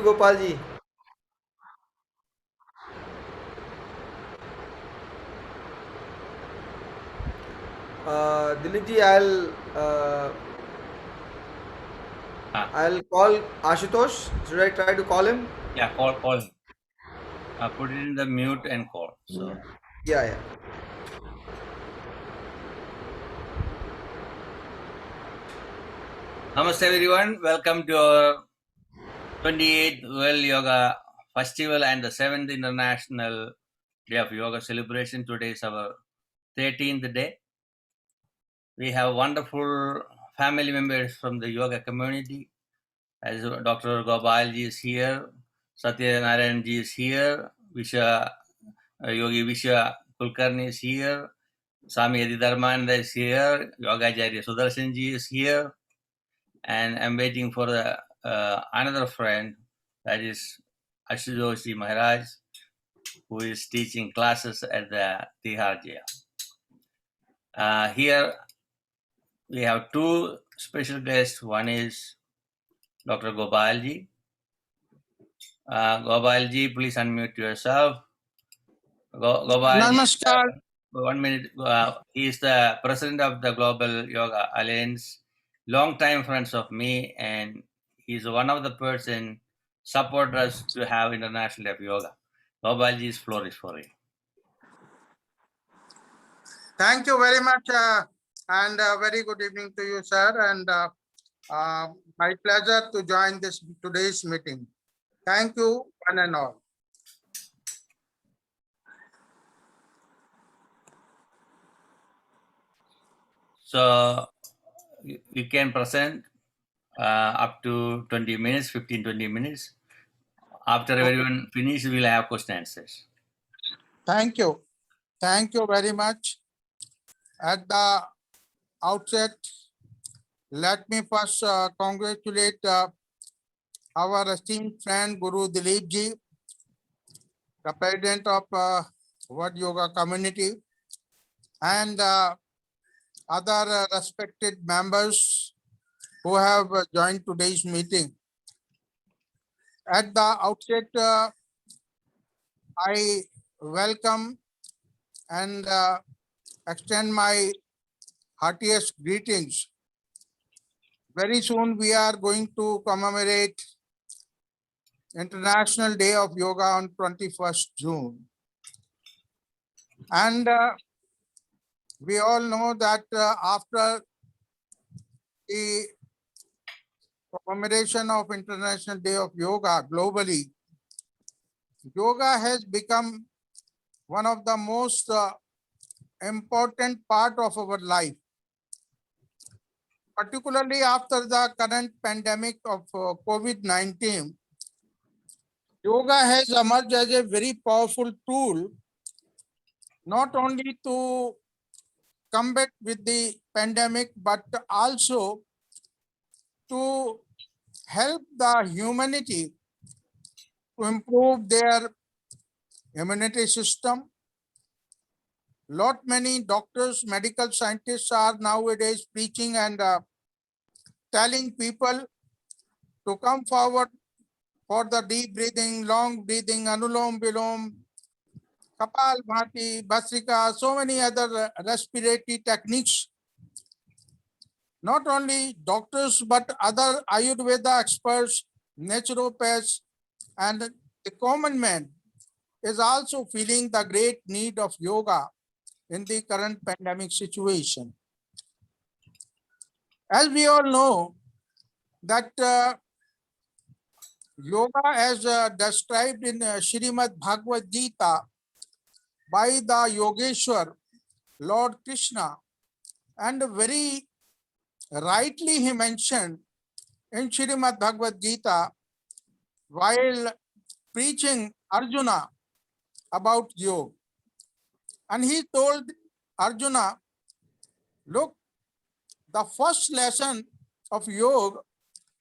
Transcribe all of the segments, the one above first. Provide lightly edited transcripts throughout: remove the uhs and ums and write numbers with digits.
Gopal ji. Dileep ji, Ah, I'll call Ashutosh. Should I try to call him? yeah, call him. Put it in the mute and call. So, Yeah, yeah. namaste everyone. Welcome to our 28th World Yoga Festival and the 7th International Day of Yoga celebration. Today is our 13th day. We have wonderful family members from the yoga community. As Dr. Gopalji is here, Satyanarayan ji is here, Yogi Vishwa Kulkarni is here, Swami Adidharmananda is here, Yogacharya Sudarshan ji is here, and I'm waiting for another friend, that is Ashutosh Maharaj, who is teaching classes at the Tihar jail. Here we have two special guests. One is Dr. Gopalji. Gopalji, please unmute yourself. Gopalji, Namaskar. 1 minute. He is the president of the Global Yoga Alliance, long-time friends of me, and he's one of the person support us to have International Day of Yoga. Gopalji's floor is for you. Thank you very much, and very good evening to you, sir. And my pleasure to join today's meeting. Thank you, one and all. So you can present up to 20 minutes, 15-20 minutes. After everyone finishes, we'll have question answers. Thank you. Thank you very much. At the outset, let me first congratulate our esteemed friend Guru Dileepji, the president of World Yoga Community, and other respected members who have joined today's meeting. At the outset, I welcome and extend my heartiest greetings. Very soon we are going to commemorate International Day of Yoga on 21st June. And we all know that after the commemoration of International Day of Yoga globally, yoga has become one of the most important part of our life, particularly after the current pandemic of COVID-19. Yoga has emerged as a very powerful tool, not only to combat with the pandemic, but also to help the humanity to improve their immunity system. Many doctors, medical scientists are nowadays preaching and telling people to come forward for the deep breathing, long breathing, Anulom Vilom, Kapal Bhati, Bhastrika, so many other respiratory techniques. Not only doctors, but other Ayurveda experts, naturopaths, and the common man is also feeling the great need of yoga in the current pandemic situation. As we all know that yoga as described in Srimad Bhagavad Gita by the Yogeshwar, Lord Krishna, and very rightly he mentioned in Srimad Bhagavad Gita while preaching Arjuna about yoga. And he told Arjuna, look, the first lesson of yoga,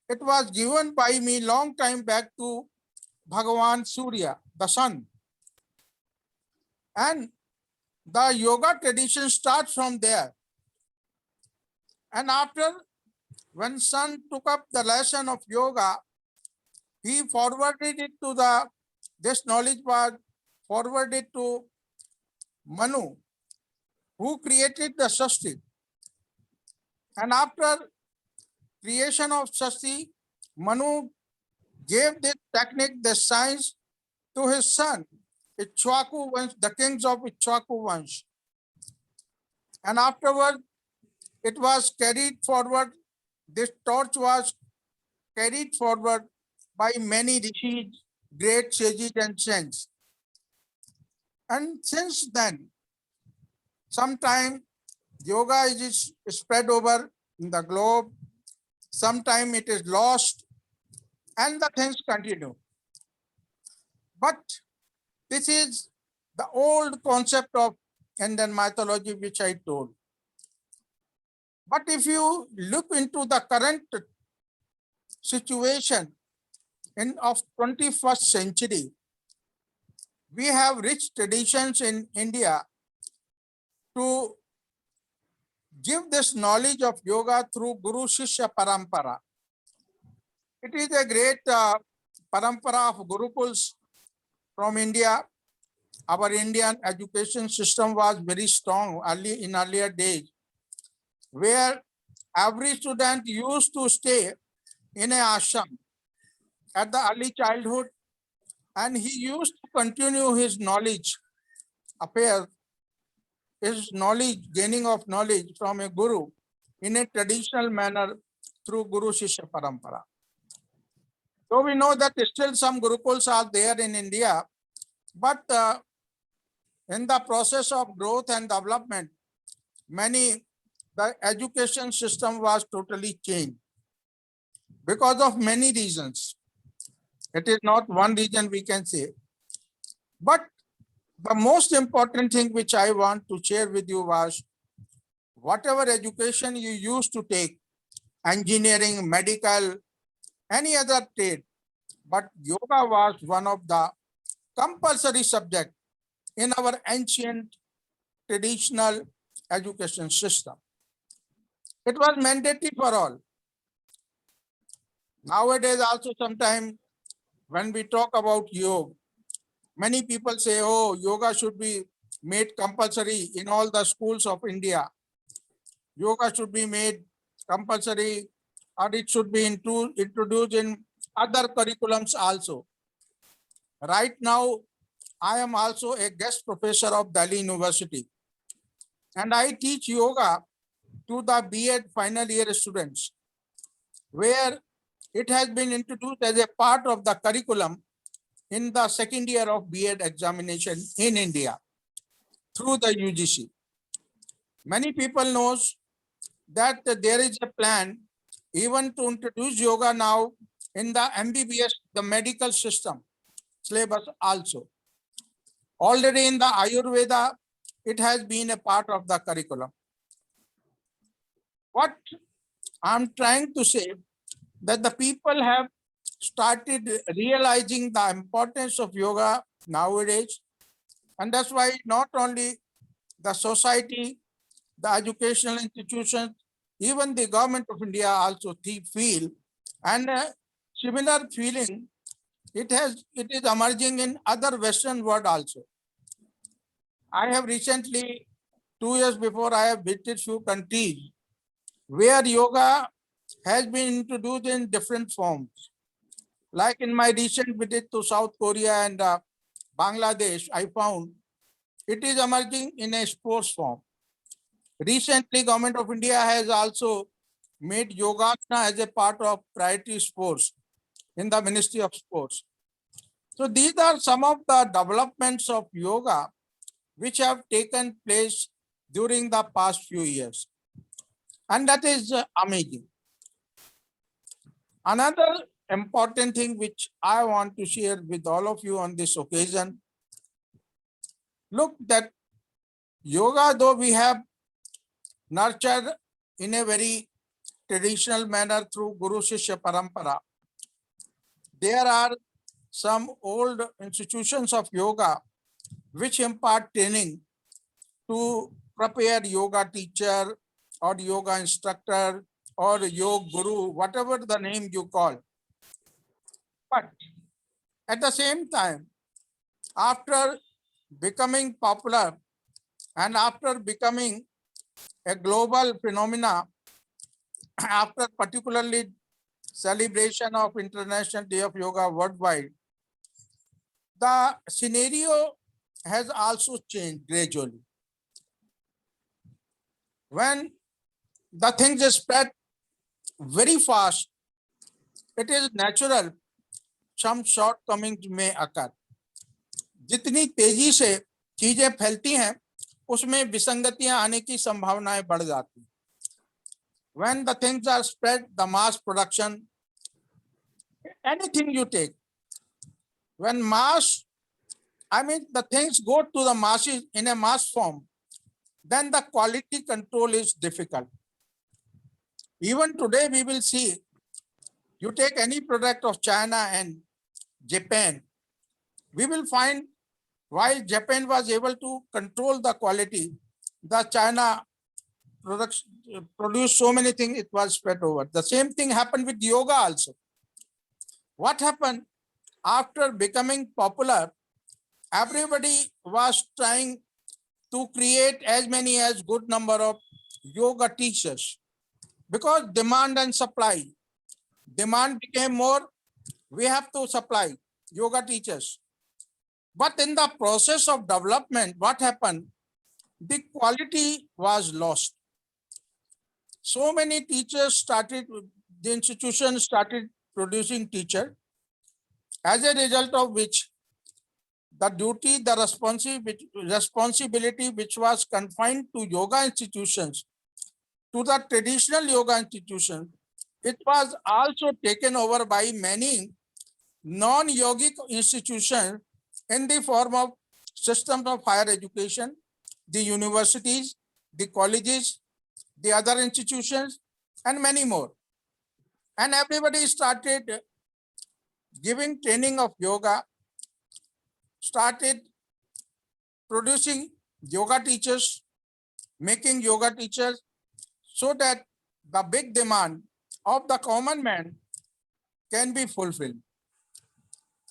it was given by me long time back to Bhagavan Surya, the sun. And the yoga tradition starts from there. And after, when sun took up the lesson of yoga, he forwarded it to the, this knowledge was forwarded to Manu, who created the Shasti. And after creation of Shasti, Manu gave this technique, the science, to his son, Ichwaku Vansh, the kings of Ichwaku Vansh. And afterward, it was carried forward. This torch was carried forward by many rishis, great sages and saints. And since then, sometime yoga is spread over the globe, sometime it is lost, and the things continue. But this is the old concept of Indian mythology which I told. But if you look into the current situation of 21st century, we have rich traditions in India to give this knowledge of yoga through Guru Shishya Parampara. It is a great parampara of Gurukuls from India. Our Indian education system was very strong in earlier days, where every student used to stay in an ashram at the early childhood, and he used to continue his knowledge affairs, his knowledge, gaining of knowledge from a guru in a traditional manner through Guru Shishya Parampara. So we know that still some Gurukuls are there in India, but in the process of growth and development, the education system was totally changed because of many reasons. It is not one reason we can say. But the most important thing which I want to share with you was, whatever education you used to take, engineering, medical, any other trade, but yoga was one of the compulsory subjects in our ancient traditional education system. It was mandatory for all. Nowadays also sometimes when we talk about yoga, many people say, oh, yoga should be made compulsory in all the schools of India. Yoga should be made compulsory, or it should be introduced in other curriculums also. Right now, I am also a guest professor of Delhi University, and I teach yoga to the B.Ed final year students, where it has been introduced as a part of the curriculum in the second year of B.Ed examination in India through the UGC. Many people knows that there is a plan even to introduce yoga now in the MBBS, the medical system syllabus also. Already in the Ayurveda, it has been a part of the curriculum. What I'm trying to say, that the people have started realizing the importance of yoga nowadays, and that's why not only the society, the educational institutions, even the government of India also feel, and similar feeling it is emerging in other Western world also. I have recently, 2 years before, I have visited few countries where yoga has been introduced in different forms. Like in my recent visit to South Korea and Bangladesh, I found it is emerging in a sports form. Recently, Government of India has also made Yogasana as a part of priority sports in the Ministry of Sports. So these are some of the developments of yoga which have taken place during the past few years. And that is amazing. Another important thing which I want to share with all of you on this occasion, look that yoga, though we have nurtured in a very traditional manner through Guru Shishya Parampara, there are some old institutions of yoga which impart training to prepare yoga teacher or yoga instructor or yoga guru, whatever the name you call. But at the same time, after becoming popular and after becoming a global phenomena, after particularly celebration of International Day of Yoga worldwide, the scenario has also changed gradually. When the things spread very fast, it is natural some shortcomings may occur. जितनी तेजी से चीजें फैलती हैं, उसमें विसंगतियां आने की संभावनाएं बढ़ जाती हैं. When the things are spread, the mass production, anything you take, when mass, I mean the things go to the masses in a mass form, then the quality control is difficult. Even today we will see, you take any product of China and Japan, we will find while Japan was able to control the quality, the China products produced so many things, it was spread over. The same thing happened with yoga also. What happened after becoming popular? Everybody was trying to create as many as good number of yoga teachers, because demand and supply. Demand became more, we have to supply yoga teachers. But in the process of development, what happened? The quality was lost. So many teachers started, the institution started producing teachers, as a result of which the duty, the responsibility which was confined to yoga institutions, to the traditional yoga institutions, it was also taken over by many non-yogic institutions in the form of systems of higher education, the universities, the colleges, the other institutions, and many more. And everybody started giving training of yoga, started producing yoga teachers, making yoga teachers, so that the big demand of the common man can be fulfilled.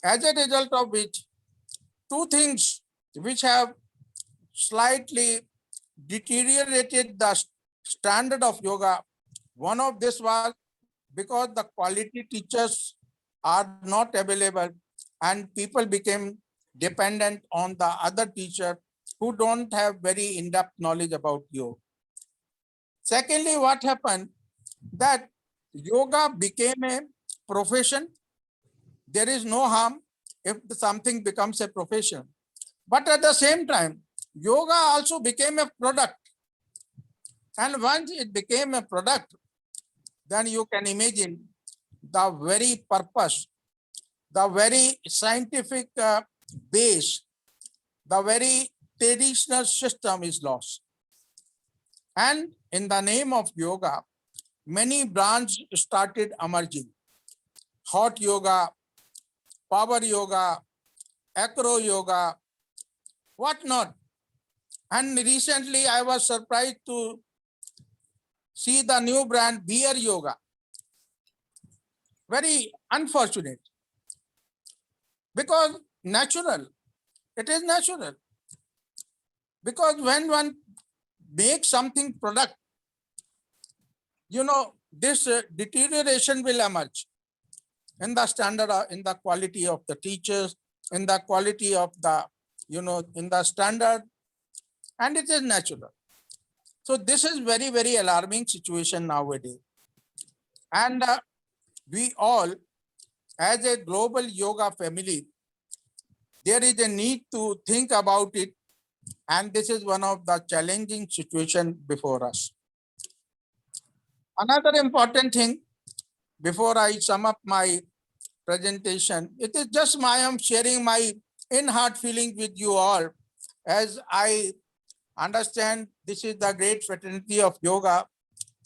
As a result of which, two things which have slightly deteriorated the standard of yoga. One of this was because the quality teachers are not available and people became dependent on the other teacher who don't have very in-depth knowledge about yoga. Secondly, what happened? That yoga became a profession. There is no harm if something becomes a profession. But at the same time, yoga also became a product. And once it became a product, then you can imagine the very purpose, the very scientific base, the very traditional system is lost. And in the name of yoga, many branches started emerging. Hot yoga, power yoga, acro yoga, what not. And recently I was surprised to see the new brand beer yoga. Very unfortunate. Because natural, it is natural. Because when one makes something product, you know, this deterioration will emerge in the standard, in the quality of the teachers, in the quality of the, you know, in the standard, and it is natural. So this is very, very alarming situation nowadays. And we all, as a global yoga family, there is a need to think about it. And this is one of the challenging situations before us. Another important thing, before I sum up my presentation, it is just I am sharing my in-heart feeling with you all, as I understand this is the great fraternity of yoga,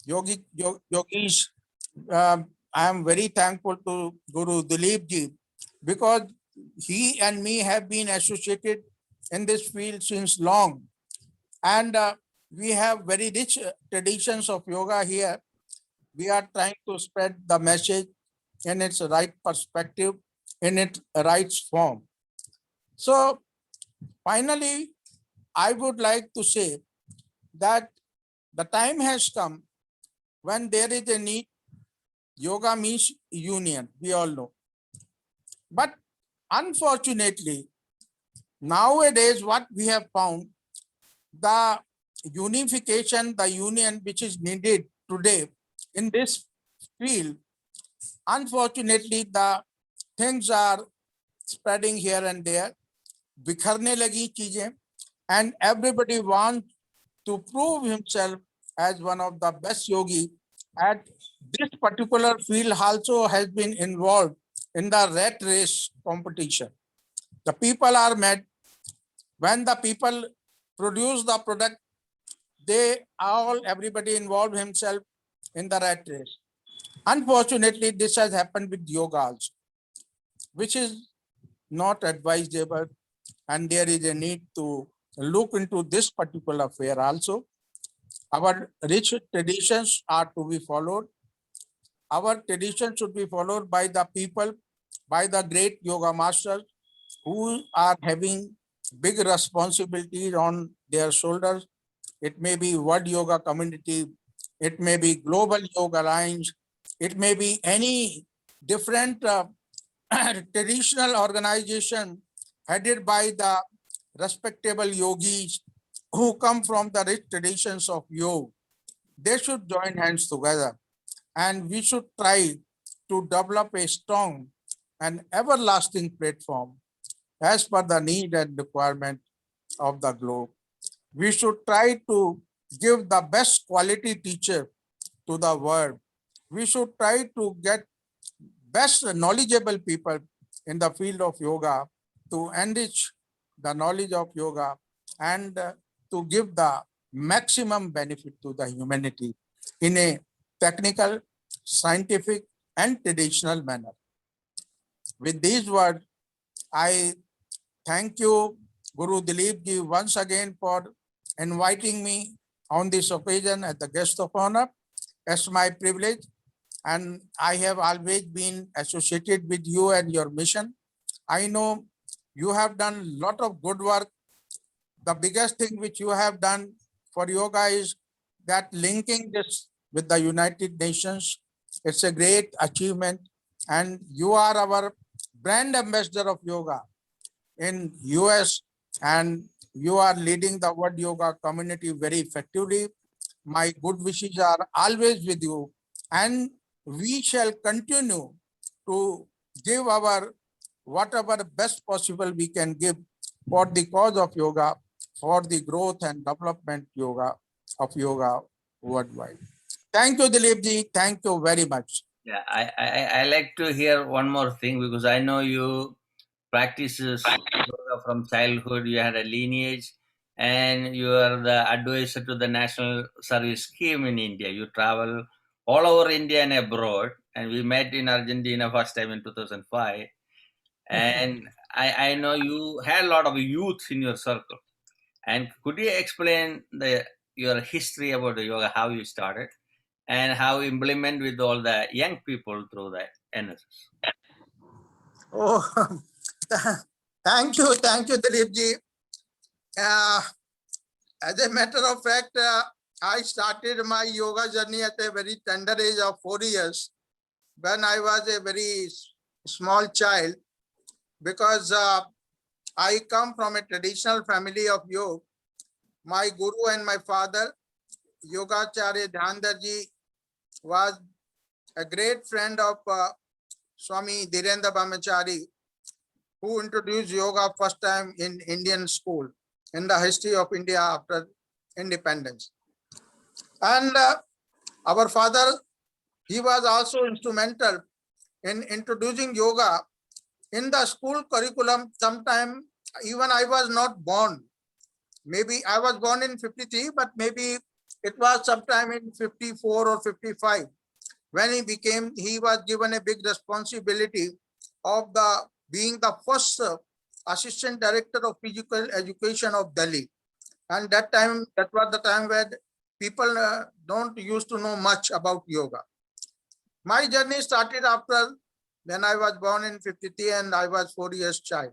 yogis. I am very thankful to Guru Dileepji, because he and me have been associated in this field since long. And we have very rich traditions of yoga here. We are trying to spread the message in its right perspective. in its right form. So finally, I would like to say that the time has come when there is a need. Yoga means union, we all know. But unfortunately, nowadays what we have found, the unification, the union which is needed today in this field, unfortunately the things are spreading here and there, बिखरने लगी चीजें, and everybody wants to prove himself as one of the best yogi. At this particular field also has been involved in the rat race competition. The people are mad. When the people produce the product, everybody involved himself in the rat race. Unfortunately, this has happened with yoga also, which is not advisable, and there is a need to look into this particular affair also. Our rich traditions are to be followed. Our tradition should be followed by the people, by the great yoga masters who are having big responsibilities on their shoulders. It may be World Yoga Community, it may be Global Yoga Alliance, it may be any different traditional organization headed by the respectable yogis who come from the rich traditions of yoga. They should join hands together, and we should try to develop a strong and everlasting platform as per the need and requirement of the globe. We should try to give the best quality teacher to the world. We should try to get best knowledgeable people in the field of yoga to enrich the knowledge of yoga and to give the maximum benefit to the humanity in a technical, scientific, and traditional manner. With these words, I thank you, Guru Dileepji, once again for inviting me on this occasion as the guest of honor. It's my privilege, and I have always been associated with you and your mission. I know you have done a lot of good work. The biggest thing which you have done for yoga is that linking this with the United Nations. It's a great achievement, and you are our brand ambassador of yoga in US, and you are leading the World Yoga community very effectively. My good wishes are always with you, and we shall continue to give our whatever best possible we can give for the cause of yoga, for the growth and development of yoga worldwide. Thank you, Dileepji. Thank you very much. Yeah, I like to hear one more thing, because I know you practices yoga from childhood. You had a lineage, and you are the advisor to the National Service Scheme in India. You travel all over India and abroad, and we met in Argentina first time in 2005. And I know you had a lot of youth in your circle. And could you explain your history about the yoga, how you started, and how you implement with all the young people through the NSS? Oh, thank you, Dileepji. As a matter of fact, I started my yoga journey at a very tender age of 4 years when I was a very small child, because I come from a traditional family of yoga. My guru and my father, Yogacharya Dhyandarji, was a great friend of Swami Dhirendra Brahmachari, who introduced yoga first time in Indian school in the history of India after independence. And our father, he was also instrumental in introducing yoga in the school curriculum. Sometime even I was not born. Maybe I was born in 53, but maybe it was sometime in 54 or 55 when he was given a big responsibility of being the first assistant director of physical education of Delhi. And that was the time when people don't used to know much about yoga. My journey started after When I was born in 53 and I was 4 years child.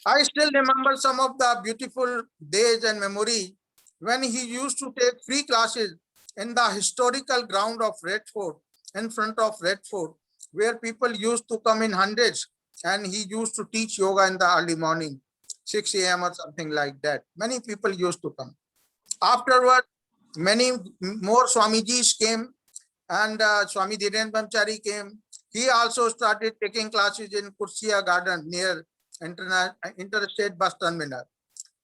I still remember some of the beautiful days and memories when he used to take free classes in the historical ground of Red Fort, in front of Red Fort, where people used to come in hundreds, and he used to teach yoga in the early morning, 6 a.m. or something like that. Many people used to come. Afterward, many more Swamijis came, and Swami Dhiren Brahmachari came. He also started taking classes in Kursia Garden near Interstate Bus Terminal.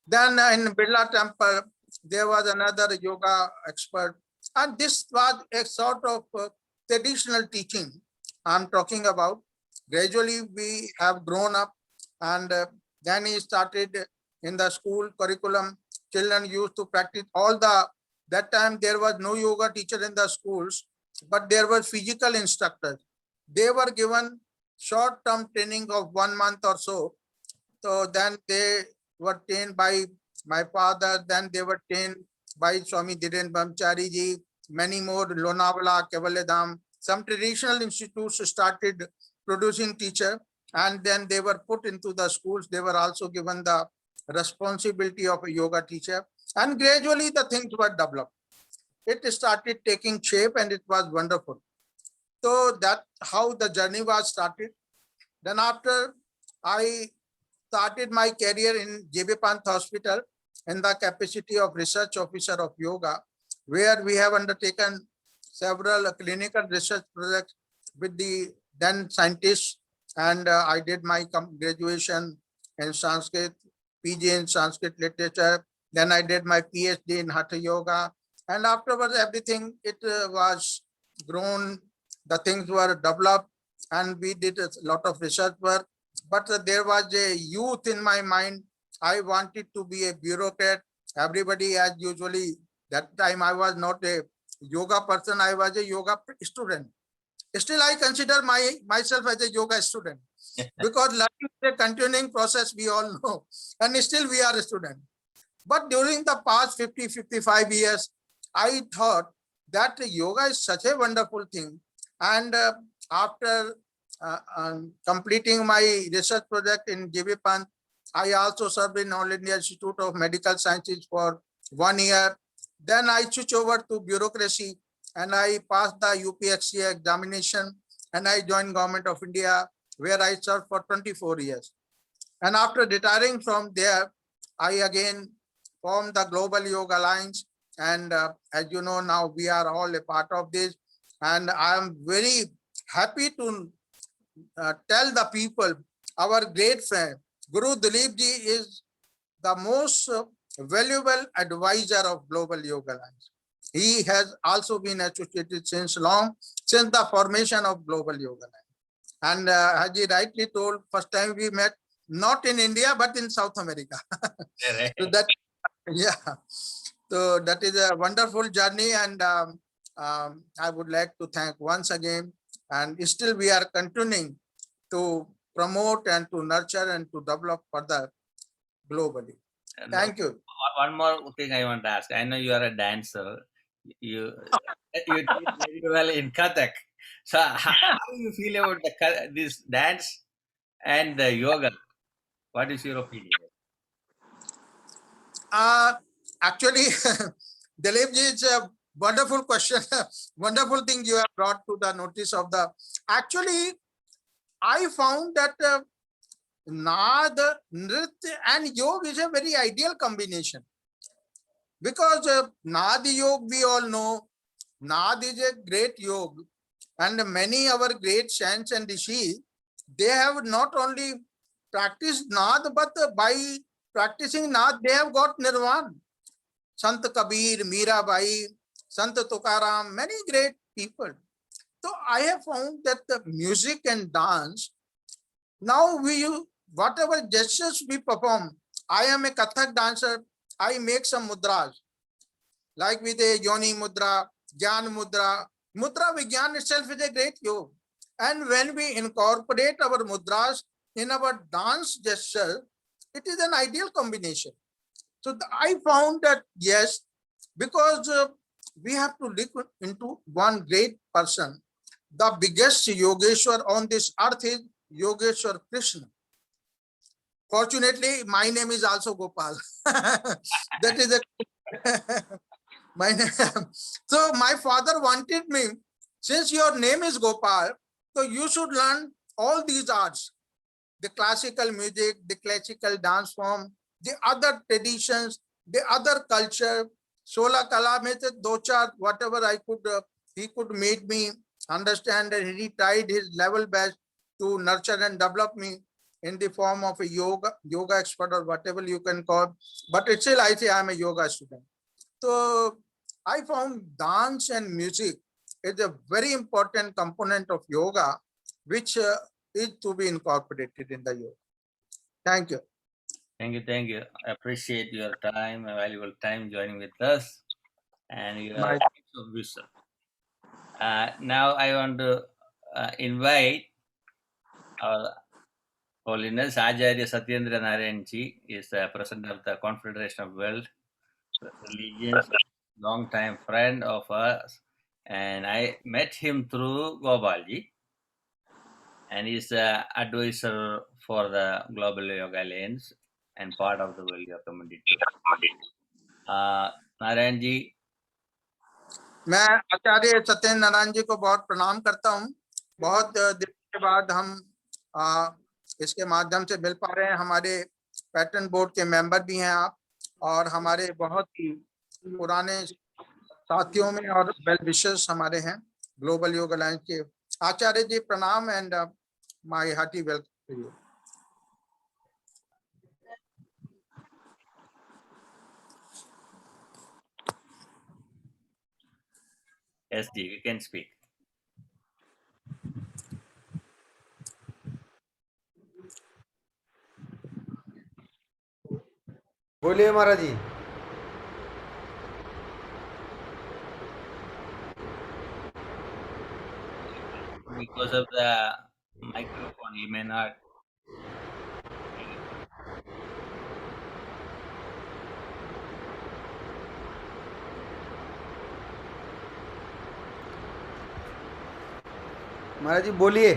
Then in Birla Temple, there was another yoga expert. And this was a sort of traditional teaching I'm talking about. Gradually, we have grown up, and then he started in the school curriculum. Children used to practice that time there was no yoga teacher in the schools, but there were physical instructors. They were given short-term training of 1 month or so. So then they were trained by my father, then they were trained by Swami Dhiren Brahmachari ji, many more, Lonavala, Kevaledham. Some traditional institutes started producing teacher, and then they were put into the schools. They were also given the responsibility of a yoga teacher, and gradually the things were developed. It started taking shape, and it was wonderful. So that's how the journey was started. Then after, I started my career in JB Pant Hospital in the capacity of research officer of yoga, where we have undertaken several clinical research projects with the then scientists. And I did my graduation in Sanskrit, PG in Sanskrit literature. Then I did my PhD in Hatha Yoga. And afterwards, everything, it was grown, the things were developed, and we did a lot of research work. But there was a youth in my mind. I wanted to be a bureaucrat. Everybody, as usually, that time I was not a yoga person, I was a yoga student. Still, I consider myself as a yoga student because learning is a continuing process, we all know, and still we are a student. But during the past 50, 55 years, I thought that yoga is such a wonderful thing. And after completing my research project in JB Pant, I also served in All India Institute of Medical Sciences for 1 year. Then I switched over to bureaucracy, and I passed the UPSC examination, and I joined Government of India, where I served for 24 years. And after retiring from there, I again formed the Global Yoga Alliance. And as you know, now we are all a part of this. And I am very happy to tell the people, our great friend, Guru Dileepji is the most valuable advisor of Global Yoga Alliance. He has also been associated since the formation of Global Yoga Alliance. And as he rightly told, first time we met, not in India, but in South America. So that, yeah. So that is a wonderful journey, and I would like to thank once again. And still we are continuing to promote and to nurture and to develop further globally. Thank you. One more thing I want to ask. I know you are a dancer. You did very well in Kathak. So how do you feel about this dance and the yoga? What is your opinion? Actually, Dileepji, it's a wonderful question. Wonderful thing you have brought to the notice of the. Actually, I found that Nad, Nritya and Yoga is a very ideal combination. Because Nad Yoga, we all know, Nad is a great yoga. And many our great saints and rishis, they have not only practiced Nad, but by practicing Nad, they have got Nirvana. Sant Kabir, Mirabai, Sant Tukaram, many great people. So I have found that the music and dance, now whatever gestures we perform, I am a Kathak dancer, I make some mudras, like with a Yoni Mudra, Gyan Mudra. Mudra Vigyan itself is a great yoga. And when we incorporate our mudras in our dance gesture, it is an ideal combination. So I found that, yes, because we have to look into one great person, the biggest Yogeshwar on this earth is Yogeshwar Krishna. Fortunately, my name is also Gopal. That is a my name. So my father wanted me, since your name is Gopal, so you should learn all these arts, the classical music, the classical dance form, the other traditions, the other culture. Sola Kala mein se do char whatever I could, he could make me understand, and he tried his level best to nurture and develop me in the form of a yoga expert or whatever you can call. But still I say I am a yoga student. So I found dance and music is a very important component of yoga, which is to be incorporated in the yoga. Thank you. Thank you, thank you. I appreciate your time, valuable time joining with us, and your My piece of wisdom. Now I want to invite our Holiness Acharya Satyendra Narayanji, is the President of the Confederation of World Religions, long time friend of us, and I met him through Gopalji, and he's the advisor for the Global Yoga Alliance and part of the World Yoga Community too. Narayanji, मैं आचार्य सत्येंद्र नारायण जी को बहुत प्रणाम करता हूँ। बहुत दिन के बाद हम इसके माध्यम से मिल पा रहे हैं। हमारे पैटर्न बोर्ड के मेंबर भी हैं आप, और हमारे बहुत ही पुराने साथियों में और वेल विशर्स हमारे हैं ग्लोबल योग अलायंस के। आचार्य जी प्रणाम and my hearty welcome to you. SD, you can speak. बोलिए महाराज जी। Because of the microphone, you may not. महाराज जी बोलिए।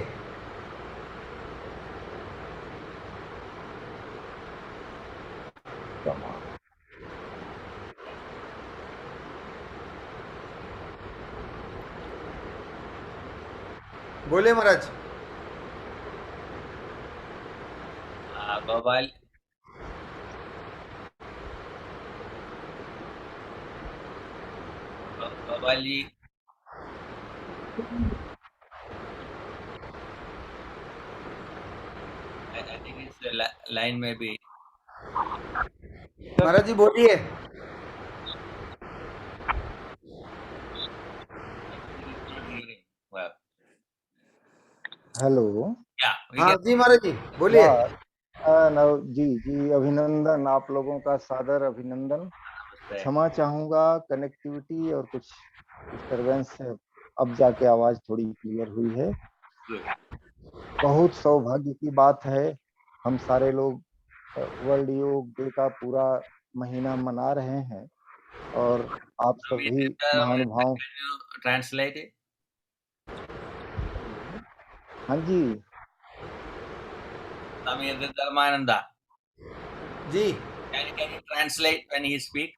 बोलिए महाराज। Gopal, Gopalji, I think his line may be. महाराज जी बोलिए। Well, hello. yeah, we हाँ can. जी महाराज जी बोलिए। नव जी अभिनंदन, आप लोगों का सादर अभिनंदन। क्षमा चाहूंगा, कनेक्टिविटी और कुछ डिस्टरबेंस से अब जाके आवाज थोड़ी क्लियर हुई है। बहुत सौभाग्य की बात है, हम सारे लोग वर्ल्ड योग डे का पूरा महीना मना रहे हैं, और आप सभी महानुभाव। Translate it. हाँ जी। Swami Dharmananda. Ji. Can you translate when he speak?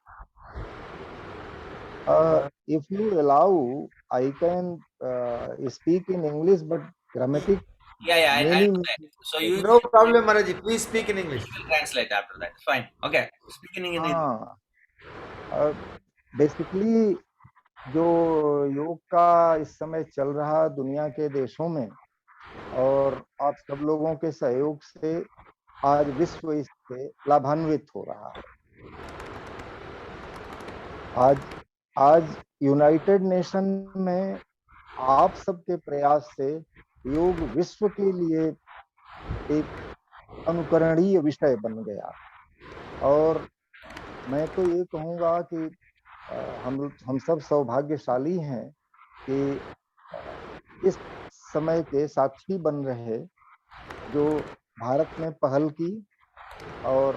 If you allow, I can speak in English, but grammatic. Yeah, many. So you no problem Maharaj ji, please speak in English. will translate after that. Fine. Okay. Speaking in English. हाँ, basically जो योग का इस समय चल रहा दुनिया के देशों में, और आप सब लोगों के सहयोग से आज विश्व इससे लाभान्वित हो रहा है। आज यूनाइटेड नेशन में आप सबके प्रयास से योग विश्व के लिए एक अनुकरणीय विषय बन गया, और मैं तो ये कहूँगा कि हम सब सौभाग्यशाली हैं कि इस समय के साक्षी बन रहे, जो भारत ने पहल की और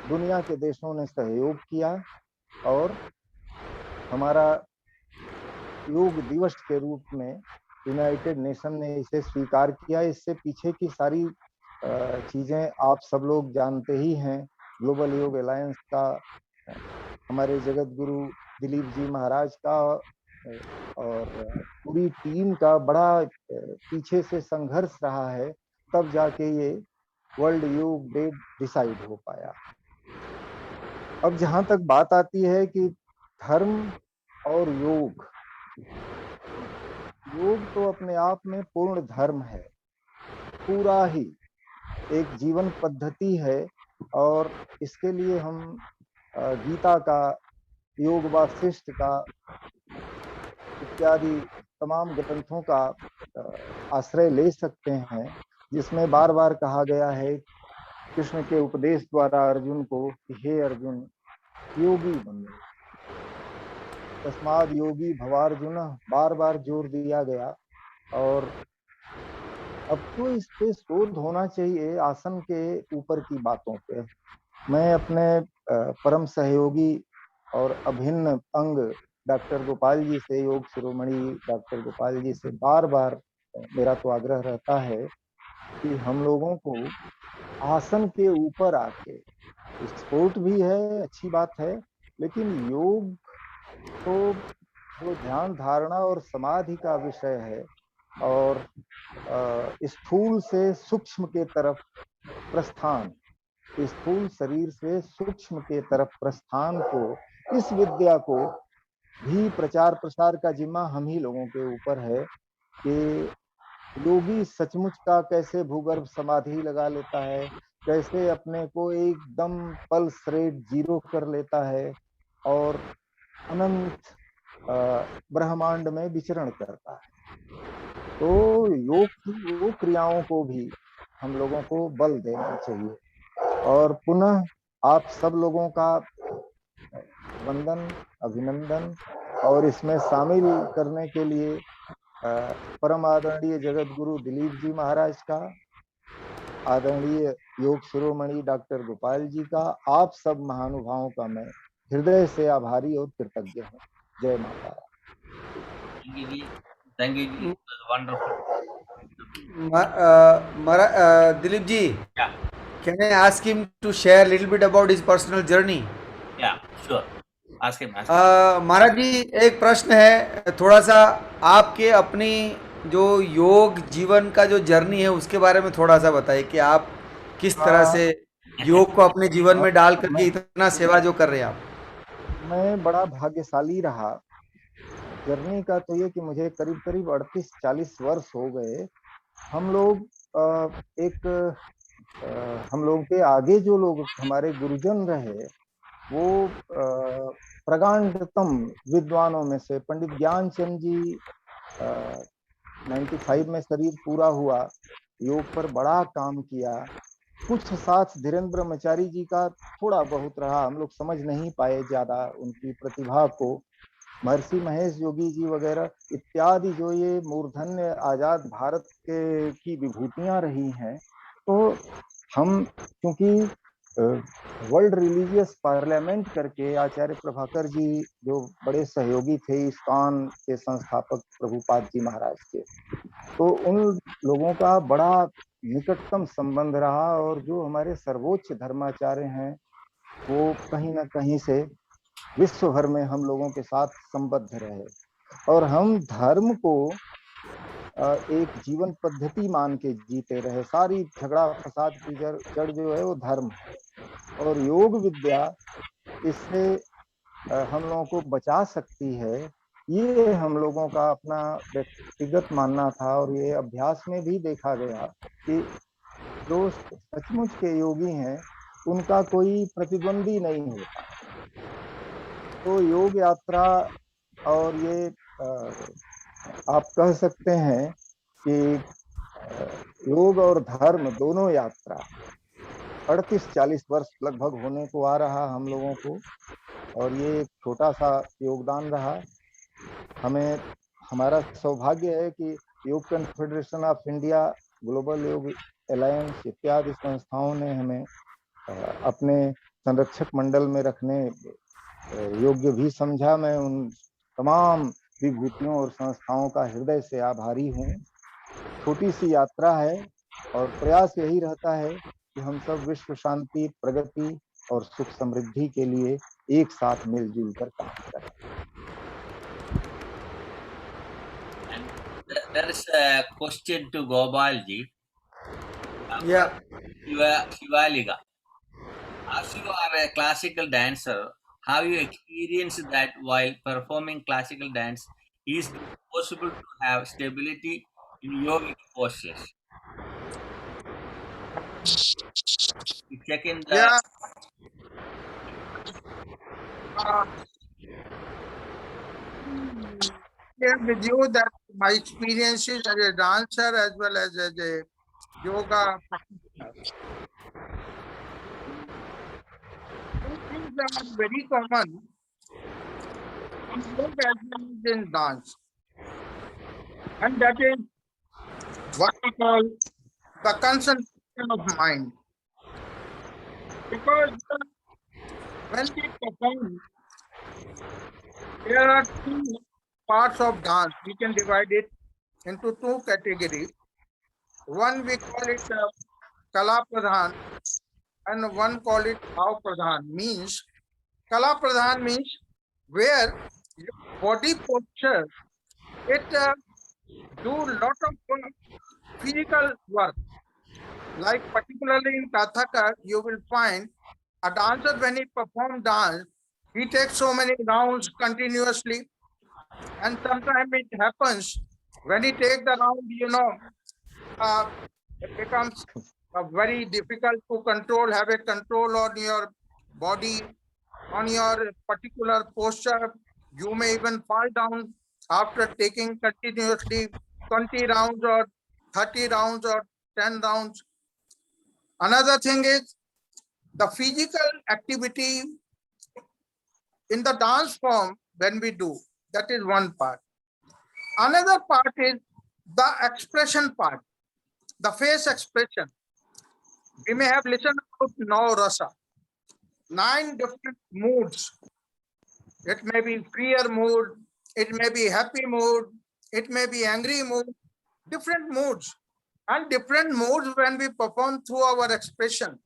दुनिया के देशों ने सहयोग किया, और हमारा योग दिवस के रूप में यूनाइटेड नेशन ने इसे स्वीकार किया। इससे पीछे की सारी चीजें आप सब लोग जानते ही हैं। ग्लोबल योग अलायंस का, हमारे जगत गुरु दिलीप जी महाराज का और पूरी टीम का बड़ा पीछे से संघर्ष रहा है, तब जाके ये वर्ल्ड योग डे डिसाइड हो पाया। अब जहां तक बात आती है कि धर्म और योग, योग तो अपने आप में पूर्ण धर्म है, पूरा ही एक जीवन पद्धति है। और इसके लिए हम गीता का, योग वासिष्ठ का इत्यादि तमाम ग्रंथों का आश्रय ले सकते हैं, जिसमें बार बार कहा गया है कृष्ण के उपदेश द्वारा अर्जुन को कि हे अर्जुन, योगी बनो, तस्माद योगी भवार्जुन, बार बार जोर दिया गया। और अब तो इस पे शोध होना चाहिए आसन के ऊपर की बातों पे। मैं अपने परम सहयोगी और अभिन्न अंग डॉक्टर गोपाल जी से, योग शिरोमणि डॉक्टर गोपाल जी से बार बार मेरा तो आग्रह रहता है कि हम लोगों को आसन के ऊपर आके, स्पोर्ट भी है, अच्छी बात है, लेकिन योग तो जो ध्यान धारणा और समाधि का विषय है, और स्थूल से सूक्ष्म के तरफ प्रस्थान, स्थूल शरीर से सूक्ष्म के तरफ प्रस्थान को, इस विद्या को भी प्रचार प्रसार का जिम्मा हम ही लोगों के ऊपर है कि योगी सचमुच का कैसे भूगर्भ समाधि लगा लेता है, कैसे अपने को एकदम पल्स रेट 0 कर लेता है और अनंत ब्रह्मांड में विचरण करता है। तो योग की वो क्रियाओं को भी हम लोगों को बल देना चाहिए। और पुनः आप सब लोगों का वंदन, अभिनंदन, और इसमें शामिल करने के लिए परम आदरणीय जगत गुरु दिलीप जी महाराज का, आदरणीय योग शिरोमणि डॉक्टर गोपाल जी का, आप सब महानुभावों का मैं हृदय से आभारी और कृतज्ञ हूँ। जय माता। Thank you, Ji. It was wonderful. Dilip ji, Yeah, can I ask him to share a little bit about his personal journey? yeah, sure. Ask him, ask him. महाराज जी, एक प्रश्न है, थोड़ा सा आपके अपनी जो योग जीवन का जो जर्नी है उसके बारे में थोड़ा सा बताइए कि आप किस तरह से योग को अपने जीवन में डाल करके इतना सेवा जो कर रहे हैं आप। मैं बड़ा भाग्यशाली रहा जर्नी का, तो ये कि मुझे करीब करीब 38-40 वर्ष हो गए। हम लोग हम लोग के आगे जो लोग हमारे गुरुजन रहे, वो प्रगाढ़तम विद्वानों में से पंडित ज्ञानचंद जी, 95 में शरीर पूरा हुआ, योग पर बड़ा काम किया। कुछ साथ धीरेन्द्र ब्रह्मचारी जी का थोड़ा बहुत रहा, हम लोग समझ नहीं पाए ज्यादा उनकी प्रतिभा को। महर्षि महेश योगी जी वगैरह इत्यादि जो ये मूर्धन्य आजाद भारत के की विभूतियां रही हैं, तो हम क्योंकि वर्ल्ड रिलीजियस पार्लियामेंट करके आचार्य प्रभाकर जी जो बड़े सहयोगी थे इस्कॉन के संस्थापक प्रभुपाद जी महाराज के, तो उन लोगों का बड़ा निकटतम संबंध रहा। और जो हमारे सर्वोच्च धर्माचार्य हैं, वो कहीं ना कहीं से विश्व भर में हम लोगों के साथ संबद्ध रहे। और हम धर्म को एक जीवन पद्धति मान के जीते रहे। सारी झगड़ा फसाद की जड़ जो है वो धर्म है, और योग विद्या इससे हम लोगों को बचा सकती है, ये हम लोगों का अपना व्यक्तिगत मानना था। और ये अभ्यास में भी देखा गया कि जो सचमुच के योगी हैं उनका कोई प्रतिद्वंदी नहीं होता। तो योग यात्रा, और ये आप कह सकते हैं कि योग और धर्म दोनों यात्रा 38-40 वर्ष लगभग होने को आ रहा हम लोगों को, और ये एक छोटा सा योगदान रहा। हमें, हमारा सौभाग्य है कि योग कन्फेडरेशन ऑफ इंडिया, ग्लोबल योग अलायंस इत्यादि संस्थाओं ने हमें अपने संरक्षक मंडल में रखने योग्य भी समझा। मैं उन तमाम विभूतियों और संस्थाओं का हृदय से आभारी हूँ। छोटी सी यात्रा है और प्रयास यही रहता है कि हम सब विश्व शांति, प्रगति और सुख समृद्धि के लिए एक साथ मिलजुल कर काम करें। And there is a question to Gopalji. Yeah. Shivaliga. As you are a classical dancer, have you experienced that while performing classical dance, is it possible to have stability in yogic postures? You check in the Yeah, uh, share with you that my experiences as a dancer as well as a yoga practitioner. Two things are very common in yoga as well as in dance, and that is what we call the concentration of mind. Because when we perform, there are two parts of dance. We can divide it into two categories. One we call it Kala Pradhan and one call it Bhav Pradhan. Means Kala Pradhan means where your body posture it do lot of physical work. Like particularly in Kathaka, you will find a dancer when he performs dance, he takes so many rounds continuously, and sometimes it happens when he takes the round, it becomes very difficult to control, have a control on your body, on your particular posture. You may even fall down after taking continuously 20 rounds or 30 rounds or 10 rounds. Another thing is the physical activity in the dance form when we do. That is one part. Another part is the expression part, the face expression. We may have listened about now rasa, 9 different moods. It may be fear mood, it may be happy mood, it may be angry mood, different moods. And different moods when we perform through our expression.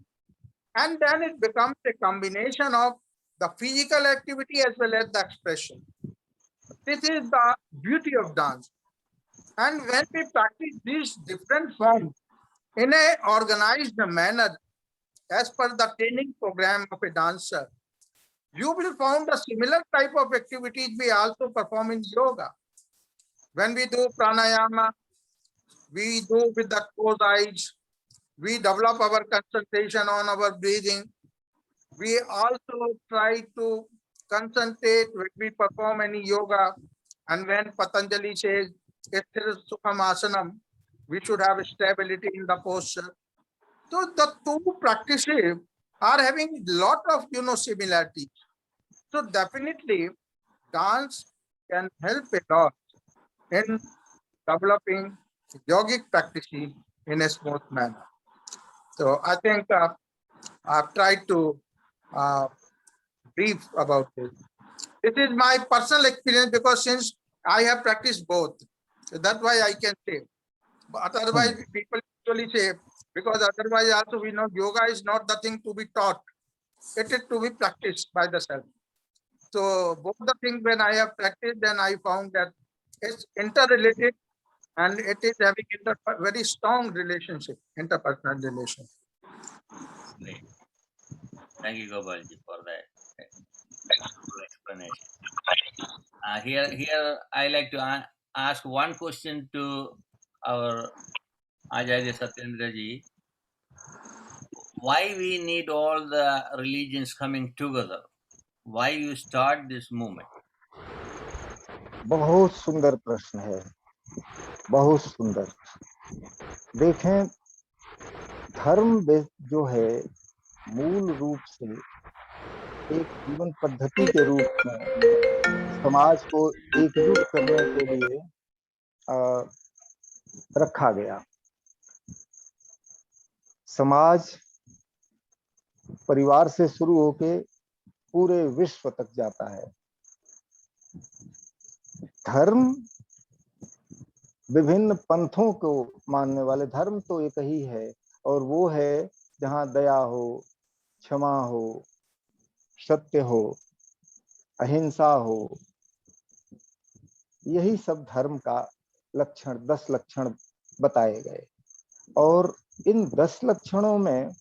And then it becomes a combination of the physical activity as well as the expression. This is the beauty of dance. And when we practice these different forms in a organized manner, as per the training program of a dancer, you will find a similar type of activities we also perform in yoga. When we do pranayama, we do with the closed eyes, we develop our concentration on our breathing. We also try to concentrate when we perform any yoga. And when Patanjali says, Sthira Sukham Asanam, we should have stability in the posture. So the two practices are having lot of similarities. So definitely dance can help a lot in developing yogic practices in a smooth manner. So I think I've tried to brief about this. This is my personal experience because since I have practiced both, so that's why I can say. But otherwise, people usually say, because otherwise also we know yoga is not the thing to be taught. It is to be practiced by the self. So both the things when I have practiced, then I found that it's interrelated and it is having very strong relationship, interpersonal relation. Great. Thank you, Gopalji, for that explanation. Here, I like to ask one question to our Acharya Satyendra ji. Why we need all the religions coming together? Why you start this movement? बहुत सुंदर प्रश्न है, बहुत सुंदर। देखें, धर्म जो है मूल रूप से एक जीवन पद्धति के रूप में समाज को एकजुट करने के लिए रखा गया। समाज परिवार से शुरू होके पूरे विश्व तक जाता है। धर्म विभिन्न पंथों को मानने वाले, धर्म तो एक ही है, और वो है जहां दया हो, क्षमा हो, सत्य हो, अहिंसा हो। यही सब धर्म का लक्षण, 10 लक्षण बताए गए। और इन 10 लक्षणों में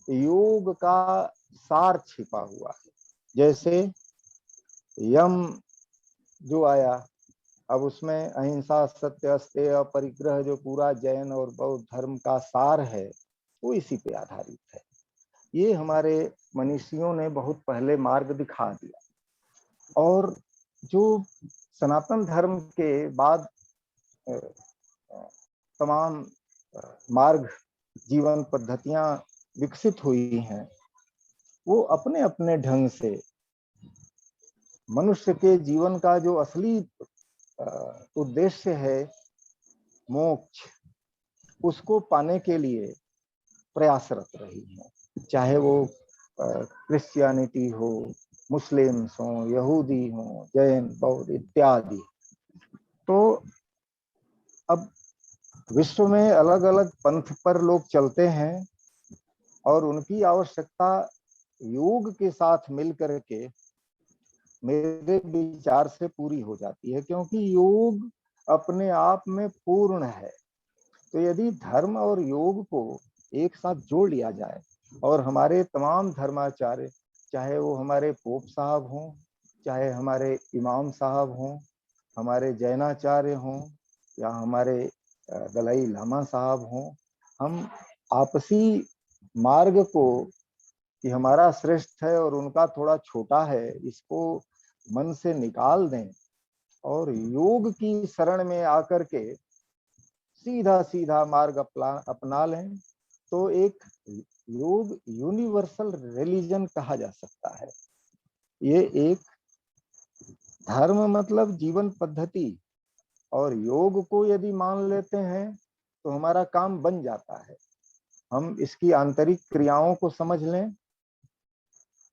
योग का सार छिपा हुआ है। जैसे यम जो आया, अब उसमें अहिंसा, सत्य, अस्तेय, अपरिग्रह जो पूरा जैन और बौद्ध धर्म का सार है, वो इसी पे आधारित है। ये हमारे मनीषियों ने बहुत पहले मार्ग दिखा दिया। और जो सनातन धर्म के बाद तमाम मार्ग, जीवन पद्धतियां विकसित हुई हैं, वो अपने अपने ढंग से मनुष्य के जीवन का जो असली उद्देश्य है, मोक्ष, उसको पाने के लिए प्रयासरत रही है। चाहे वो क्रिश्चियनिटी हो, मुस्लिम्स हो, यहूदी हो, जैन, बौद्ध इत्यादि। तो अब विश्व में अलग अलग पंथ पर लोग चलते हैं, और उनकी आवश्यकता योग के साथ मिलकर के मेरे विचार से पूरी हो जाती है, क्योंकि योग अपने आप में पूर्ण है। तो यदि धर्म और योग को एक साथ जोड़ लिया जाए, और हमारे तमाम धर्माचार्य, चाहे वो हमारे पोप साहब हों, चाहे हमारे इमाम साहब हों, हमारे जैनाचार्य हों, या हमारे दलाई लामा साहब हों, हम आपसी मार्ग को, कि हमारा श्रेष्ठ है और उनका थोड़ा छोटा है, इसको मन से निकाल दें और योग की शरण में आकर के सीधा सीधा मार्ग अपना लें, तो एक योग यूनिवर्सल रिलीजन कहा जा सकता है। ये एक धर्म मतलब जीवन पद्धति, और योग को यदि मान लेते हैं तो हमारा काम बन जाता है। हम इसकी आंतरिक क्रियाओं को समझ लें,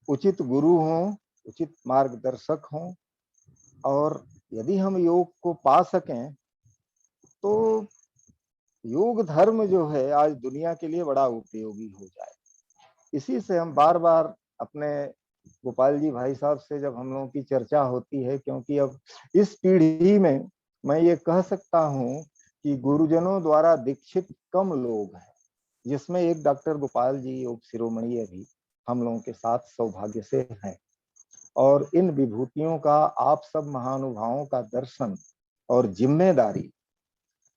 उचित गुरु हों, उचित मार्गदर्शक हों, और यदि हम योग को पा सकें तो योग धर्म जो है आज दुनिया के लिए बड़ा उपयोगी हो जाए। इसी से हम बार बार अपने गोपाल जी भाई साहब से जब हम लोगों की चर्चा होती है, क्योंकि अब इस पीढ़ी में मैं ये कह सकता हूं कि गुरुजनों द्वारा दीक्षित कम लोग हैं, जिसमें एक डॉक्टर गोपाल जी योग शिरोमणि अभी हम लोगों के साथ सौभाग्य से हैं। और इन विभूतियों का, आप सब महानुभावों का दर्शन और जिम्मेदारी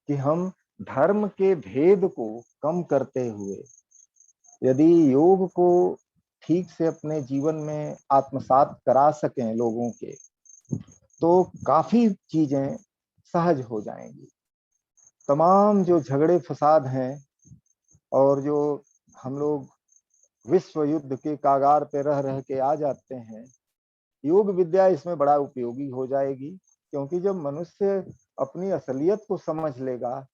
कि हम धर्म के भेद को कम करते हुए यदि योग को ठीक से अपने जीवन में आत्मसात करा सकें लोगों के, तो काफी चीजें सहज हो जाएंगी। तमाम जो झगड़े फसाद हैं, और जो हम लोग विश्व युद्ध के कागार पे रह रह के आ जाते हैं, योग विद्या इसमें बड़ा उपयोगी हो जाएगी। क्योंकि जब मनुष्य अपनी असलियत को समझ लेगा,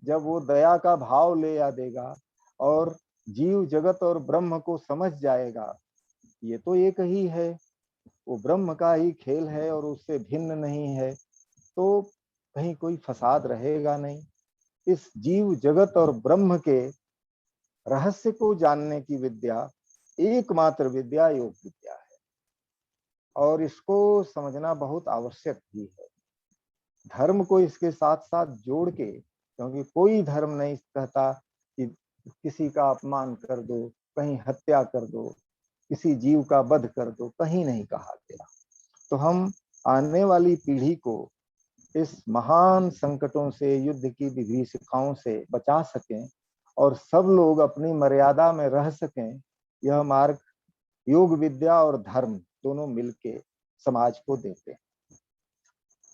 जब वो दया का भाव ले आ देगा और जीव जगत और ब्रह्म को समझ जाएगा, ये तो एक ही है, वो ब्रह्म का ही खेल है और उससे भिन्न नहीं है, तो कहीं कोई फसाद रहेगा नहीं। इस जीव जगत और ब्रह्म के रहस्य को जानने की विद्या, एकमात्र विद्या योग विद्या है, और इसको समझना बहुत आवश्यक भी है। धर्म को इसके साथ साथ जोड़ के, क्योंकि कोई धर्म नहीं कहता कि किसी का अपमान कर दो, कहीं हत्या कर दो, किसी जीव का वध कर दो, कहीं नहीं कहा गया। तो हम आने वाली पीढ़ी को इस महान संकटों से, युद्ध की विभीषिकाओं से बचा सकें, और सब लोग अपनी मर्यादा में रह सकें, यह मार्ग योग विद्या और धर्म दोनों मिलके समाज को देते हैं।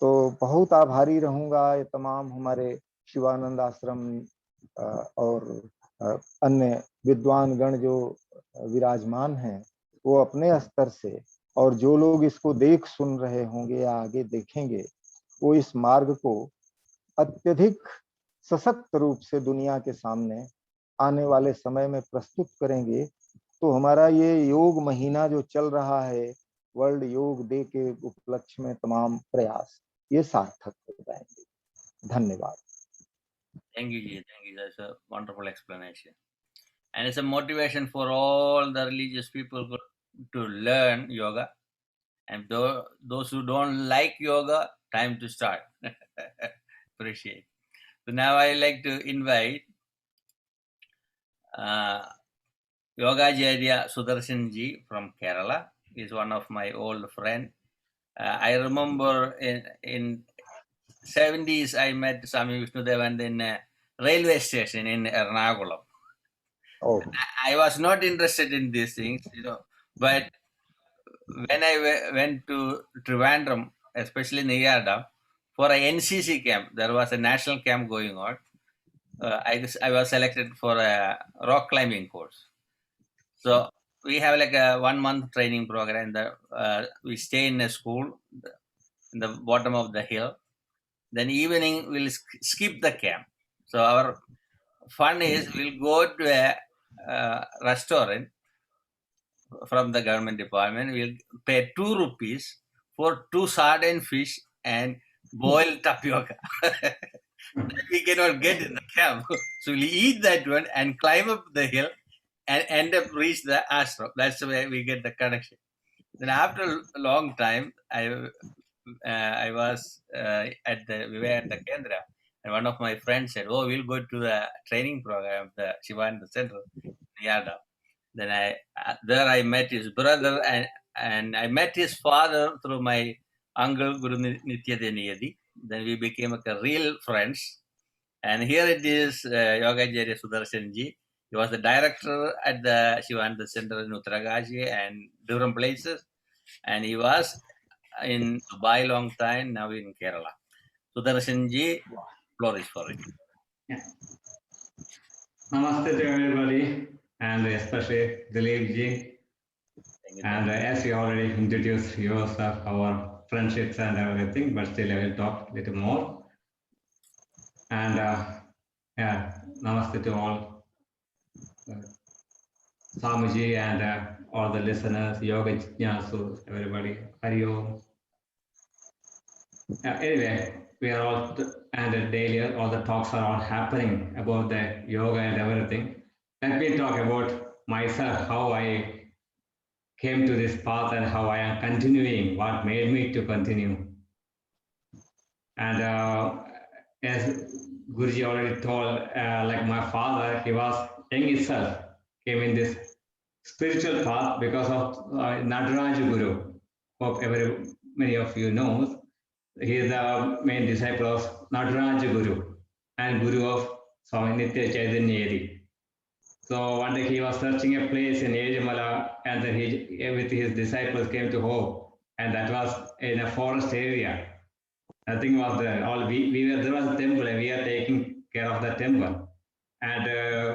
तो बहुत आभारी रहूंगा ये तमाम हमारे शिवानंद आश्रम और अन्य विद्वान गण जो विराजमान हैं, वो अपने स्तर से, और जो लोग इसको देख सुन रहे होंगे या आगे देखेंगे, वो इस मार्ग को अत्यधिक सशक्त रूप से दुनिया के सामने आने वाले समय में प्रस्तुत करेंगे। तो हमारा ये योग महीना जो चल रहा है, वर्ल्ड योग डे के उपलक्ष्य में तमाम प्रयास, ये सार्थक हो जाएंगे। धन्यवाद। Thank you, Ji. Thank you. That's a wonderful explanation. And it's a motivation for all the religious people to learn yoga. And those who don't like yoga, time to start. Appreciate. So now I like to invite Yogajarya Sudarshan Ji from Kerala. He's one of my old friend. I remember in 70s I met Swami Vishnudevan in a railway station in Ernakulam. Oh, I was not interested in these things, but when I went to Trivandrum, especially Neyada, for a NCC camp, there was a national camp going on. I was selected for a rock climbing course. So we have like a 1 month training program. We stay in a school in the bottom of the hill. Then evening we'll skip the camp. So our fun is we'll go to a restaurant from the government department. We'll pay 2 rupees for 2 sardine fish and boiled tapioca. That we cannot get in the camp. So we'll eat that one and climb up the hill and end up reach the ashram. That's where we get the connection. Then after a long time, I was we were at the Kendra, and one of my friends said, "Oh, we'll go to the training program, the Shivananda Center, Yada." Then there I met his brother, and I met his father through my uncle Guru Nityadeniyadi. Then we became like a real friends. And here it is, Yogajarya Sudarshan Ji. He was the director at the Shivananda Center in Uttaragashi and different places. And he was in Dubai long time, now in Kerala. Sudarshan Ji, floor is for you. Yeah. Namaste to everybody, and especially Dileepji. And as you already introduced yourself, our friendships and everything, but still I will talk a little more. And yeah, namaste to all Swamiji and all the listeners, Yoga Jnyasu, everybody. Hari Om. Anyway, we are all, and daily all the talks are all happening about the yoga and everything. Let me talk about myself, how I came to this path and how I am continuing, what made me to continue. And as Guruji already told, like my father, he was young itself, came in this spiritual path because of Nataraj Guru. Hope many of you knows. He is the main disciple of Nataraj Guru and Guru of Swami Nitya Chaitanya Yedi. So one day he was searching a place in Ejimala, and then he, with his disciples, came to Hope, and that was in a forest area. Nothing was there. All there was a temple, and we are taking care of the temple. And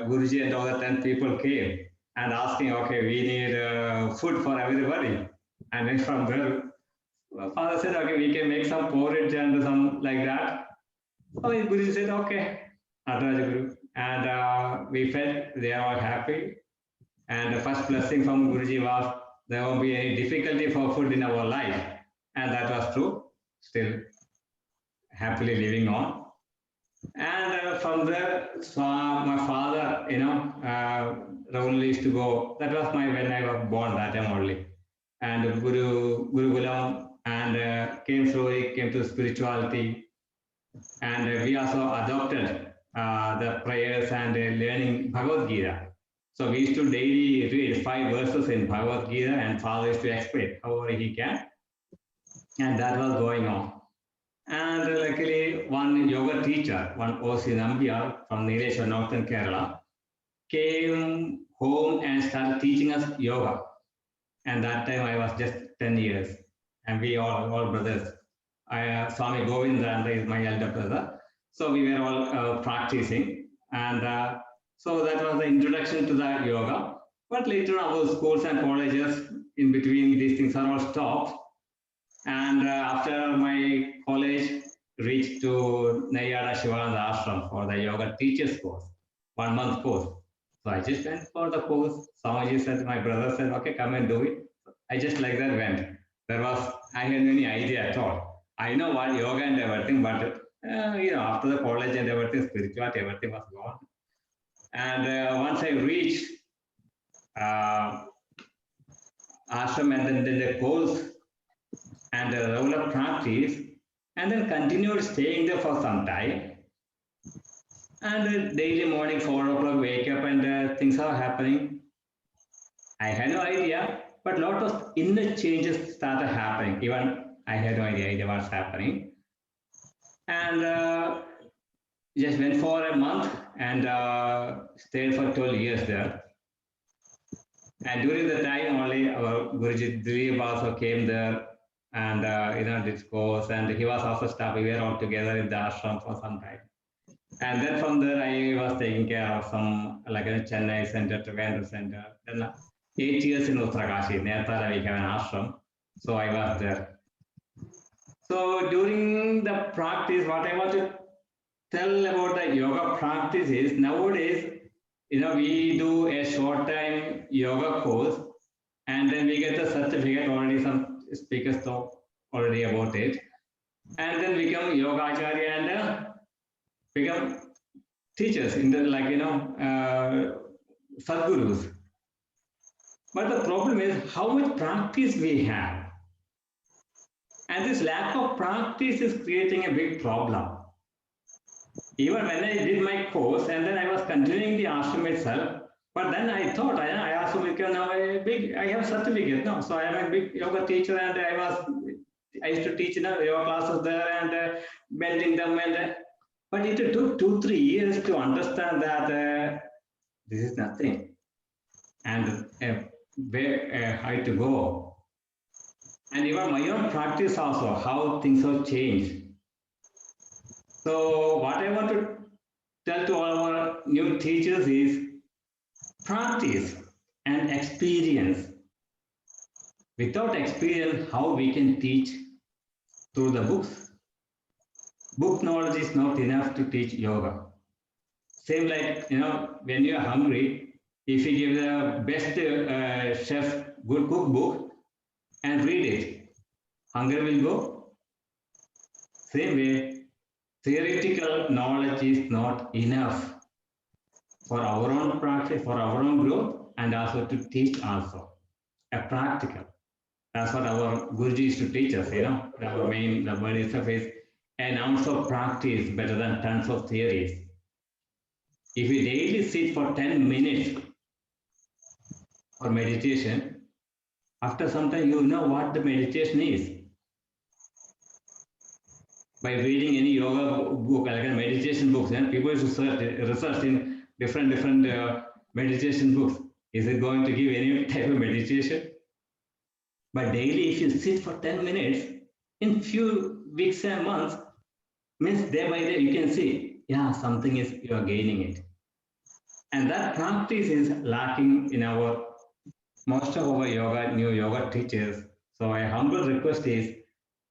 Guruji and all the 10 people came and asking, okay, we need food for everybody. And then from there, Father said, okay, we can make some porridge and some like that. So Guruji said, okay, Nataraj Guru. And we felt they are all happy. And the first blessing from Guruji was there won't be any difficulty for food in our life. And that was true. Still happily living on. And from there, my father, regularly used to go. That was when I was born, that time only. And Guru Gulam, and came to spirituality. And we also adopted the prayers and learning Bhagavad Gita. So we used to daily read 5 verses in Bhagavad Gita, and father used to explain however he can. And that was going on. And luckily, one yoga teacher, one O.C. Nambiar from Nileshwar, Northern Kerala, came home and started teaching us yoga. And that time I was just 10 years. And we all brothers. Swami Govindra is my elder brother. So we were all practicing. And so that was the introduction to the yoga. But later our schools and colleges, in between these things are all stopped. And after my college, reached to Nayada Shivananda Ashram for the yoga teacher's course, 1 month course. So I just went for the course. Swamiji said, my brother said, okay, come and do it. I just like that went. I had no idea at all. I know what yoga and everything, but after the college and everything, spirituality, everything was gone. And once I reached uh, ashram and then did the course and regular practice, and then continued staying there for some time. And daily morning 4 o'clock wake up and things are happening. I had no idea, but lot of inner changes started happening. Even I had no idea what's happening. And just went for a month and stayed for 12 years there. And during the time, only our Guruji Dileepji also came there and did course, and he was also staff. We were all together in the ashram for some time. And then from there, I was taking care of some like in Chennai Center, Trivandrum Center. Then 8 years in Uttarakashi, Netara, we have an ashram. So I was there. So during the practice, what I want to tell about the yoga practice is nowadays, we do a short time yoga course and then we get the certificate. Already some speakers talk already about it, and then become yoga acharya and become teachers in the sadgurus. But the problem is how much practice we have, and this lack of practice is creating a big problem. Even when I did my course and then I was continuing the ashram itself, but then I thought I also become now I have certificate now, so I am a big yoga teacher and I used to teach yoga classes there and bending them but it took 2-3 years to understand that this is nothing and where how to go, and even my own practice also how things have changed. So what I want to tell to all our new teachers is practice and experience. Without experience, how we can teach through the books? Book knowledge is not enough to teach yoga. Same like, when you are hungry, if you give the best chef good cookbook and read it, hunger will go. Same way, theoretical knowledge is not enough for our own practice, for our own growth, and also to teach also. A practical. That's what our Guruji used to teach us, Our main, the word itself is an ounce of practice better than tons of theories. If we daily sit for 10 minutes for meditation, after some time you know what the meditation is. By reading any yoga book, like a meditation books, and people used to research in different meditation books. Is it going to give any type of meditation? But daily, if you sit for 10 minutes, in few weeks and months, means day by day, you can see, something is, you are gaining it. And that practice is lacking in most of our new yoga teachers. So my humble request is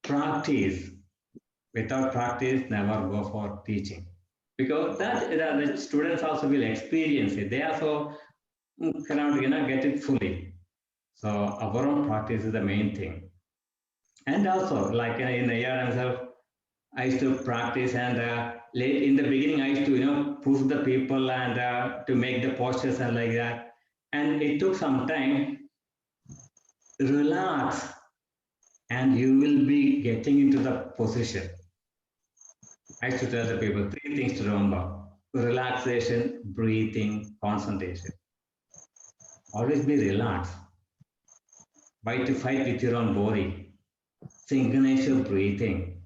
practice. Without practice, never go for teaching. Because that the students also will experience it. They also cannot get it fully. So our own practice is the main thing. And also, like in the year myself, I used to practice and late in the beginning, I used to push the people and to make the postures and like that. And it took some time. Relax, and you will be getting into the position. I used to tell the people 3 things to remember: relaxation, breathing, concentration. Always be relaxed. Try to fight with your own body. Synchronize your breathing.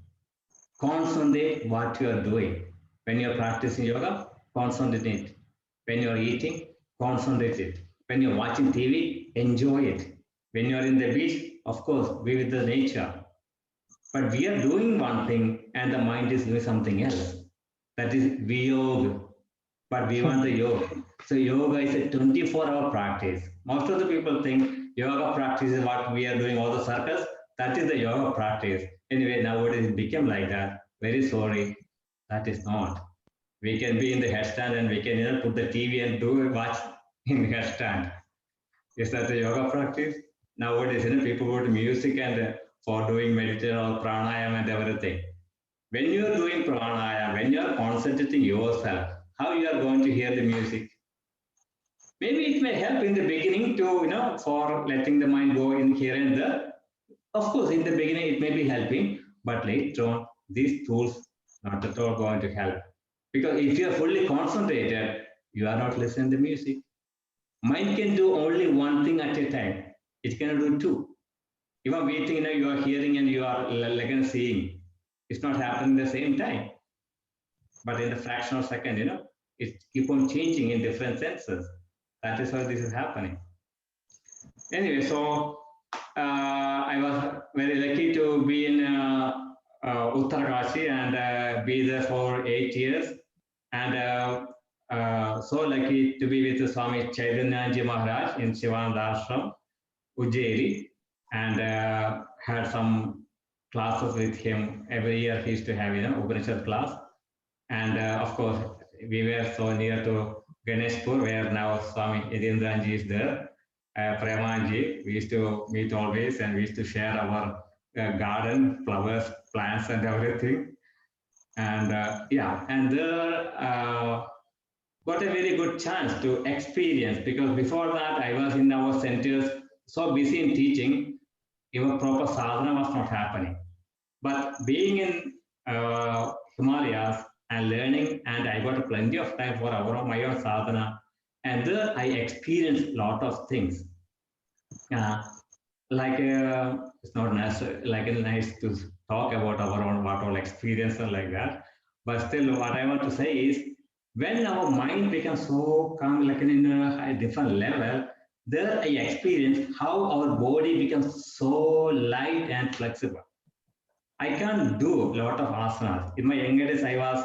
Concentrate what you are doing. When you are practicing yoga, concentrate it. When you are eating, concentrate it. When you are watching TV, enjoy it. When you are in the beach, of course, be with the nature. But we are doing one thing and the mind is doing something else. That is Viyog. But we want the yoga. So yoga is a 24-hour practice. Most of the people think yoga practice is what we are doing, all the circles. That is the yoga practice. Anyway, nowadays it became like that. Very sorry. That is not. We can be in the headstand and we can put the TV and watch in headstand. Is that the yoga practice? Nowadays, people go to music and for doing meditation or pranayama and everything. When you are doing pranayama, when you are concentrating yourself, how you are going to hear the music? Maybe it may help in the beginning to, for letting the mind go in here and there. Of course, in the beginning, it may be helping, but later on, these tools not at all going to help. Because if you are fully concentrated, you are not listening to music. Mind can do only one thing at a time. It cannot do two. Even we think you are hearing and you are like seeing. It's not happening at the same time. But in the fraction of a second, it keep on changing in different senses. That is why this is happening. Anyway, so I was very lucky to be in Uttarakashi and be there for 8 years. And so lucky to be with Swami Chaitanyaji Maharaj in Shivananda Ashram, Ujjairi, and had some classes with him. Every year he used to have, Upanishad class. And of course, we were so near to Ganeshpur, where now Swami Yadindranji is there. Premanji, we used to meet always and we used to share our garden, flowers, plants, and everything. And and there got a very good chance to experience, because before that I was in our centers so busy in teaching, even proper sadhana was not happening. But being in Himalayas and learning, and I got plenty of time for my own sadhana, and there I experienced a lot of things. It's not necessary, nice to talk about our own what all experience or like that. But still, what I want to say is, when our mind becomes so calm, like in a different level, there I experience how our body becomes so light and flexible. I can't do a lot of asanas. In my younger days, I was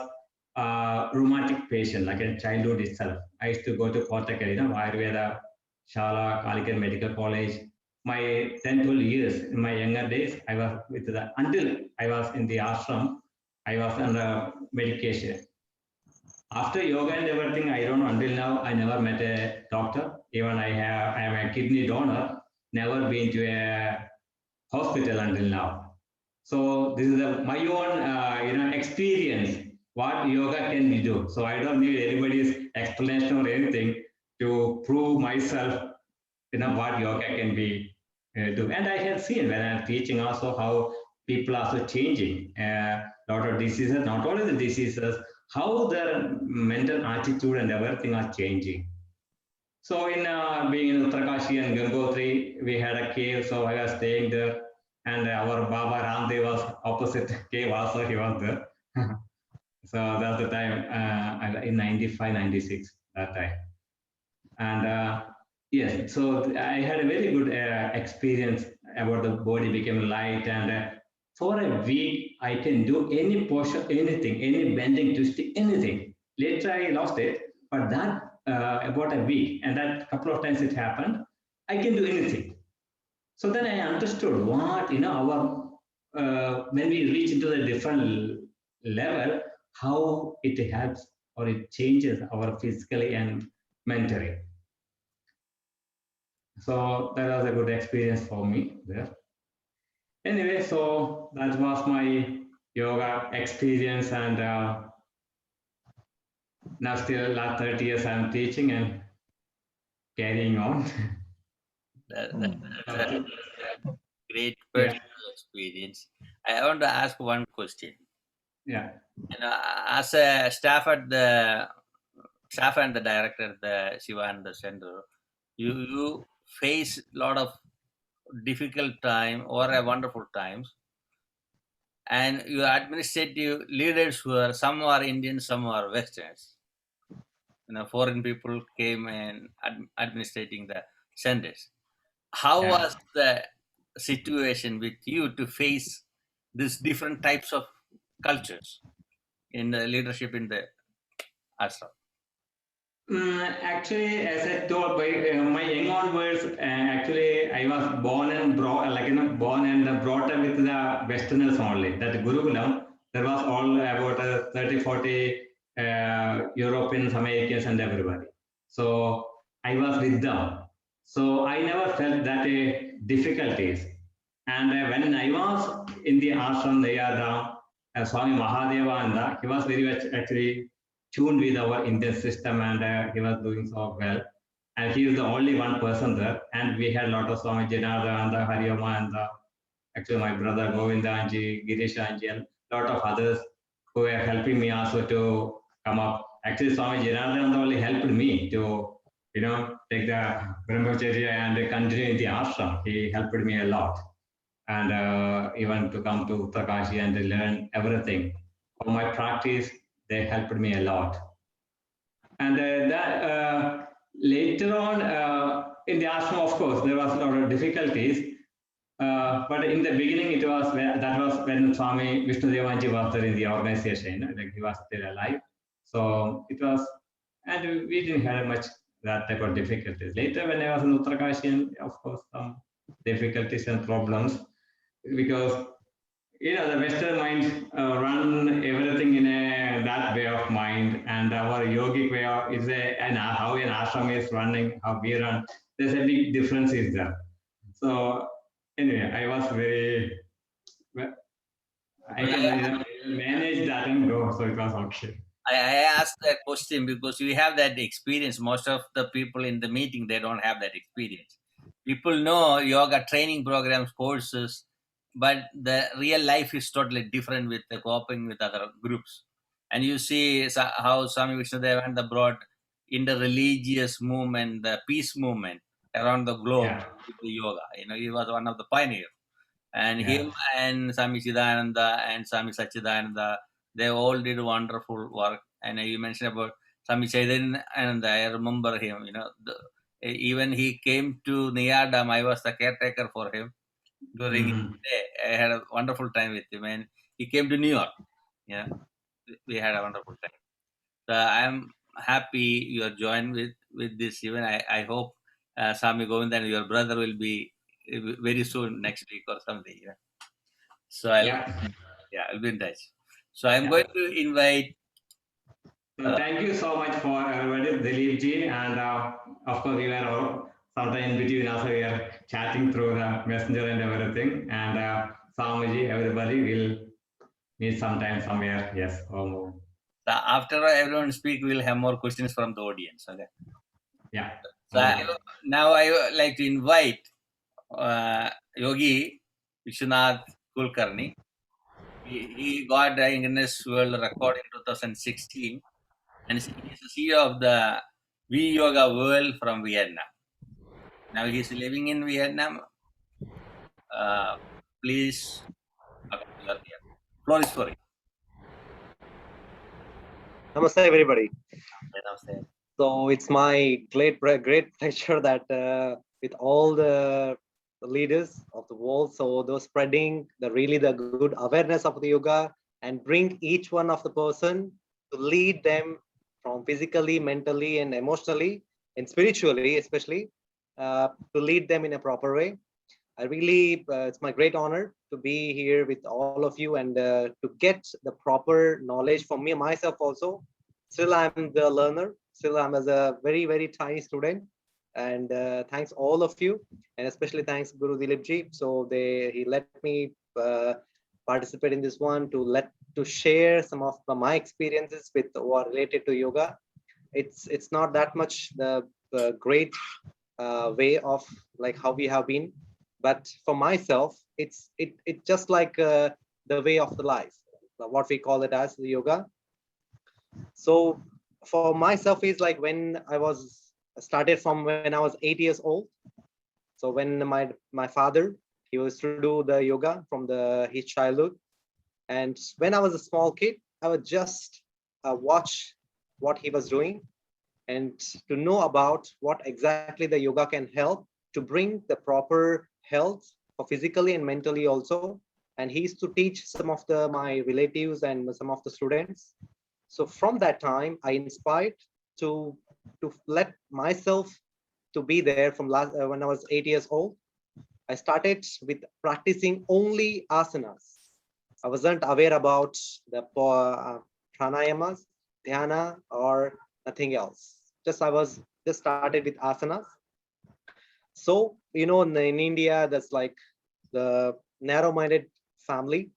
a rheumatic patient, like in childhood itself. I used to go to Kottakkal, Ayurveda, Shala, Kalikan Medical College. My 10, 12 years, in my younger days, I was until I was in the ashram, I was under medication. After yoga and everything, I don't know, until now, I never met a doctor. Even I am a kidney donor, never been to a hospital until now. So this is my own, experience. What yoga can we do? So I don't need anybody's explanation or anything to prove myself, what yoga can be do. And I have seen when I'm teaching also how people are also changing. Lot of diseases, not only the diseases, how their mental attitude and everything are changing. So in being in Uttarakashi and Gangotri, we had a cave, so I was staying there, and our Baba Ramdev was opposite cave also, he was there. So that's the time in 95, 96, that time. And yes, so I had a very good experience about the body became light, and for a week I can do any posture, anything, any bending, twisting, anything. Later I lost it, but that about a week, and that couple of times it happened, I can do anything. So then I understood what, our when we reach into the different level, how it helps or it changes our physically and mentally. So that was a good experience for me there. Anyway, so that was my yoga experience, and now still last 30 years I'm teaching and carrying on. That's a great Yeah. personal experience. I want to ask one question. Yeah. As a staff and the director at the Shivananda Center, you face a lot of difficult time or a wonderful times, and your administrative leaders were, some are Indians, some are Westerns. Foreign people came and administrating the centers. How Yeah. was the situation with you to face these different types of cultures in the leadership in the ashram? Actually, as I told by my young onwards, actually I was born and born and brought up with the Westerners only. That Gurukulam, there was all about 30, 40 Europeans, Americans, and everybody. So I was with them. So I never felt that difficulties. And when I was in the ashram there, Swami Mahadevananda, he was very much actually tuned with our Indian system, and he was doing so well. And he is the only one person there. And we had a lot of Swami Janardananda, Harioma, and actually my brother Govinda Anji, Girish Anji, and a lot of others who were helping me also to come up. Actually, Swami Janardananda only helped me to, take the Brahmacharya and continue in the ashram. He helped me a lot. And even to come to Uttarakanshi and learn everything. For my practice, they helped me a lot. And later on in the ashram, of course, there was a lot of difficulties. But in the beginning, that was when Swami Vishnu Devanji was there in the organization, like he was still alive. So it was, and we didn't have much that type of difficulties. Later, when I was in Uttarakanshi, of course, some difficulties and problems, because the Western mind run everything in that way of mind, and our yogic way of is and how an ashram is running, how we run. There's a big difference is there. So anyway, I was very well, I can manage that and go, so it was okay. I asked that question because we have that experience. Most of the people in the meeting, they don't have that experience. People know yoga training programs, courses, but the real life is totally different with the coping with other groups. And you see how Swami Vishnudevananda brought in the religious movement, the peace movement around the globe with the yoga. He was one of the pioneers. And him and Swami Chidananda and Swami Sachidananda, they all did wonderful work. And you mentioned about Swami Chaitanya, and I remember him. Even he came to Niyadam. I was the caretaker for him during his day. I had a wonderful time with him, and he came to New York. Yeah, we had a wonderful time. So I'm happy you are joined with this event. I hope Swami Govind and your brother will be very soon next week or something. So I'll be in touch. So I'm going to invite. So thank you so much for everybody, Dileepji, and of course we were all sometime in between also we are chatting through the messenger and everything. And Swamiji, everybody will meet sometime somewhere. Yes. So after everyone speak, we'll have more questions from the audience. Okay. Yeah. So now I would like to invite Yogi Vishwanath Kulkarni. He got a Guinness World Record in 2016, and he's the CEO of the V Yoga World from Vietnam. Now he's living in Vietnam. Please, okay, you are here. Floor is for you. Namaste, everybody. Namaste. So it's my great pleasure that with all the leaders of the world, so those spreading the good awareness of the yoga and bring each one of the person to lead them from physically, mentally, and emotionally and spiritually, especially to lead them in a proper way. I really, it's my great honor to be here with all of you and to get the proper knowledge from me myself also. Still, I'm the learner. Still, I'm as a very, very tiny student. And thanks all of you, and especially thanks Guru Dileepji. So he let me participate in this one to share some of my experiences with what related to yoga. It's not that much the great way of like how we have been, but for myself, it's just like the way of the life, what we call it as the yoga. So for myself is like when I started from when I was 8 years old. So when my father, he used to do the yoga from his childhood. And when I was a small kid, I would just watch what he was doing and to know about what exactly the yoga can help to bring the proper health for physically and mentally also. And he used to teach some of my relatives and some of the students. So from that time, I inspired to let myself to be there from when I was 8 years old. I started with practicing only asanas. I wasn't aware about the pranayamas, dhyana, or nothing else. I was just started with asanas. So, in India, that's like the narrow-minded family.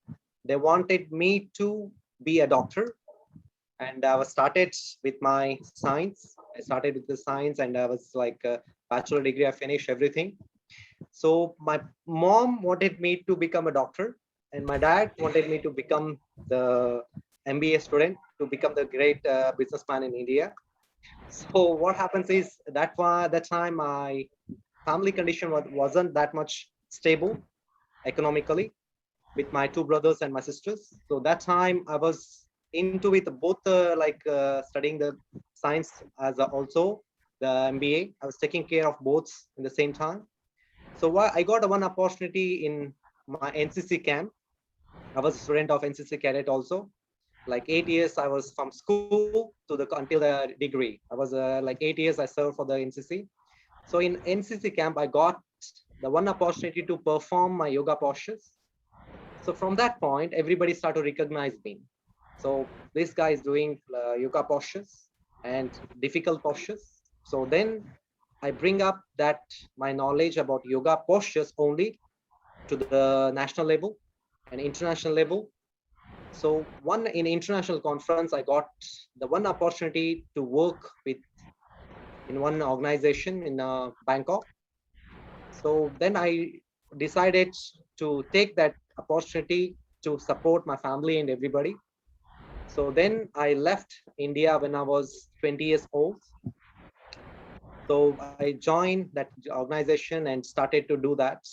They wanted me to be a doctor, and I was started with my science. I started with the science, and I was like a bachelor degree. I finished everything. So my mom wanted me to become a doctor, and my dad wanted me to become the MBA student, to become the great businessman in India. So what happens is that time my family condition wasn't that much stable economically with my two brothers and my sisters. So that time I was into with both studying the science as also the MBA. I was taking care of both in the same time. So I got one opportunity in my NCC camp. I was a student of NCC cadet also. Like 8 years, I was from school to the until the degree. I was like 8 years I served for the NCC. So in NCC camp, I got the one opportunity to perform my yoga postures. So from that point, everybody started to recognize me. So this guy is doing yoga postures and difficult postures. So then I bring up that my knowledge about yoga postures only to the national level and international level. So one in international conference, I got the one opportunity to work with in one organization in Bangkok. So then I decided to take that opportunity to support my family and everybody. So then I left India when I was 20 years old. So I joined that organization and started to do that.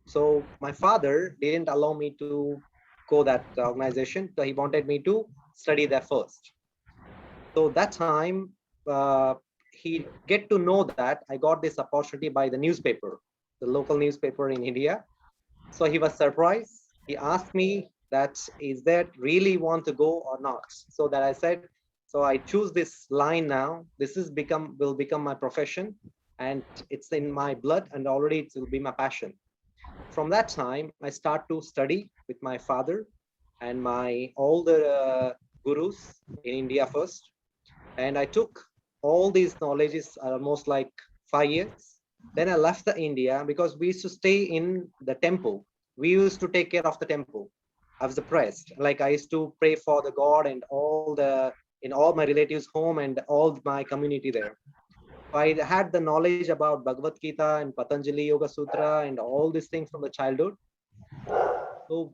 So my father didn't allow me to go that organization. So he wanted me to study there first. So that time, he get to know that I got this opportunity by the newspaper, the local newspaper in India. So he was surprised. He asked me that, is that really want to go or not? So that I said, so I choose this line now. This is will become my profession, and it's in my blood, and already it will be my passion. From that time, I start to study with my father and my all the gurus in India first. And I took all these knowledges almost like 5 years. Then I left the India because we used to stay in the temple. We used to take care of the temple. I was a priest. Like I used to pray for the God and all my relatives' home and all my community there. I had the knowledge about Bhagavad Gita and Patanjali Yoga Sutra and all these things from the childhood. So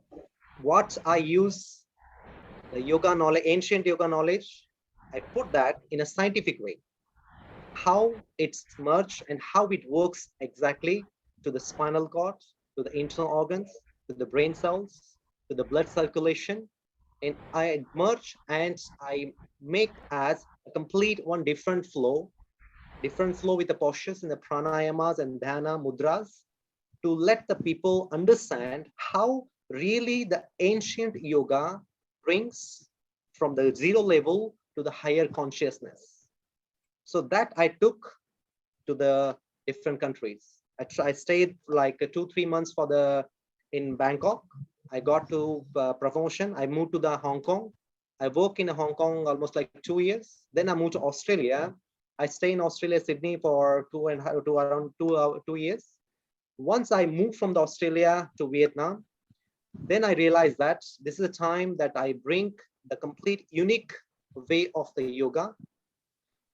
what I use the yoga knowledge, ancient yoga knowledge, I put that in a scientific way, how it's merged and how it works exactly to the spinal cord, to the internal organs, to the brain cells, to the blood circulation. And I merge and I make as a complete one different flow with the postures and the pranayamas and dhyana mudras to let the people understand how really the ancient yoga brings from the zero level to the higher consciousness. So that I took to the different countries. I stayed like 2-3 months in Bangkok. I got to promotion. I moved to the Hong Kong. I worked in Hong Kong almost like 2 years. Then I moved to Australia. I stay in Australia, Sydney for around 2 years. Once I moved from the Australia to Vietnam, then I realized that this is a time that I bring the complete unique way of the yoga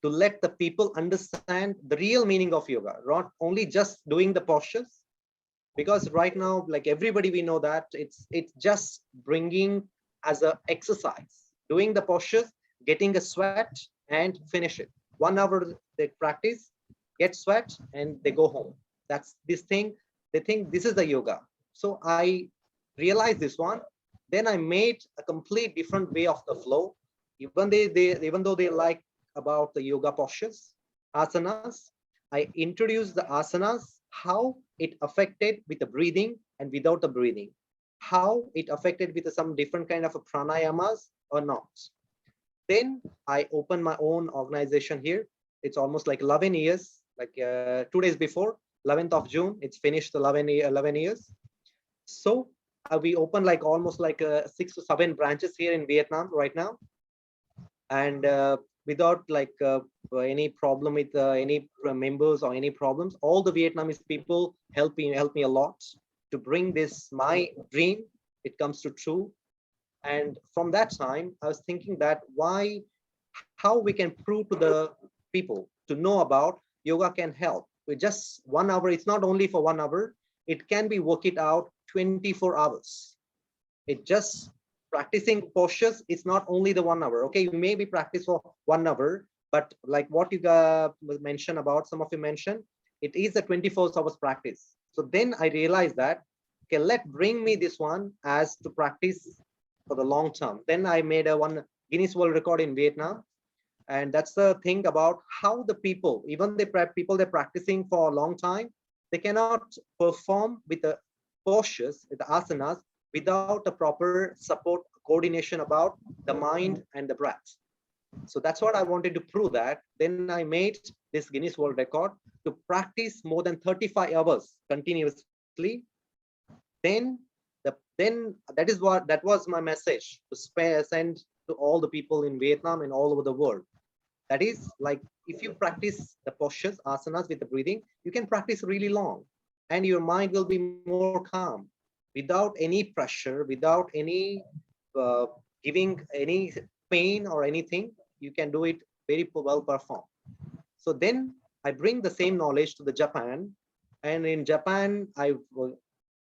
to let the people understand the real meaning of yoga, not only just doing the postures. Because right now, like everybody, we know that it's just bringing as a exercise, doing the postures, getting a sweat and finish it. 1 hour they practice, get sweat and they go home. That's this thing. They think this is the yoga. So I realized this one. Then I made a complete different way of the flow. Even though they like about the yoga postures, asanas, I introduced the asanas, how it affected with the breathing and without the breathing, how it affected with some different kind of pranayamas or not. Then I opened my own organization here. It's almost like 11 years, like 2 days before, 11th of June, it's finished 11 years. So we opened like almost like 6 to 7 branches here in Vietnam right now. And without like any problem with any members or any problems, all the Vietnamese people help me a lot to bring this, my dream, it comes to true. And from that time, I was thinking that how we can prove to the people to know about yoga can help with just 1 hour. It's not only for 1 hour, it can be work it out 24 hours. It just practicing postures. It's not only the 1 hour. Okay, you maybe practice for 1 hour, but like what you mentioned about, some of you mentioned, it is a 24 hours practice. So then I realized that, okay, bring me this one as to practice for the long term. Then I made a one Guinness World Record in Vietnam. And that's the thing about how the people, even the people they're practicing for a long time, they cannot perform with the postures, with the asanas, without a proper support, coordination about the mind and the breath. So that's what I wanted to prove that. Then I made this Guinness World Record to practice more than 35 hours continuously. Then that was my message to send to all the people in Vietnam and all over the world. That is, like, if you practice the postures, asanas with the breathing, you can practice really long and your mind will be more calm without any pressure, without any giving any pain or anything. You can do it very well performed. So then I bring the same knowledge to the Japan, and in Japan I will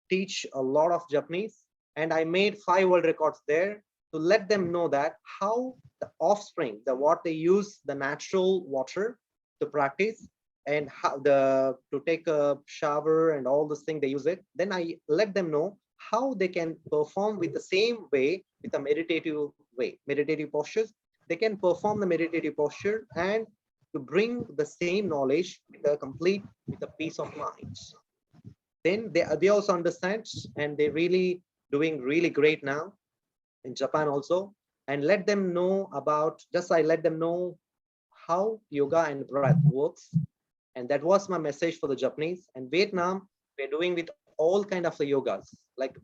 teach a lot of Japanese, and I made 5 world records there to let them know that how the offspring, what they use the natural water to practice, and how to take a shower and all this thing they use it. Then I let them know how they can perform with the same way, with a meditative way, meditative postures. They can perform the meditative posture and to bring the same knowledge with a peace of mind. Then they also understand, and they're really doing really great now in Japan also. And let them know about, I let them know how yoga and breath works. And that was my message for the Japanese. And Vietnam, we're doing with all kind of the yogas,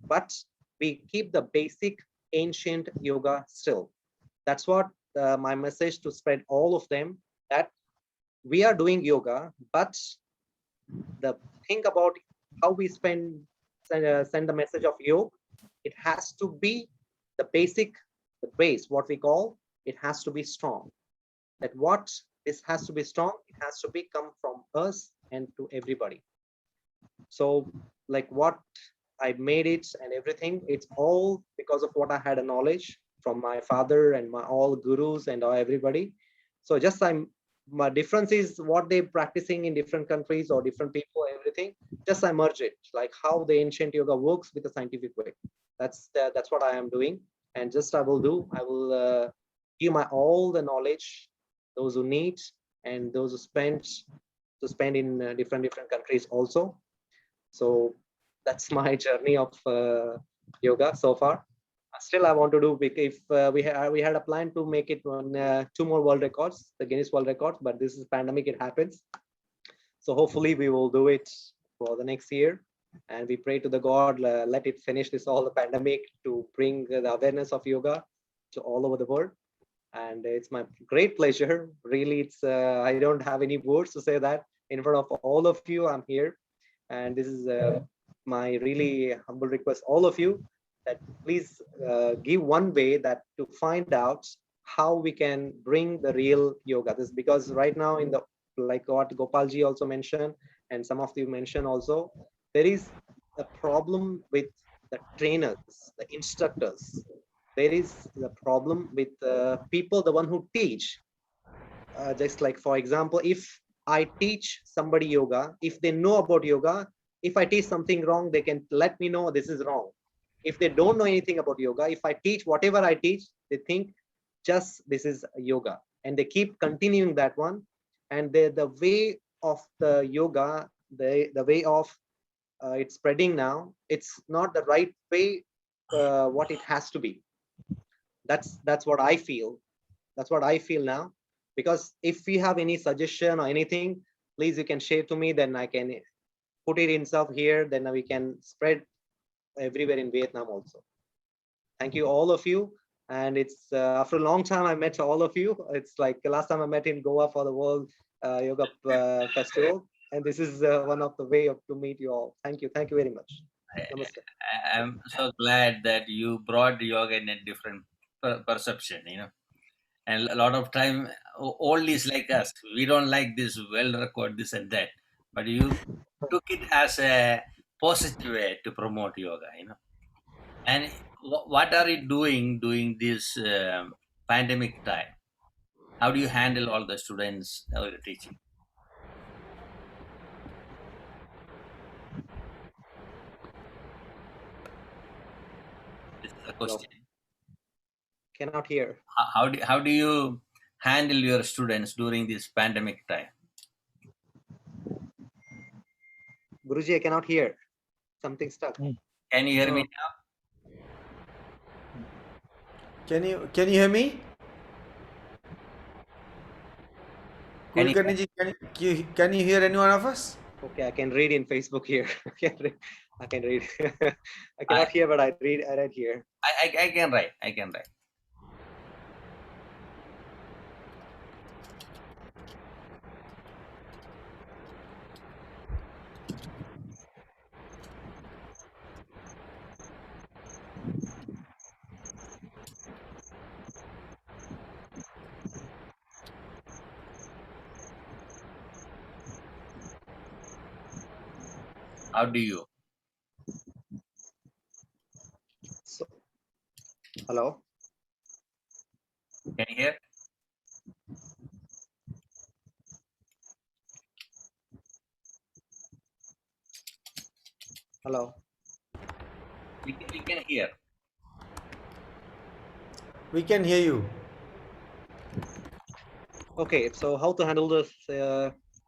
but we keep the basic ancient yoga still. That's what my message to spread all of them, that we are doing yoga, but the thing about how we send the message of yoga, it has to be the base, what we call, it has to be strong. This has to be strong, it has to be come from us and to everybody. So like what I made it and everything, it's all because of what I had a knowledge from my father and my all gurus and everybody. So just my difference is what they're practicing in different countries or different people, everything. Just I merge it, like how the ancient yoga works with a scientific way. That's what I am doing. And just I will give my all the knowledge, those who need and those who spend in different countries also. So that's my journey of yoga so far. Still I want to do, if we had a plan to make it on 2 more world records, the Guinness World Records, but this is pandemic, it happens. So hopefully we will do it for the next year, and we pray to the God, let it finish this all the pandemic to bring the awareness of yoga to all over the world. And it's my great pleasure, really. It's I don't have any words to say that in front of all of you. I'm here, and this is my really humble request, all of you, that please give one way that to find out how we can bring the real yoga. This because right now in the, like what Gopalji also mentioned and some of you mentioned also, there is a problem with the trainers, the instructors. There is the problem with people, the one who teach. Just like, for example, if I teach somebody yoga, if they know about yoga, if I teach something wrong, they can let me know this is wrong. If they don't know anything about yoga, if I teach whatever I teach, they think just this is yoga, and they keep continuing that one. And the way of the yoga, the way of it's spreading now, it's not the right way what it has to be. That's what I feel. That's what I feel now. Because if we have any suggestion or anything, please you can share to me, then I can put it itself here, then we can spread everywhere in Vietnam also. Thank you all of you. And it's after a long time I met all of you. It's like the last time I met in Goa for the World Yoga Festival, and this is one of the way to meet you all. Thank you very much. Namaste. I'm so glad that you brought yoga in a different perception, And a lot of time, oldies like us, we don't like this well record, this and that. But you took it as a positive way to promote yoga, And what are you doing during this pandemic time? How do you handle all the students that you're teaching? This is the Hello. question. Cannot hear. How do you handle your students during this pandemic time? Guruji, I cannot hear. Something stuck. Can you hear me now? Can you hear me? Can you Kulkarni ji, can you hear any one of us? Okay, I can read in Facebook here. I can read. I I, cannot hear, but I read here. I can write. I can write. How do you? So, hello. Can you hear? Hello. We can hear. We can hear you. Okay, so how to handle this?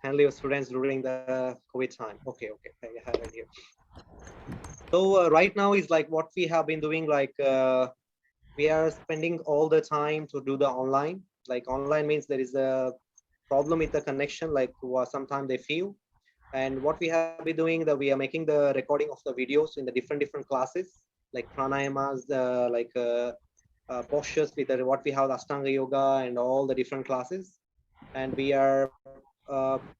Handle your students during the COVID time. Okay, I have it here. So right now is like what we have been doing. Like we are spending all the time to do the online. Like online means there is a problem with the connection. Like sometimes they feel. And what we have been doing, that we are making the recording of the videos in the different classes, like pranayamas, postures with what we have, Ashtanga yoga and all the different classes. And we are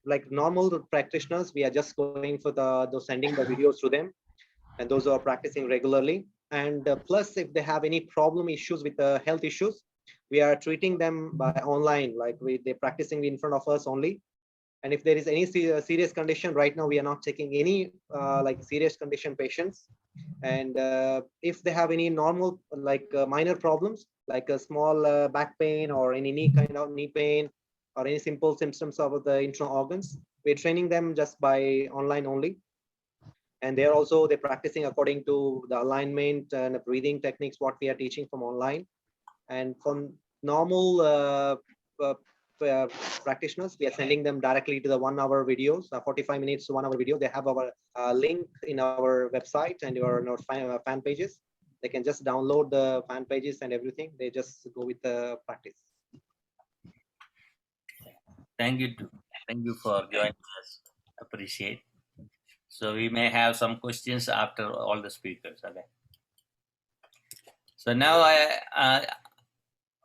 like normal practitioners, we are just going for sending the videos to them, and those who are practicing regularly. And plus, if they have any problem issues with the health issues, we are treating them by online, like they're practicing in front of us only. And if there is any serious condition, right now we are not taking any like serious condition patients. And if they have any normal like minor problems, like a small back pain or any knee kind of knee pain or any simple symptoms of the internal organs, we're training them just by online only. And they're practicing according to the alignment and the breathing techniques what we are teaching from online. And from normal practitioners, we are sending them directly to the 1 hour videos, 45 minutes to 1 hour video. They have our link in our website and our fan pages. They can just download the fan pages and everything. They just go with the practice. Thank you for joining us. Appreciate. So we may have some questions after all the speakers. Okay. So now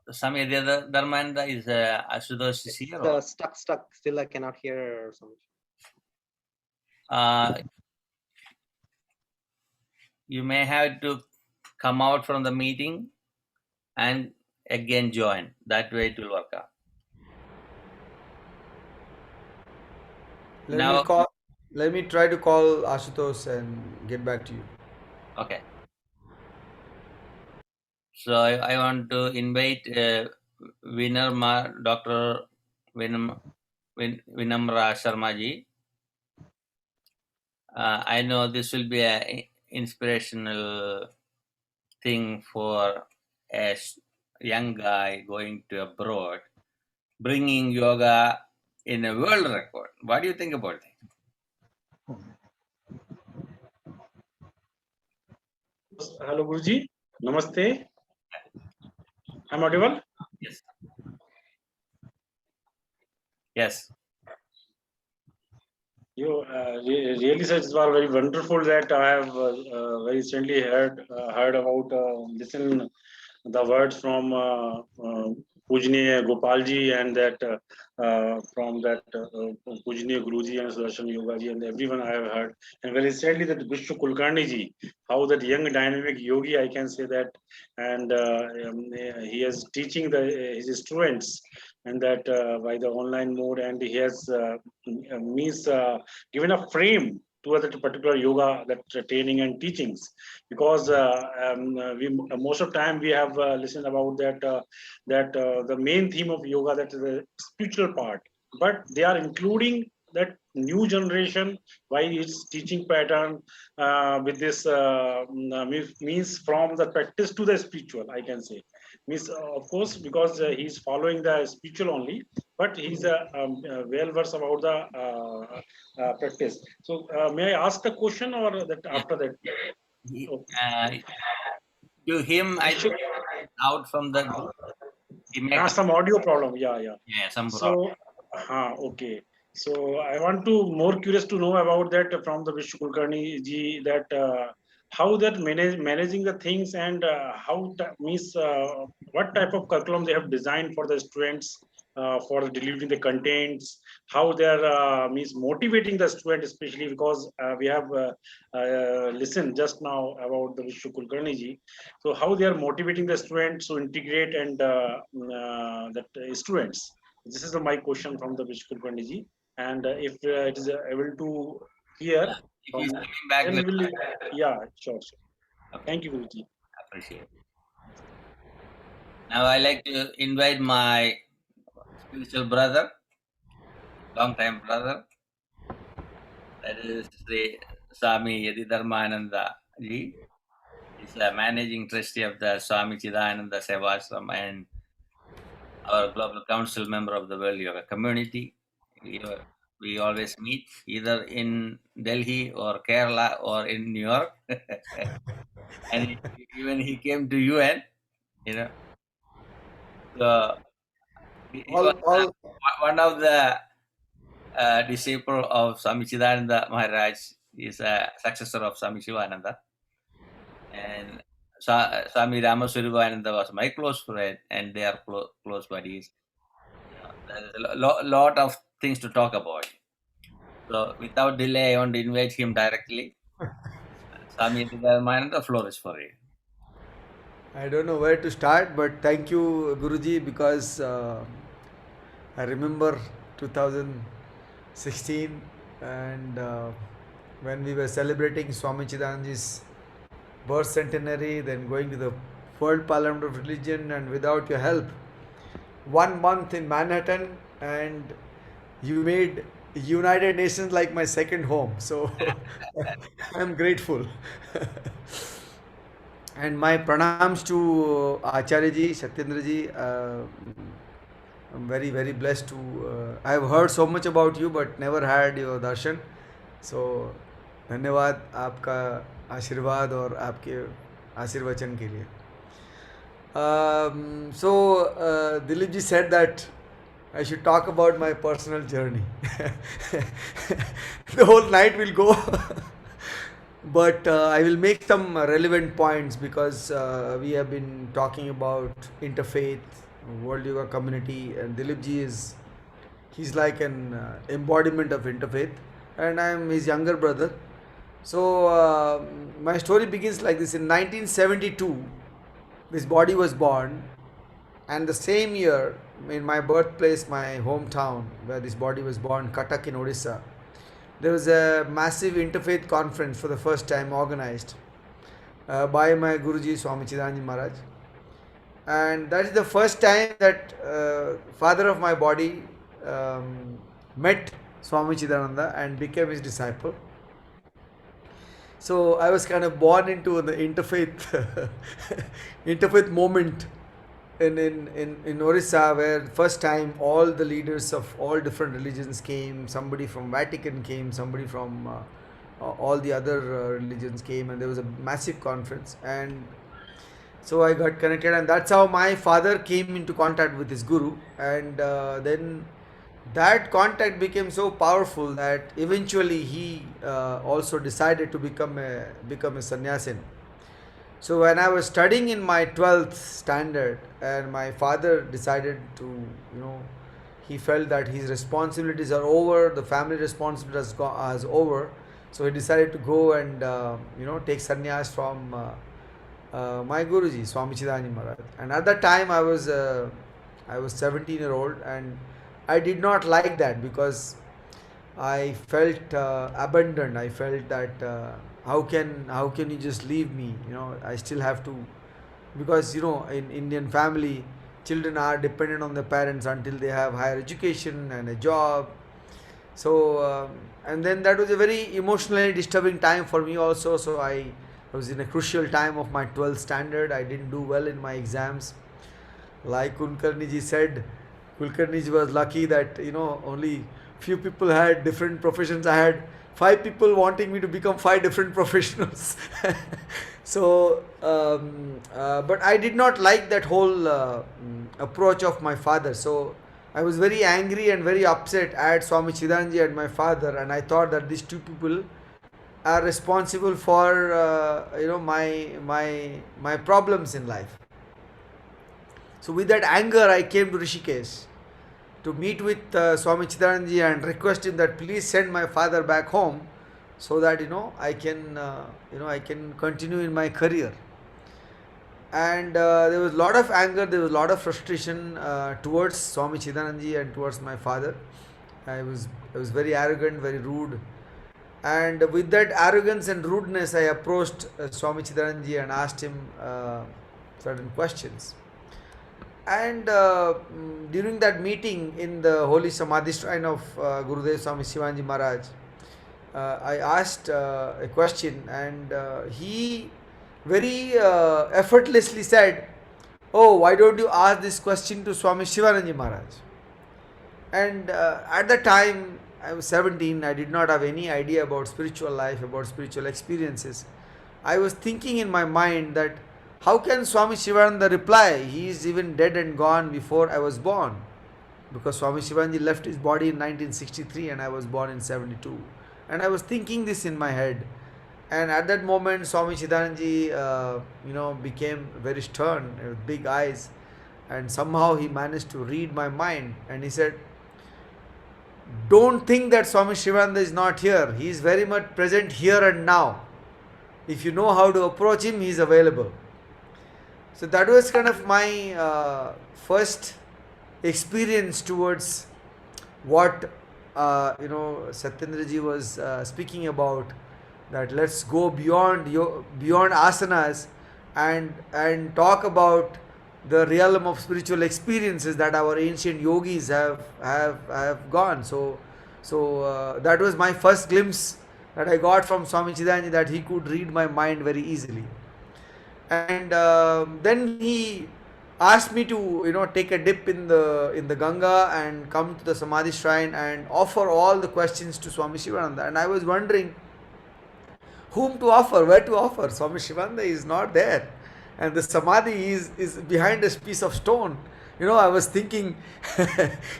Sami Dharmanda is Ashutosh is here. Or? Stuck. Still, I cannot hear so much. You may have to come out from the meeting and again join. That way it will work out. Let me try to call Ashutosh and get back to you. Okay. So I want to invite Dr. Vinamra Sharmaji. I know this will be an inspirational thing for a young guy going to abroad, bringing yoga in a world record. What do you think about that? Hello, Guruji. Namaste. I'm audible? Yes. Yes. You really said it was very wonderful that I have very recently heard about listen the words from Pujniya Gopalji and that from that Pujniya Guruji and Sudarshan Yogaji and everyone I have heard. And very sadly that Vishnu Kulkarni ji, how that young dynamic yogi, I can say that, and he is teaching his students and that by the online mode, and he has means given a frame to that particular yoga, that training and teachings, because we most of time we have listened about that the main theme of yoga, that is the spiritual part, but they are including that new generation by its teaching pattern with this means from the practice to the spiritual, I can say, means of course because he's following the spiritual only, but he's well versed about the practice. So may I ask the question or that Yeah. after that? He, Oh, to him, I think out from the group, he may come. some audio problem. Yeah, yeah. Yeah, some problem. So, okay. So I want to more curious to know about that from the Vishnu Kulkarni ji, that how that managing the things, and how that means what type of curriculum they have designed for the students for delivering the contents, how they are means motivating the student, especially because we have listened just now about the Vishnu Kulkarni ji. So how they are motivating the students to integrate and that students. This is my question from the Vishnu Pandit, and if it is able to hear If from, he's coming back, then we'll we will. Yeah, sure, sure. okay, Thank you, Guruji. appreciate. Now I like to invite my spiritual brother, long time brother, that is the Swami Yadidharmananda ji. He's the managing trustee of the Swami Chidananda Sevashram and our global council member of the World Yoga Community. We always meet either in Delhi or Kerala or in New York. And even he came to UN, you know. So he was all one of the disciple of Swami Chidananda Maharaj. Is a successor of Swami Shivananda. And Swami Ramasurivananda was my close friend, and they are close buddies. There's a lot of things to talk about. So without delay, I want to invite him directly. Swami Ramananda, the floor is for you. I don't know where to start, but thank you, Guruji, because I remember 2016, and when we were celebrating Swami Chidananda's birth centenary, then going to the World Parliament of Religion, and without your help, 1 month in Manhattan, and you made United Nations like my second home. So I'm grateful. And my pranams to Acharya ji, Satyendra ji. I'm very, very blessed to. I have heard so much about you, but never had your darshan. So, धन्यवाद आपका आशीर्वाद और आपके आशीर्वचन के लिए. Dileep ji said that I should talk about my personal journey. The whole night will go. But I will make some relevant points because we have been talking about interfaith, World Yoga Community, and Dileepji he's like an embodiment of interfaith, and I am his younger brother. So my story begins like this. In 1972, this body was born, and the same year, in my birthplace, my hometown, where this body was born, Cuttack in Odisha, there was a massive interfaith conference for the first time organized by my Guruji Swami Chidananda Maharaj. And that is the first time that father of my body met Swami Chidananda and became his disciple. So I was kind of born into the interfaith interfaith moment in Orissa, where first time all the leaders of all different religions came. Somebody from Vatican came, somebody from all the other religions came, and there was a massive conference. And so I got connected, and that's how my father came into contact with his guru. And then that contact became so powerful that eventually he also decided to become a sannyasin. So when I was studying in my 12th standard, and my father decided to, he felt that his responsibilities are over, the family responsibility is over. So he decided to go and take sannyas from my Guruji, Swami Chidanand Maharaj. And at that time I was 17-year-old, and I did not like that because I felt abandoned. I felt that how can you just leave me? I still have to, because in Indian family, children are dependent on their parents until they have higher education and a job. So and then that was a very emotionally disturbing time for me also. So I was in a crucial time of my 12th standard. I didn't do well in my exams. Like Kulkarni ji said, Kulkarni ji was lucky that only few people had different professions. I had five people wanting me to become five different professionals. So, but I did not like that whole approach of my father. So I was very angry and very upset at Swami Chidanji and my father, and I thought that these two people are responsible for my problems in life. So with that anger, I came to Rishikesh to meet with Swami Chidananji and request him that please send my father back home, so that I can continue in my career. And there was a lot of anger, there was a lot of frustration towards Swami Chidananji and towards my father. I was very arrogant, very rude. And with that arrogance and rudeness, I approached Swami Chidananji and asked him certain questions. And during that meeting in the holy Samadhi shrine of Gurudev Swami Shivanji Maharaj, I asked a question, and he very effortlessly said, "Oh, why don't you ask this question to Swami Shivananji Maharaj?" And at that time, I was 17, I did not have any idea about spiritual life, about spiritual experiences. I was thinking in my mind that how can Swami Shivananda reply? He is even dead and gone before I was born. Because Swami Shivanji left his body in 1963 and I was born in 72. And I was thinking this in my head. And at that moment, Swami Chidananji, became very stern with big eyes. And somehow he managed to read my mind. And he said, "Don't think that Swami Shivananda is not here. He is very much present here and now. If you know how to approach him, he is available." So that was kind of my first experience towards what Satyendraji was speaking about, that let's go beyond asanas and talk about the realm of spiritual experiences that our ancient yogis have gone. So that was my first glimpse that I got from Swami Chidanji, that he could read my mind very easily. And then he asked me to take a dip in the Ganga and come to the Samadhi shrine and offer all the questions to Swami Shivananda. And I was wondering whom to offer, where to offer. Swami Shivananda is not there, and the Samadhi is behind a piece of stone. I was thinking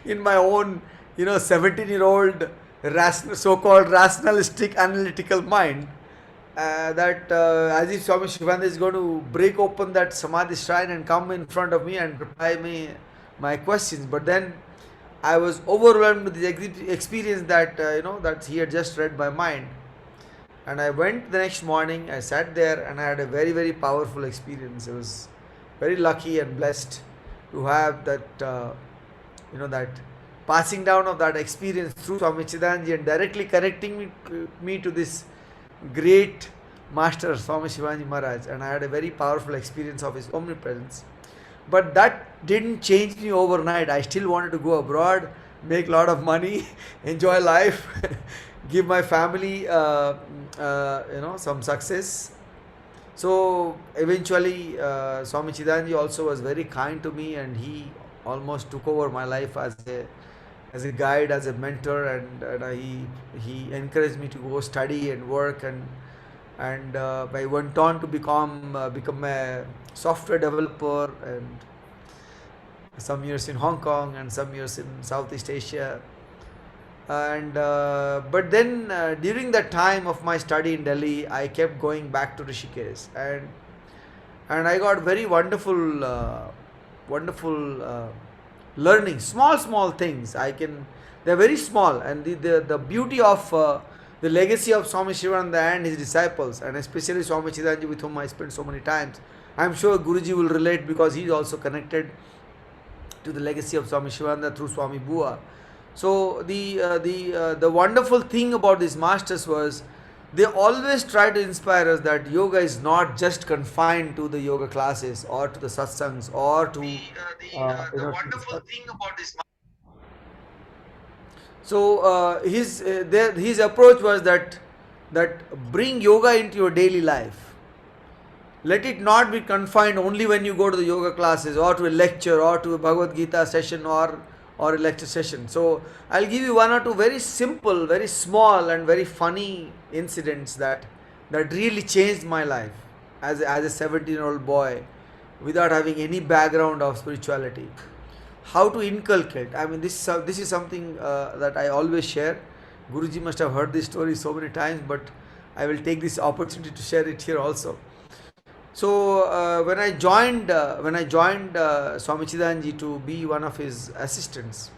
in my own 17-year-old so-called rationalistic analytical mind, that as if Swami Shivananda is going to break open that Samadhi shrine and come in front of me and reply me my questions. But then I was overwhelmed with the experience that that he had just read my mind. And I went the next morning, I sat there, and I had a very, very powerful experience. I was very lucky and blessed to have that that passing down of that experience through Swami Chidanji and directly connecting me to this great master Swami Shivanji Maharaj. And I had a very powerful experience of his omnipresence. But that didn't change me overnight. I still wanted to go abroad, make a lot of money, enjoy life, give my family some success. So eventually Swami Chidanji also was very kind to me, and he almost took over my life as a guide, as a mentor, and he encouraged me to go study and work, and I went on to become a software developer, and some years in Hong Kong and some years in Southeast Asia. And but then during that time of my study in Delhi, I kept going back to Rishikesh, and and I got very wonderful, wonderful learning. Small things. They're very small, and the beauty of the legacy of Swami Shivananda and his disciples, and especially Swami Chidanji, with whom I spent so many times. I'm sure Guruji will relate because he's also connected to the legacy of Swami Shivananda through Swami Bua. So the wonderful thing about these masters was they always try to inspire us that yoga is not just confined to the yoga classes or to the satsangs or to the wonderful thing about this. So his approach was that bring yoga into your daily life. Let it not be confined only when you go to the yoga classes or to a lecture or to a Bhagavad Gita session or a lecture session. So I'll give you one or two very simple, very small and very funny incidents that really changed my life as a 17-year-old boy without having any background of spirituality. How to inculcate. I mean, this is something that I always share. Guruji must have heard this story so many times, but I will take this opportunity to share it here also. So when I joined Swami Chidanji to be one of his assistants,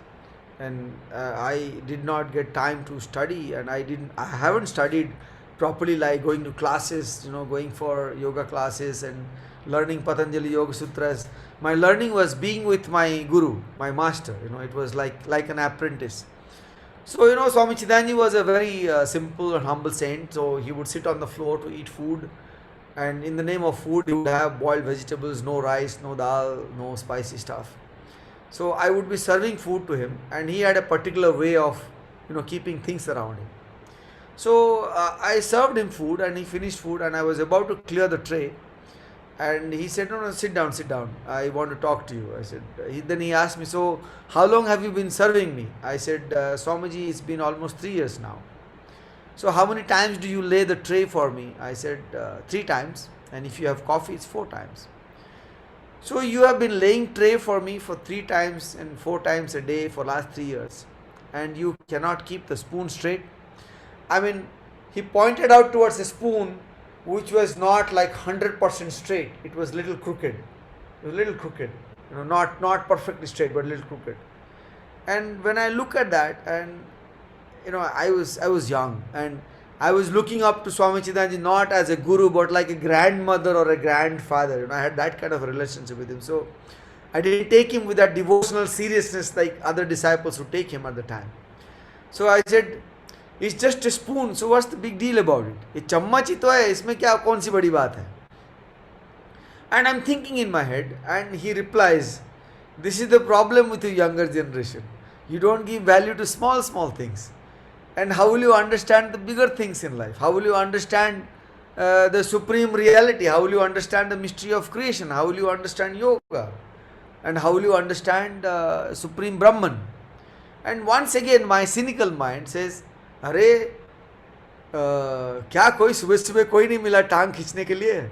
and I did not get time to study, and I haven't studied properly, like going to classes, going for yoga classes and learning Patanjali Yoga Sutras. My learning was being with my guru, my master. It was like an apprentice. So Swami Chidanji was a very simple and humble saint. So he would sit on the floor to eat food, and in the name of food he would have boiled vegetables, no rice, no dal, no spicy stuff. So I would be serving food to him, and he had a particular way of keeping things around him. So I served him food, and he finished food, and I was about to clear the tray, and he said, no, sit down, I want to talk to you. I said, then he asked me, so how long have you been serving me? I said, Swamiji, it's been almost 3 years now. So how many times do you lay the tray for me? I said, 3 times, and if you have coffee, it's 4 times. So you have been laying tray for me for 3 times and 4 times a day for last 3 years, and you cannot keep the spoon straight. I mean, he pointed out towards a spoon which was not like 100% straight. It was little crooked. Not perfectly straight, but little crooked. And when I look at that, and I was young, and I was looking up to Swami Chidanji not as a guru, but like a grandmother or a grandfather. I had that kind of a relationship with him. So I didn't take him with that devotional seriousness like other disciples would take him at the time. So I said, it's just a spoon, so what's the big deal about it? ये चम्मच ही तो है, इसमें क्या कौन सी बड़ी बात है? And I'm thinking in my head, and he replies, this is the problem with the younger generation. You don't give value to small things. And how will you understand the bigger things in life? How will you understand the supreme reality? How will you understand the mystery of creation? How will you understand yoga? And how will you understand supreme Brahman? And once again my cynical mind says, अरे क्या कोई सुबह सुबह कोई नहीं मिला टांग खींचने के लिए?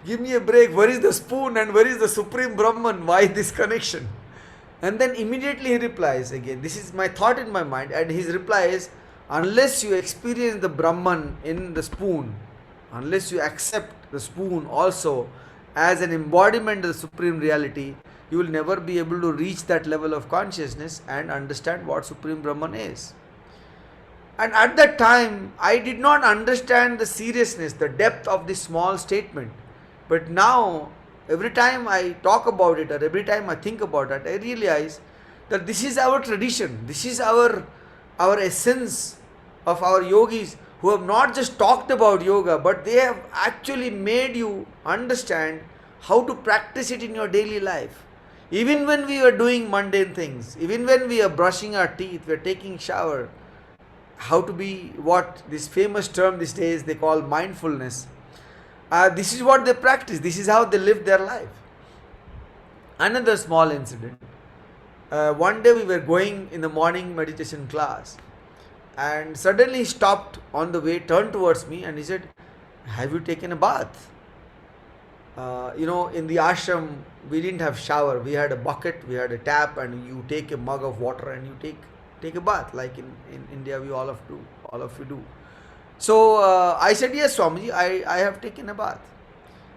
Give me a break. Where is the spoon and where is the supreme Brahman? Why this connection? And then immediately he replies again. This is my thought in my mind, and his reply is, unless you experience the Brahman in the spoon, unless you accept the spoon also as an embodiment of the supreme reality, you will never be able to reach that level of consciousness and understand what Supreme Brahman is. And at that time, I did not understand the seriousness, the depth of this small statement. But now, every time I talk about it, or every time I think about it, I realize that this is our tradition. This is our essence of our yogis who have not just talked about yoga, but they have actually made you understand how to practice it in your daily life. Even when we are doing mundane things, even when we are brushing our teeth, we are taking shower, how to be what this famous term these days they call mindfulness. This is what they practice. This is how they live their life. Another small incident. One day we were going in the morning meditation class, and suddenly he stopped on the way, turned towards me, and he said, have you taken a bath? In the ashram, we didn't have shower. We had a bucket, we had a tap, and you take a mug of water and you take a bath, like in India we all of you do. So I said, yes, Swamiji, I have taken a bath.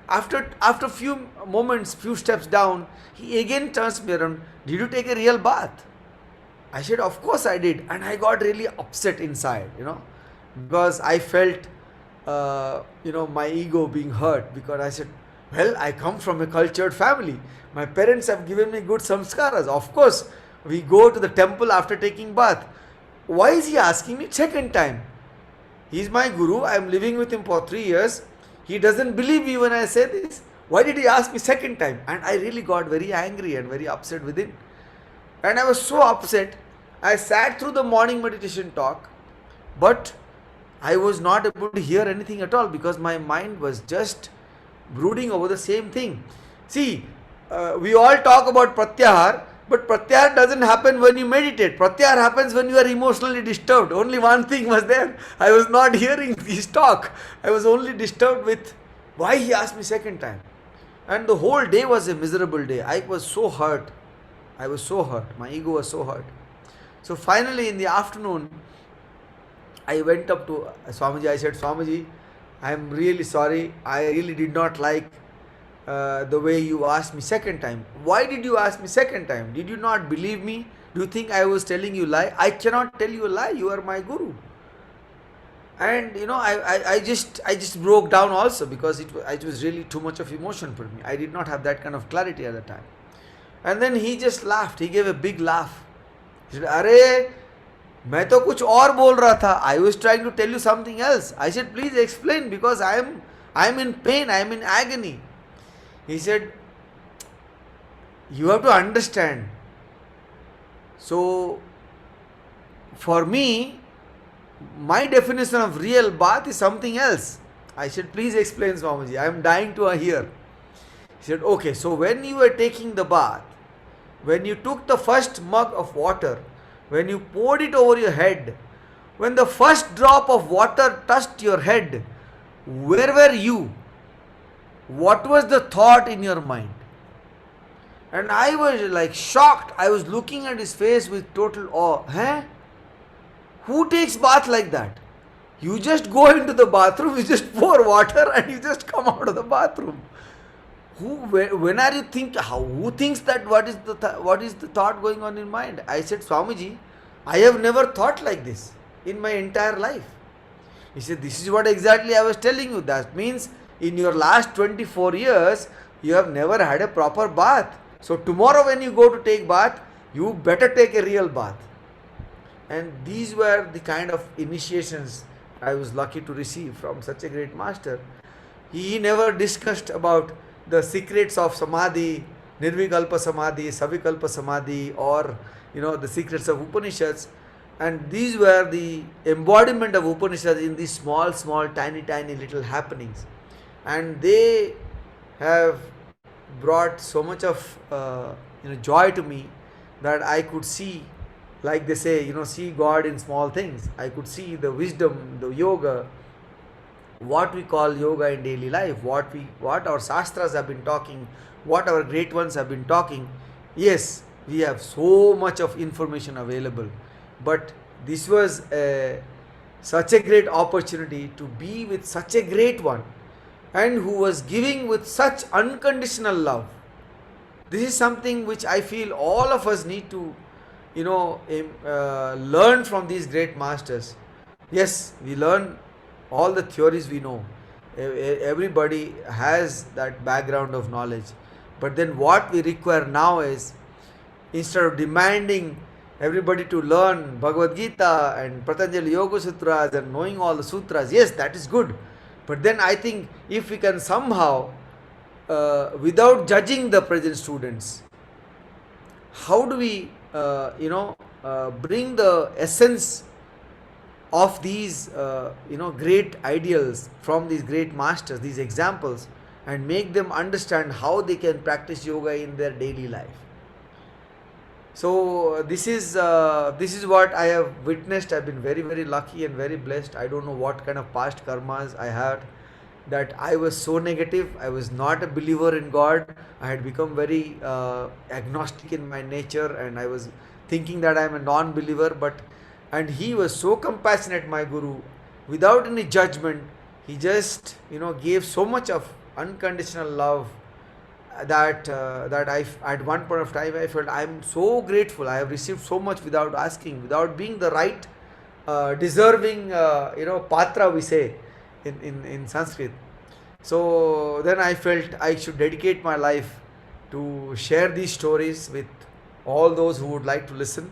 After few moments, few steps down, he again turns me around. Did you take a real bath? I said, of course I did. And I got really upset inside, because I felt, my ego being hurt. Because I said, well, I come from a cultured family. My parents have given me good samskaras. Of course, we go to the temple after taking bath. Why is he asking me second time? He's my guru. I'm living with him for 3 years. He doesn't believe me when I say this. Why did he ask me second time? And I really got very angry and very upset within. And I was so upset. I sat through the morning meditation talk, but I was not able to hear anything at all because my mind was just brooding over the same thing. See, we all talk about pratyahar, but pratyahar doesn't happen when you meditate. Pratyahar happens when you are emotionally disturbed. Only one thing was there. I was not hearing his talk. I was only disturbed with why he asked me second time. And the whole day was a miserable day. I was so hurt. I was so hurt. My ego was so hurt. So finally in the afternoon, I went up to Swamiji. I said, Swamiji, I am really sorry. I really did not like the way you asked me second time. Why did you ask me second time? Did you not believe me? Do you think I was telling you lie? I cannot tell you a lie. You are my guru. And I just broke down also because it was really too much of emotion for me. I did not have that kind of clarity at the time. And then he just laughed. He gave a big laugh. He said, "Arey, मैं तो कुछ और बोल रहा था. I was trying to tell you something else." I said, "Please explain because I am in pain. I am in agony." He said, "You have to understand. So, for me, my definition of real bath is something else." I said, "Please explain, Swamiji. I am dying to hear." He said, "Okay, so when you were taking the bath, when you took the first mug of water, when you poured it over your head, when the first drop of water touched your head, where were you? What was the thought in your mind?" And I was like shocked. I was looking at his face with total awe. Huh? Who takes bath like that? You just go into the bathroom, you just pour water and you just come out of the bathroom. When are you who thinks that what is the thought going on in mind? I said, Swamiji, I have never thought like this in my entire life. He said, this is what exactly I was telling you. That means in your last 24 years, you have never had a proper bath. So tomorrow when you go to take bath, you better take a real bath. And these were the kind of initiations I was lucky to receive from such a great master. He never discussed about the secrets of samadhi, nirvikalpa samadhi, savikalpa samadhi, or the secrets of Upanishads. And these were the embodiment of Upanishads in these small, tiny little happenings. And they have brought so much of joy to me that I could see, like they say, see God in small things. I could see the wisdom, the yoga, what we call yoga in daily life, what our shastras have been talking, what our great ones have been talking. Yes, we have so much of information available, but this was such a great opportunity to be with such a great one and who was giving with such unconditional love. This is something which I feel all of us need to learn from these great masters. Yes, we learn all the theories we know. Everybody has that background of knowledge. But then what we require now is, instead of demanding everybody to learn Bhagavad Gita and Patanjali Yoga Sutras and knowing all the sutras, yes, that is good. But then I think if we can somehow, without judging the present students, how do we bring the essence of these great ideals from these great masters, these examples, and make them understand how they can practice yoga in their daily life. So this is what I have witnessed. I've been very, very lucky and very blessed. I don't know what kind of past karmas I had, that I was so negative. I was not a believer in God. I had become very agnostic in my nature, and I was thinking that I am a non-believer. And he was so compassionate, my guru. without any judgment. He just, gave so much of unconditional love that at one point of time I felt I'm so grateful. I have received so much without asking, without being the right, deserving, patra we say in Sanskrit. So then I felt I should dedicate my life to share these stories with all those who would like to listen,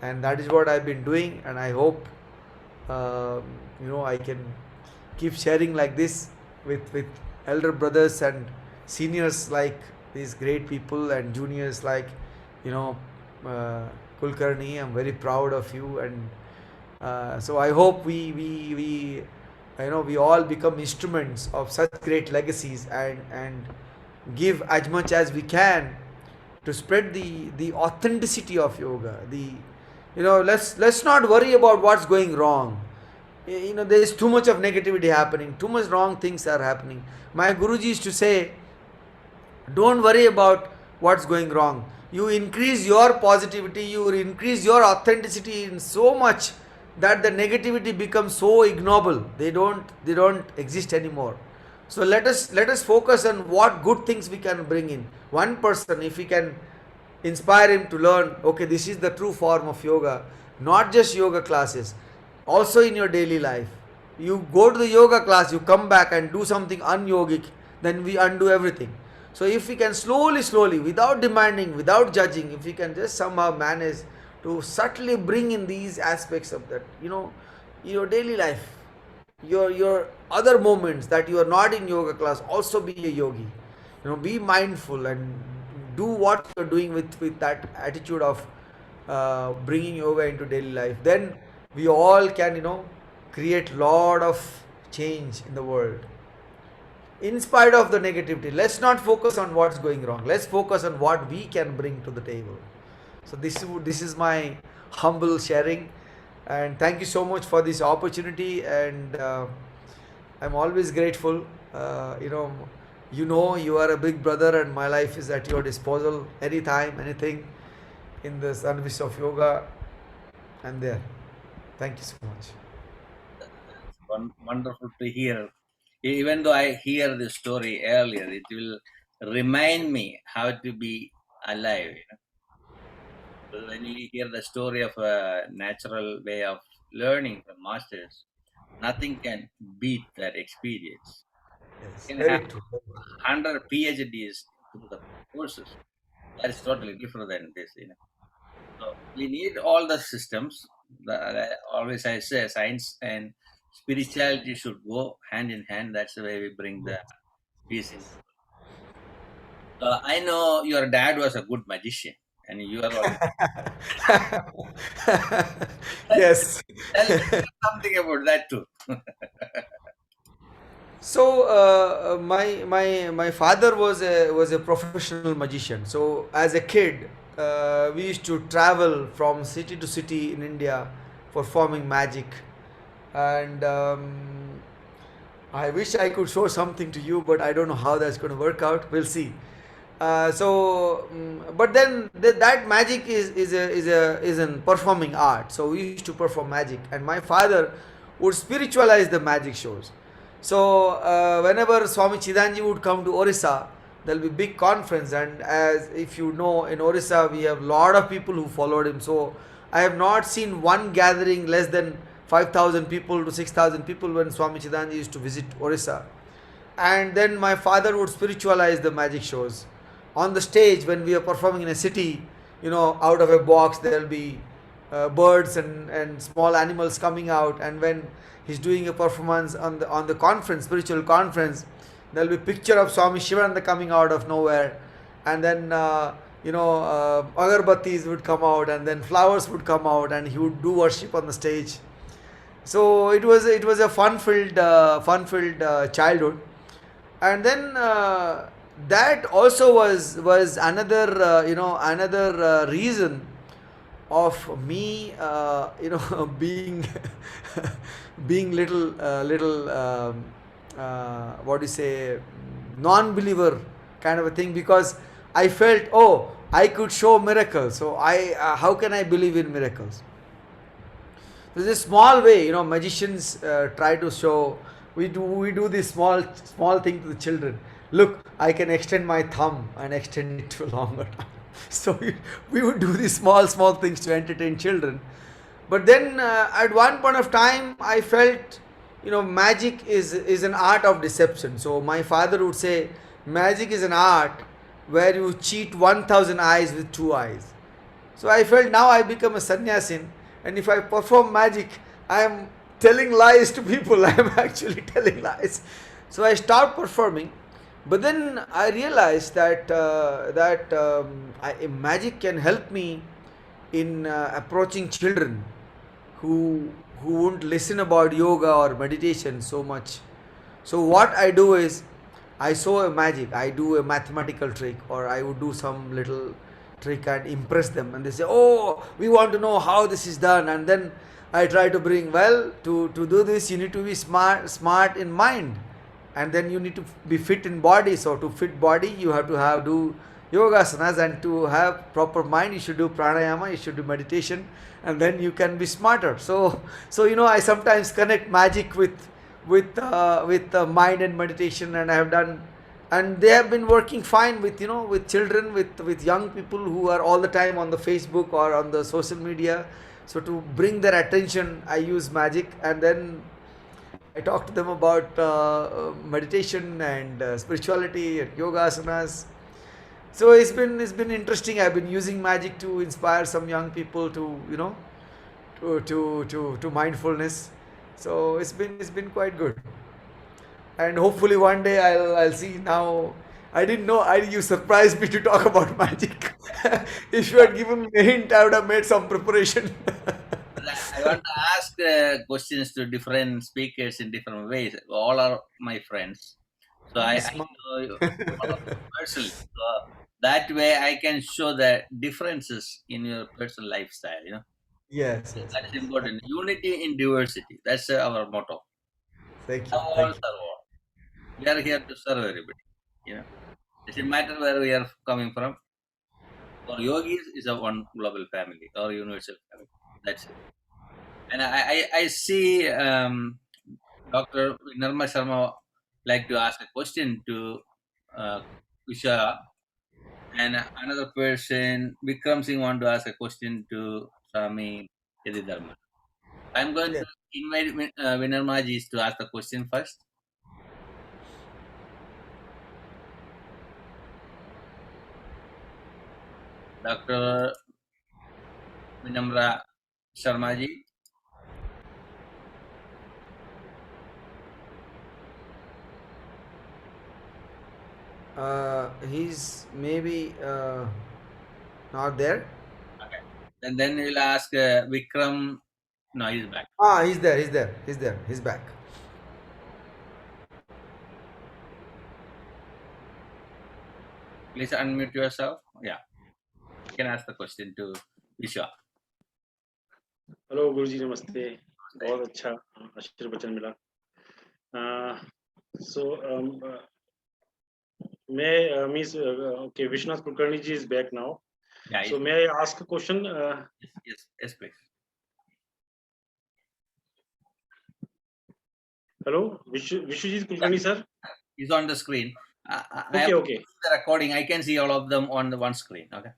and that is what I've been doing. And I hope, I can keep sharing like this with elder brothers and seniors like these great people, and juniors like, you know uh, Kulkarni. I'm very proud of you, and so I hope we all become instruments of such great legacies, and give as much as we can to spread the authenticity of yoga. Let's not worry about what's going wrong. There's too much of negativity happening, too much wrong things are happening. My Guruji used to say, don't worry about what's going wrong. You increase your positivity, you increase your authenticity in so much that the negativity becomes so ignoble. They don't exist anymore. So let us focus on what good things we can bring in. One person, if we can inspire him to learn, okay, this is the true form of yoga, not just yoga classes, also in your daily life. You go to the yoga class, you come back and do something unyogic, then we undo everything. So if we can slowly, without demanding, without judging, if we can just somehow manage to subtly bring in these aspects of that, your daily life, your other moments that you are not in yoga class, also be a yogi. Be mindful and do what you're doing with that attitude of bringing yoga into daily life. Then we all can, create lot of change in the world. In spite of the negativity, let's not focus on what's going wrong. Let's focus on what we can bring to the table. So this is my humble sharing, and thank you so much for this opportunity. And I'm always grateful. You are a big brother, and my life is at your disposal anytime, anything in the service of yoga. I'm there. Thank you so much. Wonderful to hear. Even though I hear the story earlier, it will remind me how to be alive. So when you hear the story of a natural way of learning from masters, nothing can beat that experience. Yes, You can have very true. 100 PhDs through the courses. That is totally different than this. So we need all the systems. Always I say science and spirituality should go hand in hand. That's the way we bring the peace in. I know your dad was a good magician, and you are also. Yes. Tell something about that too. So my father was a professional magician. So as a kid, we used to travel from city to city in India performing magic, and I wish I could show something to you, but I don't know how that's going to work out. We'll see. But then that magic is an performing art. So we used to perform magic, and my father would spiritualize the magic shows. So whenever Swami Chidanji would come to Orissa, there'll be big conference, and as if you know, in Orissa we have lot of people who followed him. So I have not seen one gathering less than 5,000 people to 6,000 people when Swami Chidanji used to visit Orissa. And then my father would spiritualize the magic shows. On the stage, when we are performing in a city, out of a box there will be birds and small animals coming out. And when he's doing a performance on the conference, spiritual conference, there will be picture of Swami Shivananda coming out of nowhere. And then agarbattis would come out, and then flowers would come out, and he would do worship on the stage. So it was a fun filled childhood. And then that also was another reason of me being being little what do you say, non-believer kind of a thing, because I felt, I could show miracles, so I how can I believe in miracles? There's a small way, magicians try to show. We do this small thing to the children. Look, I can extend my thumb and extend it to a longer time. So we would do these small things to entertain children. But then at one point of time, I felt, magic is an art of deception. So my father would say, magic is an art where you cheat 1,000 eyes with two eyes. So I felt now I become a sannyasin, and if I perform magic, I am telling lies to people. I am actually telling lies. So I stopped performing, but then I realized that magic can help me in approaching children who won't listen about yoga or meditation so much. So what I do is I show a magic, I do a mathematical trick, or I would do some little trick and impress them, and they say, "Oh, we want to know how this is done." And then I try to bring, well, to do this you need to be smart in mind, and then you need to be fit in body. So to fit body, you have to have do yoga asanas, and to have proper mind, you should do pranayama, you should do meditation, and then you can be smarter. So I sometimes connect magic with mind and meditation, and I have done, and they have been working fine with children, with young people who are all the time on the Facebook or on the social media. So to bring their attention, I use magic, and then I talk to them about meditation and spirituality and yoga asanas. So it's been interesting. I've been using magic to inspire some young people to to mindfulness. So it's been quite good, and hopefully one day I'll see. Now I didn't know. You surprised me to talk about magic. If you had given me a hint, I would have made some preparation. I want to ask questions to different speakers in different ways. All are my friends, so I Smart. know all of you personally. So that way, I can show the differences in your personal lifestyle. Yes, yes, That is yes. important. Unity in diversity. That's our motto. Thank you, Serve all, thank you. serve all. We are here to serve everybody. Doesn't matter where we are coming from. For yogis, is a one global family or universal family. That's it. And I see Dr. Nirma Sharma like to ask a question to Usha, and another person, Vikram Singh, want to ask a question to Swami Yadidharma. I'm going Yeah. to invite Vinarmaji to ask the question first. Dr. Vinamra Sharmaji. He's maybe not there. Okay. And then we'll ask Vikram. No, he's back. He's there. He's there. He's there. He's back. Please unmute yourself. Yeah. You can ask the question to Isha. Hello Guruji नमस्ते बहुत अच्छा आशीर्वचन मिला so मैं means okay Vishnath Kulkarni ji is back now. Yeah. So may I ask a question? Yes, please. Hello, Vishwajit Kulkarni sir. He's on the screen. I Okay, have okay. the recording. I can see all of them on the one screen. Okay.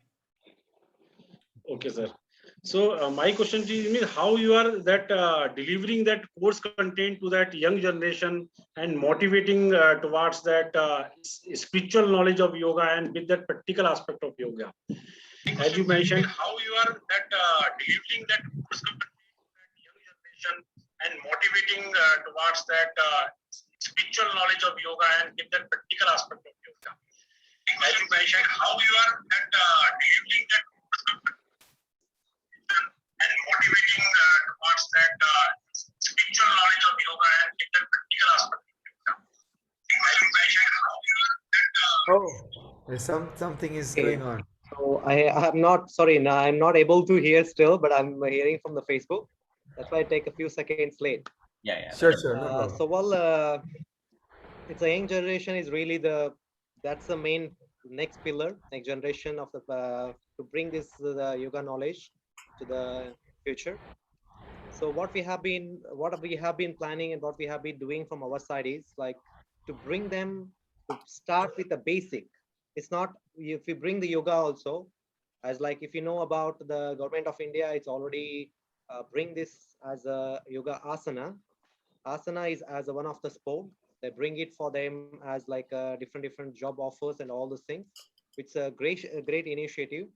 Okay, sir. So my question to you is how you are that delivering that course content to that young generation and motivating towards that spiritual knowledge of yoga and with that practical aspect of yoga. As you mentioned, how you are that delivering that course content to that young generation and motivating towards that spiritual knowledge of yoga and with that practical aspect of yoga. As you mentioned, how you are that delivering that course content and motivating towards that spiritual knowledge of yoga and with that practical aspect of yoga. As you mentioned, how you are that Oh, there's something is Okay. going on. So I'm not sorry. Now I'm not able to hear still, but I'm hearing from the Facebook. That's why I take a few seconds late. Yeah. Sure, no problem. So while it's a young generation is really that's the main next pillar, next generation of the to bring this the yoga knowledge to the future. So what we have been planning and what we have been doing from our side is like to bring them to start with the basic. It's not if you bring the yoga also, as like if you know about the government of India, it's already bring this as a yoga asana. Asana is as a one of the sport. They bring it for them as like different job offers and all those things. It's a great initiative.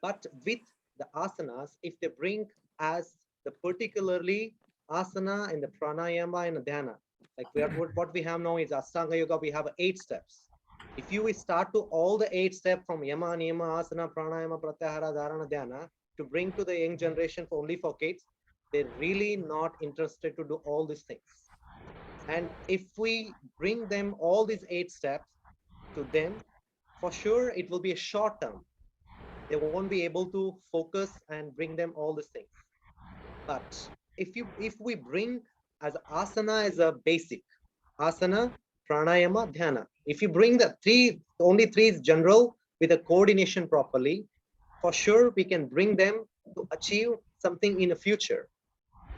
But with the asanas, if they bring as the particularly asana and the pranayama and the dhyana, like what we have now is Ashtanga Yoga, we have 8 steps. If you start to all the 8 steps from yama, niyama, asana, pranayama, pratyahara, dharana, dhyana to bring to the young generation for only for kids, they're really not interested to do all these things. And if we bring them all these 8 steps to them, for sure it will be a short term. They won't be able to focus and bring them all these things. But if we bring as asana as a basic, asana, pranayama, dhyana, if you bring the only three is general with a coordination properly, for sure we can bring them to achieve something in the future.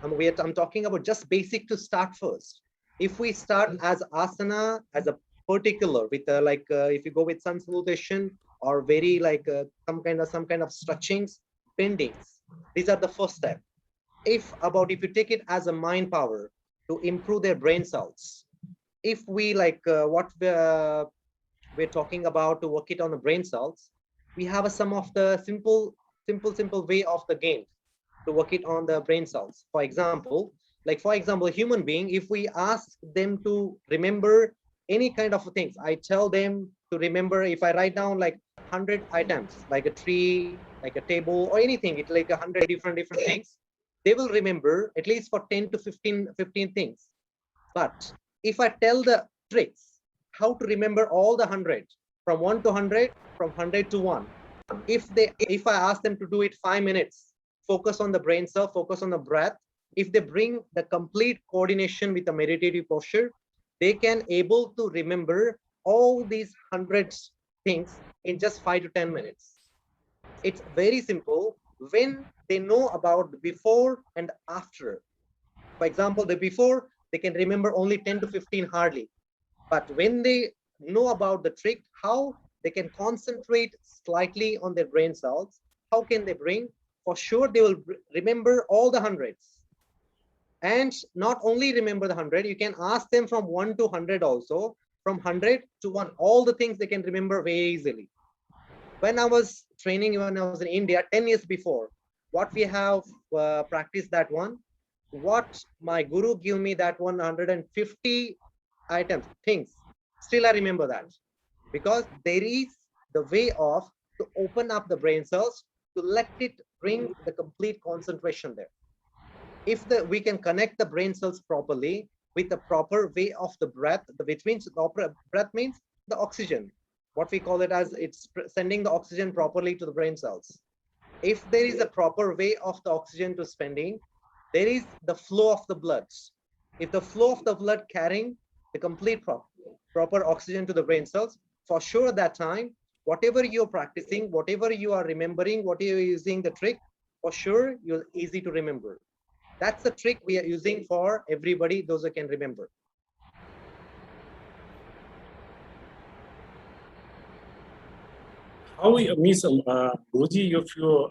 I'm talking about just basic to start first. If we start as asana as a particular with if you go with sun salutation or very like some kind of stretchings, bendings, these are the first step. If you take it as a mind power to improve their brain cells, if we like what we're talking about to work it on the brain cells, we have some of the simple way of the game to work it on the brain cells. For example, a human being, if we ask them to remember any kind of things, I tell them to remember, if I write down like 100 items, like a tree, like a table or anything, it's like 100 different things, they will remember at least for 10 to 15 things. But if I tell the tricks, how to remember all the 100, from 1 to 100, from 100 to 1, if I ask them to do it 5 minutes, focus on the brain cell, focus on the breath, if they bring the complete coordination with the meditative posture, they can able to remember all these hundreds things in just 5 to 10 minutes. It's very simple when they know about the before and after. For example, the before, they can remember only 10 to 15 hardly. But when they know about the trick, how they can concentrate slightly on their brain cells, how can they bring? For sure, they will remember all the hundreds. And not only remember the 100, you can ask them from 1 to 100 also, from 100 to 1, all the things they can remember very easily. When I was training, when I was in India 10 years before, what we have practiced that one, what my guru gave me that 150 items, things, still I remember that. Because there is the way of to open up the brain cells, to let it bring the complete concentration there. If we can connect the brain cells properly with the proper way of the breath, which means the breath means the oxygen, what we call it as it's sending the oxygen properly to the brain cells. If there is a proper way of the oxygen to spending, there is the flow of the blood. If the flow of the blood carrying the complete proper oxygen to the brain cells, for sure that time, whatever you're practicing, whatever you are remembering, what you're using the trick, for sure you're easy to remember. That's the trick we are using for everybody, those who can remember. How Miss Guruji, if you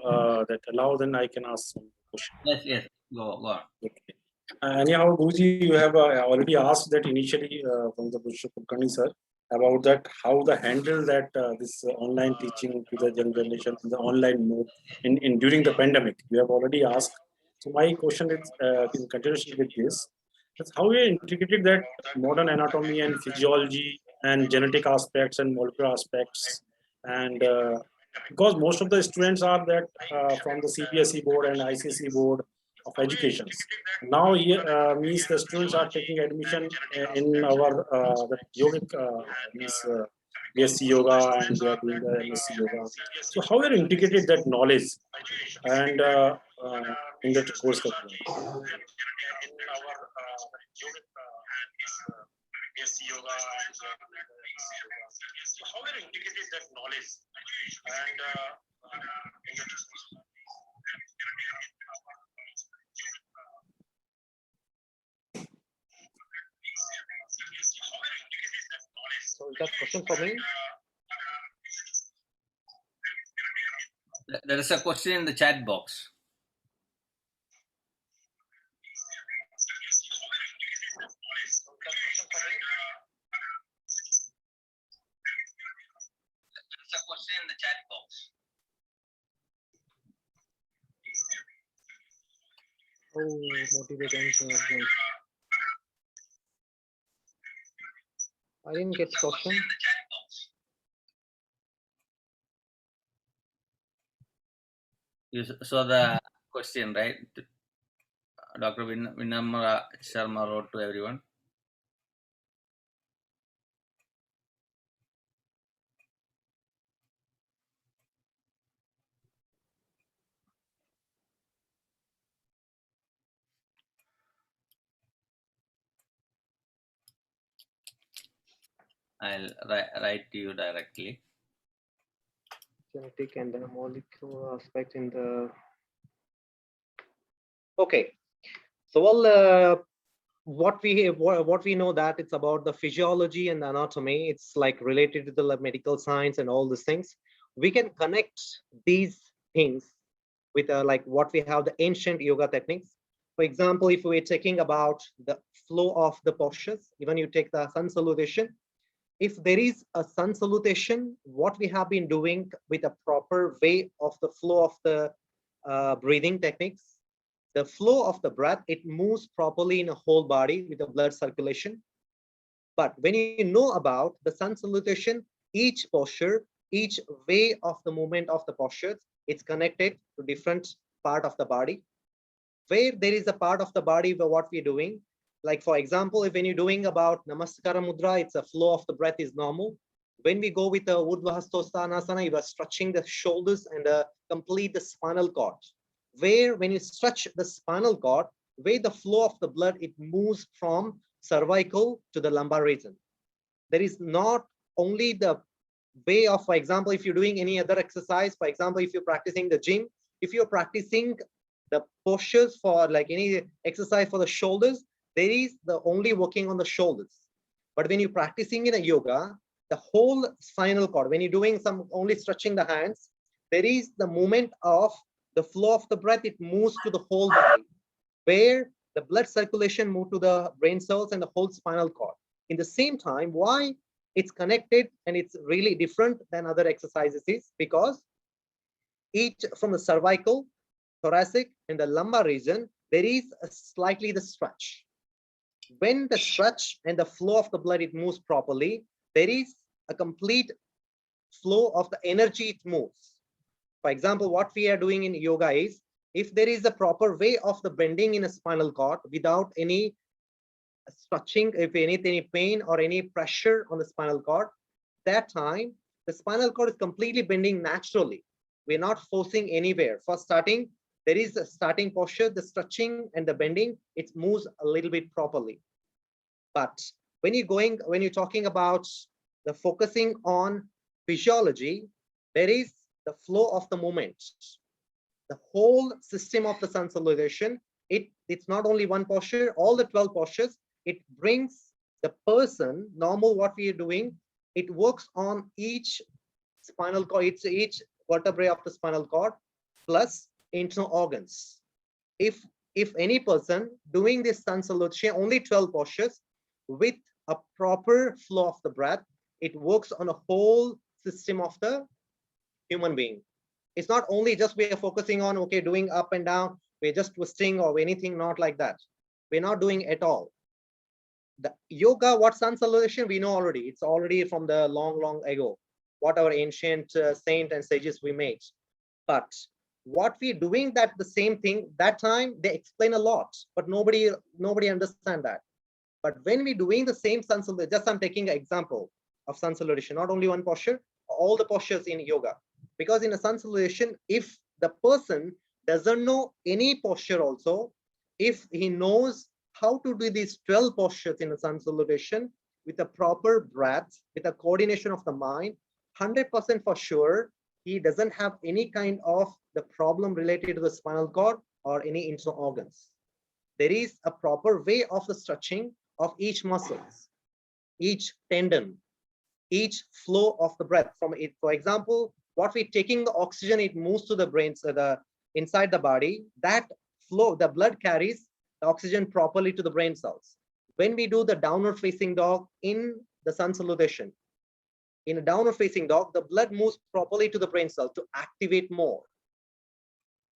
that allow, then I can ask some question. Yes. Go on. Okay. Anyhow, Guruji, you have already asked that initially from the Bishop Kulkarni sir about that how the handle that this online teaching to the young generation in the online mode in during the pandemic. You have already asked. So my question is in continuation with this. That's how we integrated that modern anatomy and physiology and genetic aspects and molecular aspects, and because most of the students are that from the CBSE board and ICSE board of education. Now here means the students are taking admission in our the yogic means BSc yoga, and they are doing the MSc yoga. So how we integrated that knowledge and in that course curriculum. So is that question for me? There is a question in the chat box. There's a question in the chat box. Oh, motivating. I didn't get the question. You saw the question, right? Dr. Vinamra Sharma wrote to everyone. I'll write to you directly. Genetic and the molecular aspect in the. Okay, so what we know that it's about the physiology and the anatomy. It's like related to the medical science and all these things. We can connect these things with like what we have the ancient yoga techniques. For example, if we're talking about the flow of the postures, even you take the sun salutation. If there is a sun salutation, what we have been doing with a proper way of the flow of the breathing techniques, the flow of the breath, it moves properly in a whole body with the blood circulation. But when you know about the sun salutation, each posture, each way of the movement of the postures, it's connected to different part of the body. Where there is a part of the body where what we're doing, like for example, if when you're doing about Namaskara Mudra, it's a flow of the breath is normal. When we go with the Urdhva Hastosthana, you are stretching the shoulders and complete the spinal cord. Where when you stretch the spinal cord, where the flow of the blood, it moves from cervical to the lumbar region. There is not only the way of, for example, if you're doing any other exercise, for example, if you're practicing the gym, if you're practicing the postures for like any exercise for the shoulders, there is the only working on the shoulders. But when you're practicing in a yoga, the whole spinal cord, when you're doing some only stretching the hands, there is the movement of the flow of the breath, it moves to the whole body, where the blood circulation moves to the brain cells and the whole spinal cord. In the same time, why it's connected and it's really different than other exercises is because each from the cervical, thoracic, and the lumbar region, there is a slightly the stretch. When the stretch and the flow of the blood, it moves properly, there is a complete flow of the energy, it moves. For example, what we are doing in yoga is, if there is a proper way of the bending in a spinal cord without any stretching, if any pain or any pressure on the spinal cord, that time the spinal cord is completely bending naturally. We're not forcing anywhere. For starting, there is a starting posture, the stretching and the bending, it moves a little bit properly. But when you're talking about the focusing on physiology, there is the flow of the movement. The whole system of the sun salutation, it's not only one posture, all the 12 postures, it brings the person, normal what we are doing, it works on each spinal cord, it's each vertebrae of the spinal cord, plus internal organs. If any person doing this sun salutation, only 12 postures, with a proper flow of the breath, it works on a whole system of the human being. It's not only just we are focusing on, okay, doing up and down, we're just twisting or anything, not like that. We're not doing at all. The yoga, what sun salutation, we know already. It's already from the long ago, what our ancient saint and sages we made. But what we're doing, that the same thing, that time they explain a lot, but nobody understand that. But when we're doing the same sun salutation, just I'm taking an example of sun salutation, not only one posture, all the postures in yoga. Because in a sun salutation, if the person doesn't know any posture also, if he knows how to do these 12 postures in a sun salutation with a proper breath, with a coordination of the mind, 100% for sure, he doesn't have any kind of the problem related to the spinal cord or any internal organs. There is a proper way of the stretching of each muscles, each tendon, each flow of the breath from it. For example, what we're taking the oxygen, it moves to the brain, so the inside the body, that flow, the blood carries the oxygen properly to the brain cells. When we do the downward facing dog in the sun salutation, in a downward facing dog, the blood moves properly to the brain cells to activate more.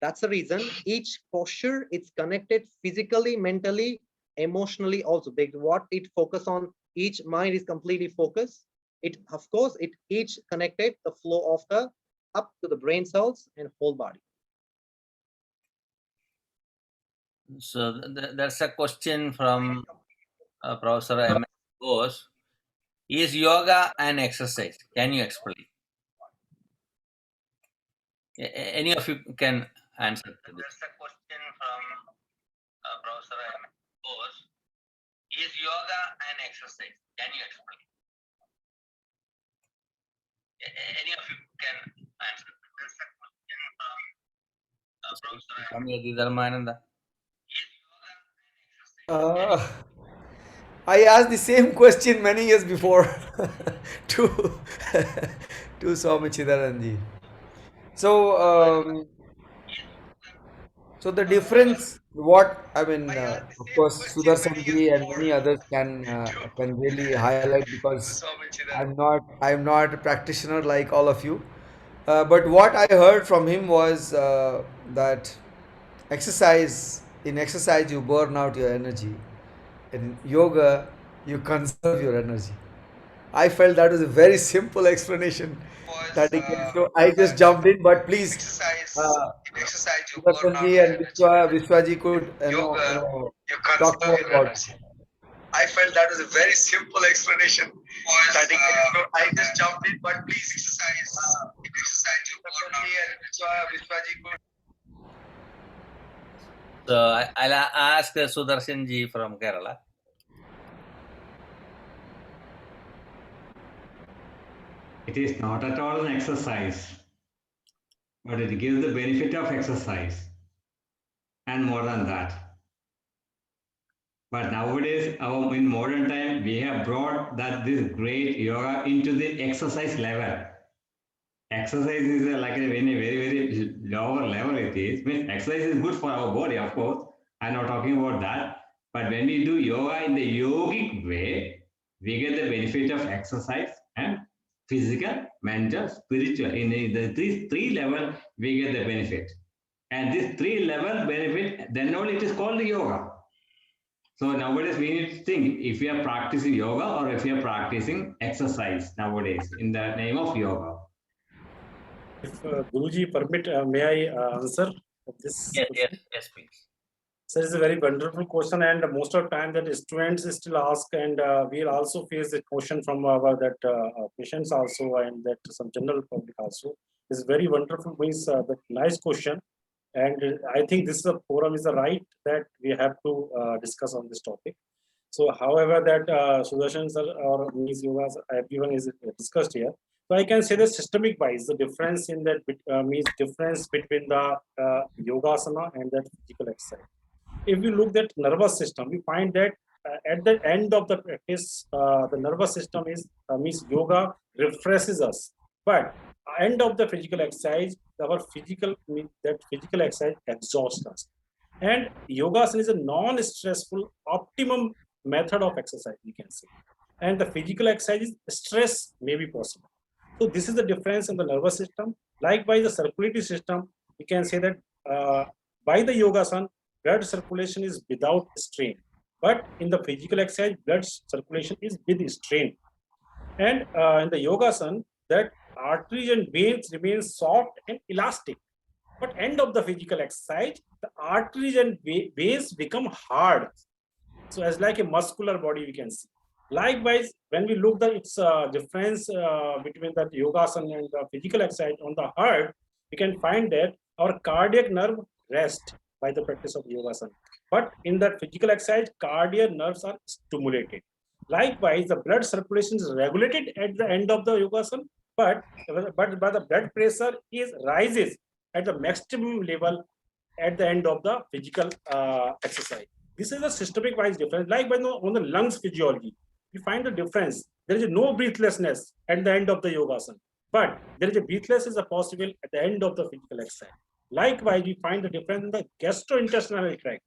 That's the reason each posture, it's connected physically, mentally, emotionally also. What it focus on, each mind is completely focused. It, of course, it each connected the flow of the up to the brain cells and whole body. So there's a question from Professor M. Bose. Is yoga an exercise? Can you explain? Any of you can answer to this. There's a question from Professor M. Bose. Is yoga an exercise? Can you explain? Any of you can answer. There's a question from Professor M. Uh, I asked the same question many years before to to Swami Chidaranji. So, so the difference, what I mean, of course, Sudarshan ji and many others can really highlight because I'm not a practitioner like all of you. But what I heard from him was that in exercise you burn out your energy. In yoga, you conserve your energy. I felt that was a very simple explanation that he gave. So I just jumped in, but please, Sudarshan ji and Vishwaji could, talk more about it. I felt that was a very simple explanation that he gave. So I just jumped in, but please, exercise you burn out and Vishwaji could. So I'll ask Sudarshan ji from Kerala. It is not at all an exercise, but it gives the benefit of exercise and more than that. But nowadays, in modern time, we have brought this great yoga into the exercise level. Exercise is like a very, very lower level it is. Means exercise is good for our body, of course. I'm not talking about that. But when we do yoga in the yogic way, we get the benefit of exercise and physical, mental, spiritual. In these three level, we get the benefit. And this three level benefit, then only it is called yoga. So nowadays we need to think if we are practicing yoga or if we are practicing exercise nowadays in the name of yoga. If Guruji permit, may I answer this? Yes, please. So it's a very wonderful question, and most of the time that students still ask, and we'll also face the question from our patients also, and that some general public also. It's very wonderful, means the nice question, and I think this is a forum is the right that we have to discuss on this topic. So, however, that Sudarshan sir or Ms. Yoga, everyone is discussed here. So I can say the systemic wise, the difference in that means difference between the yogasana and that physical exercise. If we look at nervous system, we find that at the end of the practice, the nervous system is means yoga refreshes us. But end of the physical exercise, our physical exercise exhausts us. And yogasana is a non-stressful optimum method of exercise, we can say. And the physical exercise stress may be possible. So this is the difference in the nervous system. Likewise, the circulatory system, we can say that by the yogasana, blood circulation is without strain. But in the physical exercise, blood circulation is with strain. And in the yogasana, that arteries and veins remain soft and elastic. But end of the physical exercise, the arteries and veins become hard. So as like a muscular body, we can see. Likewise, when we look at its difference between the yogasana and the physical exercise on the heart, we can find that our cardiac nerve rests by the practice of yogasana. But in that physical exercise, cardiac nerves are stimulated. Likewise, the blood circulation is regulated at the end of the yogasana, but the blood pressure rises at the maximum level at the end of the physical exercise. This is a systemic wise difference. Likewise, on the lungs physiology, we find the difference. there is no breathlessness at the end of the yogasana, but there is a breathlessness possible at the end of the physical exercise. Likewise, we find the difference in the gastrointestinal tract,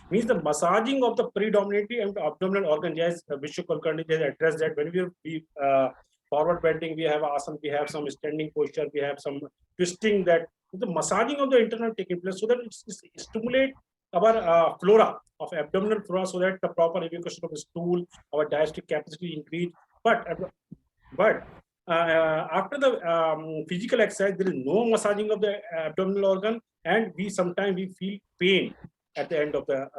means the massaging of the predominantly and abdominal organ, as Vishnu Kulkarni has addressed that when we forward bending, we have asana, we have some standing posture, we have some twisting, that the massaging of the internal taking place so that it stimulate our flora of abdominal flora so that the proper evacuation of the stool, our digestive capacity increase. But after the physical exercise, there is no massaging of the abdominal organ, and sometimes we feel pain at the end of the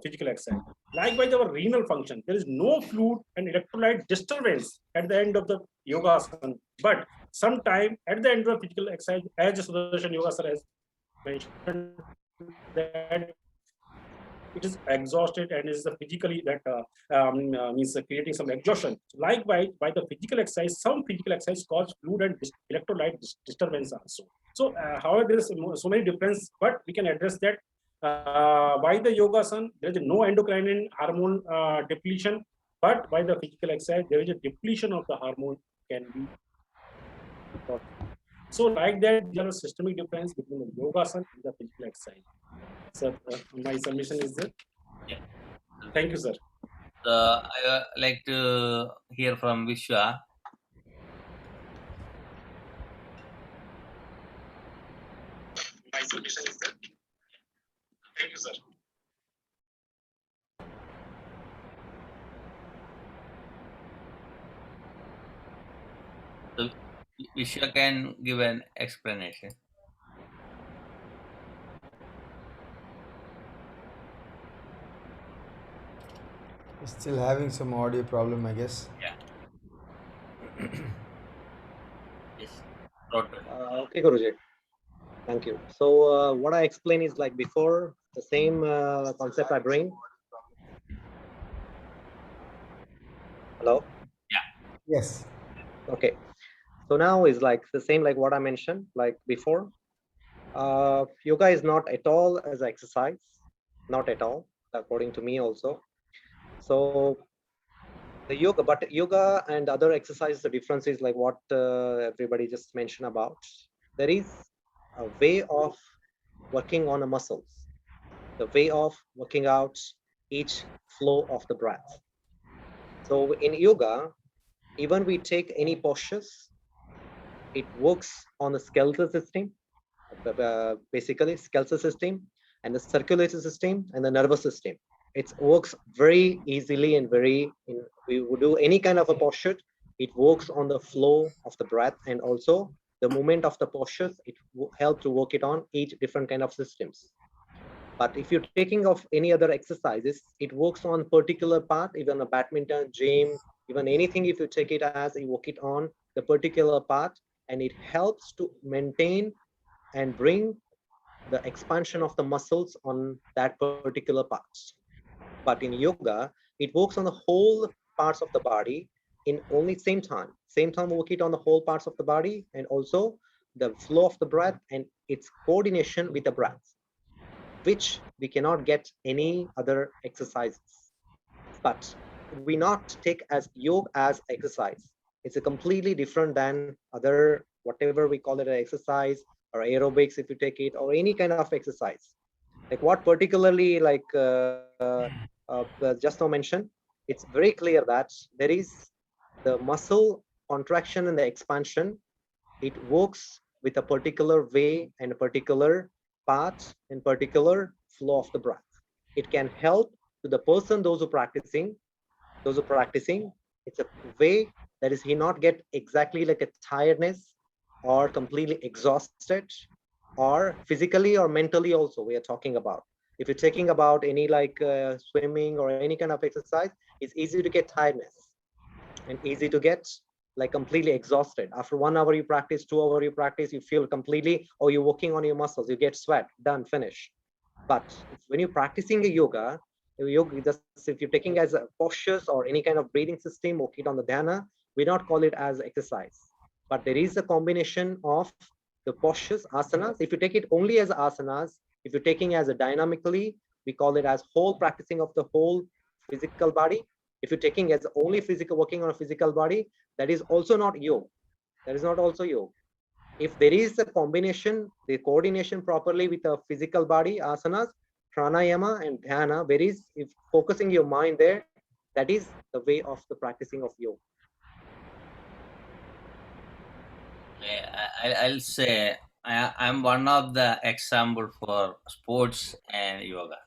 physical exercise. Likewise, our renal function, there is no fluid and electrolyte disturbance at the end of the yogasana. But sometime at the end of the physical exercise, as the Sudarshan Yoga sir has mentioned, that it is exhausted and is physically that means creating some exhaustion. So likewise, by the physical exercise, some physical exercise cause fluid and electrolyte disturbance also. So, however, there is so many difference, but we can address that. By the yogasana, there is no endocrine hormone depletion, but by the physical exercise, there is a depletion of the hormone can be. So, like that, there is a systemic difference between the yogasana and the physical exercise. So, my submission is that. Yeah. Thank you, sir. I like to hear from Vishwa. My submission is that. Thank you, sir. So Vishwa can give an explanation. Still having some audio problem, I guess. Yeah. Yes. Total. Okay, Guruji. Thank you. So what I explained is like before, the same concept I bring. Hello? Yeah. Yes. Okay. So now is like the same like what I mentioned like before. Yoga is not at all as an exercise, not at all, according to me also. So the yoga, but yoga and other exercises, the difference is like what everybody just mentioned about. There is a way of working on the muscles, the way of working out each flow of the breath. So in yoga, even we take any postures, it works on the skeletal system, basically skeletal system and the circulatory system and the nervous system. It works very easily and we would do any kind of a posture, it works on the flow of the breath and also the movement of the postures, it will help to work it on each different kind of systems. But if you're taking of any other exercises, it works on particular part, even a badminton, gym, even anything, if you take it as you work it on the particular part, and it helps to maintain and bring the expansion of the muscles on that particular parts. But in yoga, it works on the whole parts of the body in only same time work it on the whole parts of the body and also the flow of the breath and its coordination with the breath, which we cannot get any other exercises. But we not take as yoga as exercise. It's a completely different than other, whatever we call it, an exercise or aerobics, if you take it, or any kind of exercise. Like what particularly like just now mentioned, it's very clear that there is the muscle contraction and the expansion. It works with a particular way and a particular part and particular flow of the breath. It can help to the person, those who practicing, it's a way that is he not get exactly like a tiredness or completely exhausted or physically or mentally also we are talking about. If you're taking about any like swimming or any kind of exercise, it's easy to get tiredness and easy to get like completely exhausted. After 1 hour you practice, 2 hours you practice, you feel completely, or you're working on your muscles, you get sweat, done, finish. But when you're practicing a yoga, just if you're taking as a postures or any kind of breathing system, working on the dhyana, we not call it as exercise. But there is a combination of the postures, asanas. If you take it only as asanas, if you're taking as a dynamically, we call it as whole practicing of the whole physical body. If you're taking as only physical, working on a physical body, that is also not yoga. That is not also yoga. If there is a combination, the coordination properly with a physical body, asanas, pranayama and dhyana, there is, if focusing your mind there, that is the way of the practicing of yoga. I'll say I'm one of the example for sports and yoga.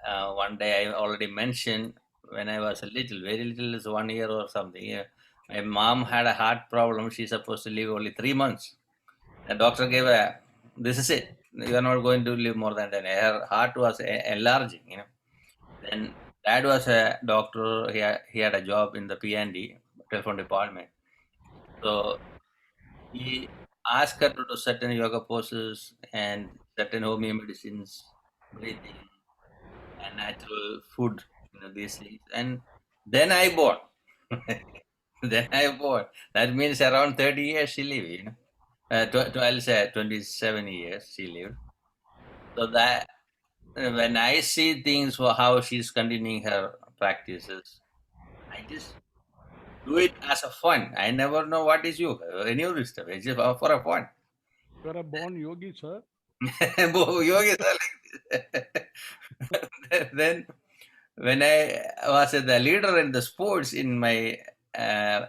One day I already mentioned when I was a little, very little, is 1 year or something. My mom had a heart problem. She's supposed to live only 3 months. The doctor gave a, this is it. You are not going to live more than that. Her heart was enlarging. Then dad was a doctor. He had a job in the P&D, telephone department. So he asked her to do certain yoga poses and certain homeo medicines, breathing, and natural food, these things. And then I born. Then I born. That means around 30 years she lived, I'll say 27 years she lived. So that when I see things for how she's continuing her practices, I just do it as a fun. I never know what is yoga or any of this stuff. It's just for a fun. You are a born yogi, sir. Yoga is like this. Then when I was the leader in the sports in my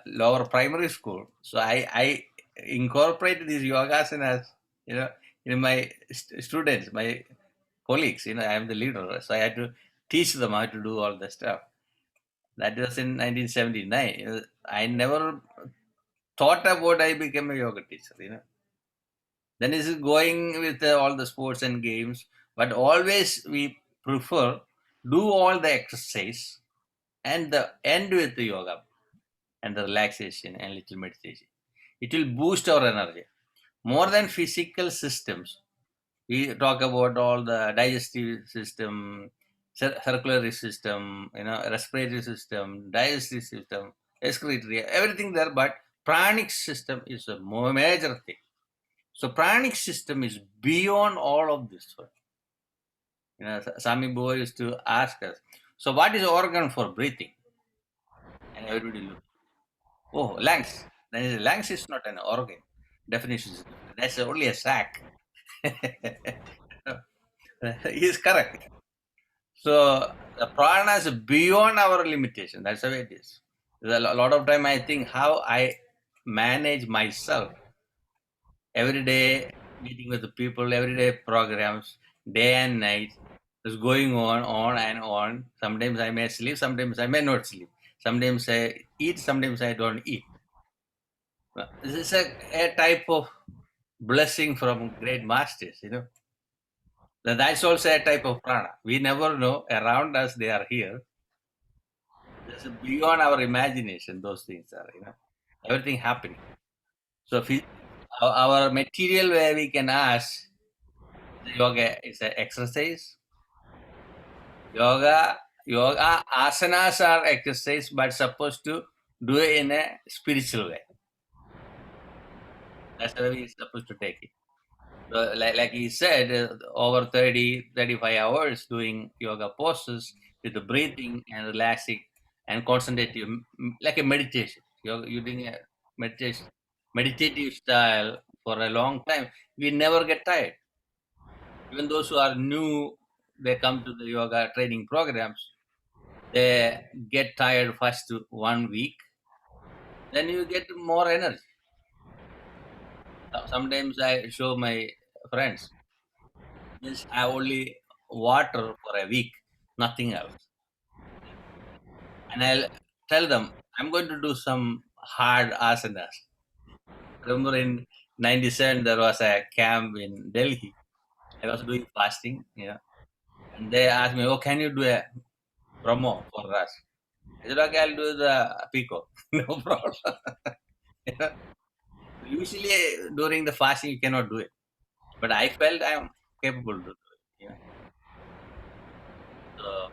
lower primary school, so I incorporated these yogasanas, in my students, my colleagues. I am the leader, so I had to teach them how to do all the stuff. That was in 1979. I never thought about I became a yoga teacher. Then is going with all the sports and games, but always we prefer do all the exercise and the end with the yoga and the relaxation and little meditation. It will boost our energy more than physical systems. We talk about all the digestive system, circulatory system, respiratory system, digestive system, excretory, everything there, but pranic system is a major thing. So pranic system is beyond all of this. Sami Boy used to ask us, so what is organ for breathing? And everybody looked, oh, lungs. Then lungs is not an organ. Definition is different. That's only a sac. He is correct. So the prana is beyond our limitation. That's the way it is. A lot of time I think how I manage myself every day, meeting with the people, everyday programs, day and night, is going on and on. Sometimes I may sleep, sometimes I may not sleep. Sometimes I eat, sometimes I don't eat. This is a type of blessing from great masters. That's also a type of prana. We never know around us they are here. This is beyond our imagination. Those things are, everything happening. So our material way we can ask, yoga is an exercise. Yoga asanas are exercise, but supposed to do it in a spiritual way. That's the way we're supposed to take it. So like he said, over 30, 35 hours doing yoga poses with the breathing and relaxing and concentrative, like a meditation. You're doing a meditative style for a long time. We never get tired. Even those who are new, they come to the yoga training programs, they get tired first 1 week, then you get more energy. Sometimes I show my friends, just have only water for a week, nothing else. And I'll tell them, I'm going to do some hard asanas. Remember in 97, there was a camp in Delhi. I was doing fasting, and they asked me, oh, can you do a promo for us? I said, okay, I'll do the peacock. No problem. Usually during the fasting, you cannot do it. But I felt I'm capable to do it. So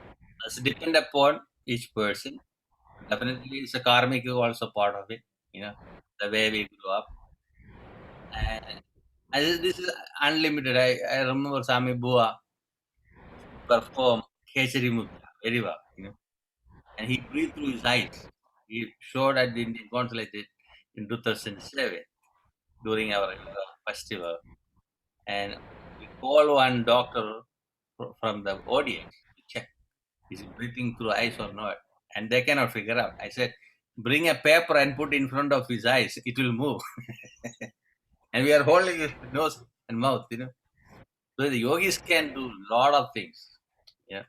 it's depend upon each person. Definitely, it's a karmic also part of it. The way we grew up. And this is unlimited. I remember Sami Bua perform Kechari Mudra very well. and he breathed through his eyes. He showed at the Indian consulate in 2007 during our festival, and we called one doctor from the audience to check is he breathing through eyes or not, and they cannot figure out. I said, bring a paper and put in front of his eyes, it will move. And we are holding his nose and mouth, So the yogis can do a lot of things. Yeah,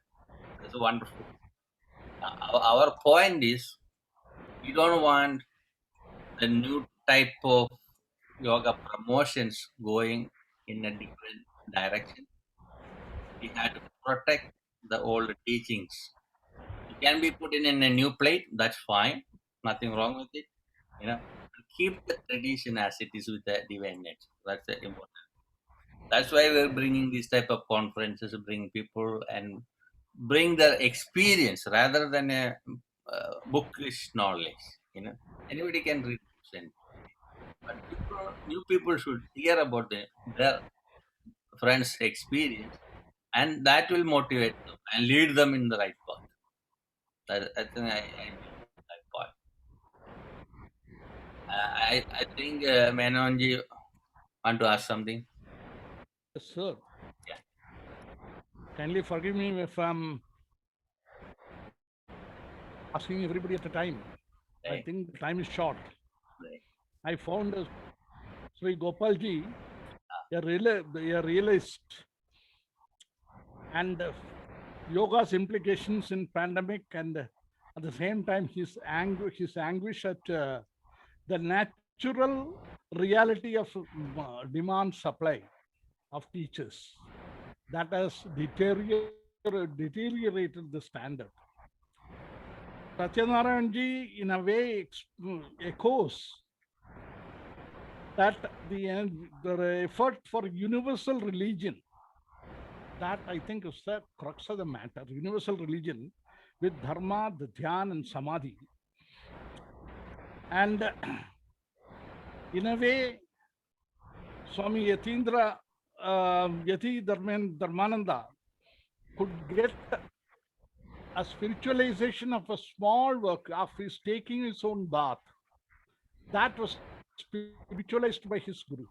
that's wonderful. Our point is, we don't want the new type of yoga promotions going in a different direction. We have to protect the old teachings. It can be put in a new plate, that's fine. Nothing wrong with it. Keep the tradition as it is with the divine nature. That's important. That's why we're bringing these type of conferences, bring people and bring their experience rather than a bookish knowledge. Anybody can read books, but new people should hear about their friends' experience, and that will motivate them and lead them in the right path. I think I believe that part. I think Menonji want to ask something. Yes, sir. Yeah. Kindly forgive me if I'm asking everybody at a time. I Right. think the time is short. Right. I found Sri Gopalji a realist, and yoga's implications in pandemic, and at the same time his anguish at the natural reality of demand supply of teachers that has deteriorated the standard. Satyanarayanji, in a way, echoes that the effort for universal religion, that I think is the crux of the matter. Universal religion with dharma, the dhyan, and samadhi. And in a way, Swami Yati Dharmananda could get a spiritualization of a small work of his taking his own bath. That was spiritualized by his guru.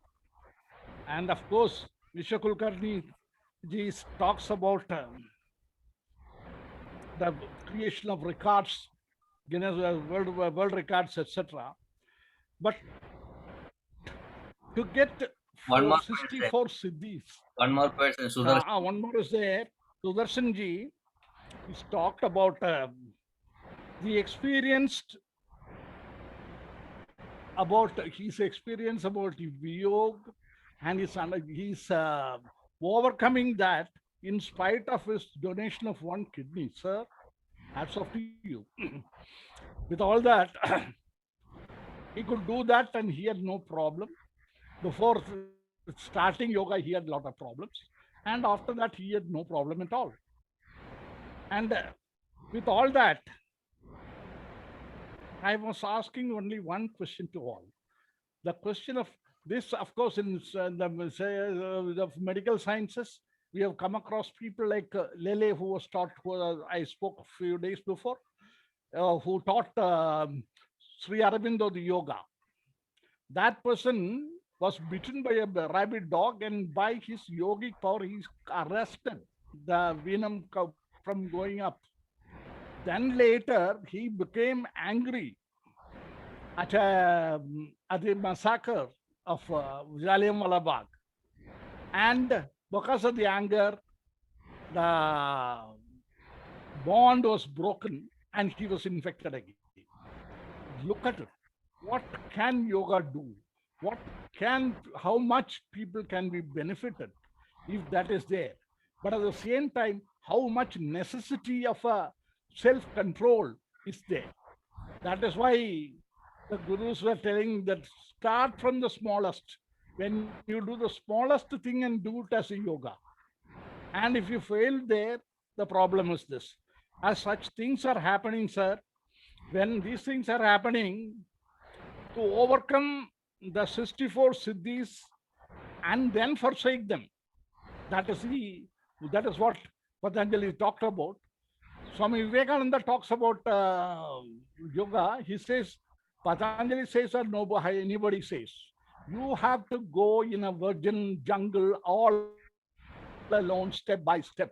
And of course, Vishwa Kulkarni ji talks about the creation of records, Guinness World Records, etc. But to get One more 64 siddhis. One more person, Sudarshan. One more is there. Sudarshan ji is talked about the experienced about his experience about Viyog, and he's overcoming that in spite of his donation of one kidney. Sir, hats off to you. With all that, he could do that and he had no problem. Before starting yoga, he had a lot of problems. And after that, he had no problem at all. And with all that, I was asking only one question to all. The question of this, of course, in the medical sciences, we have come across people like Lele, who was taught, I spoke a few days before, who taught Sri Aurobindo the yoga. That person was bitten by a rabid dog, and by his yogic power, he arrested the venom from going up. Then later, he became angry at the massacre of Jallianwala Bagh. And because of the anger, the bond was broken and he was infected again. Look at it. What can yoga do? How much people can be benefited if that is there? But at the same time, how much necessity of a self-control is there? That is why the gurus were telling that start from the smallest. When you do the smallest thing and do it as a yoga. And if you fail there, the problem is this. As such things are happening, sir, when these things are happening, to overcome the 64 siddhis and then forsake them, that is what Patanjali talked about. Swami Vivekananda talks about yoga. He says, Patanjali says, or nobody, anybody says, you have to go in a virgin jungle all alone, step by step.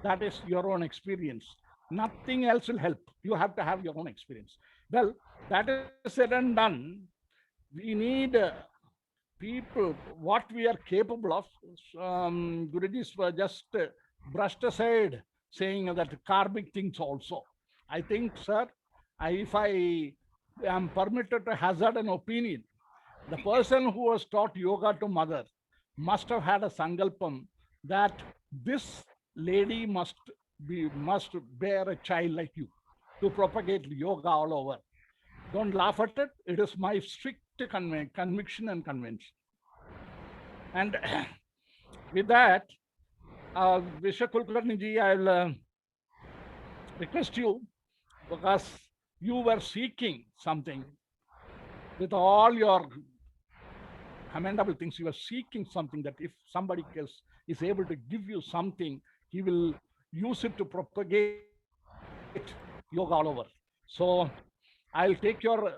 That is your own experience. Nothing else will help. You have to have your own experience. Well, that is said and done. We need people, what we are capable of. Guruji's were just brushed aside, saying that karmic things also. I think, sir, if I am permitted to hazard an opinion, the person who was taught yoga to mother must have had a sankalpam that this lady must bear a child like you to propagate yoga all over. Don't laugh at it. It is my strict conviction and convention. And with that, Vishwa Kulkarni ji, I will request you, because you were seeking something with all your commendable things. You were seeking something that if somebody else is able to give you something, he will use it to propagate yoga all over. So I'll take your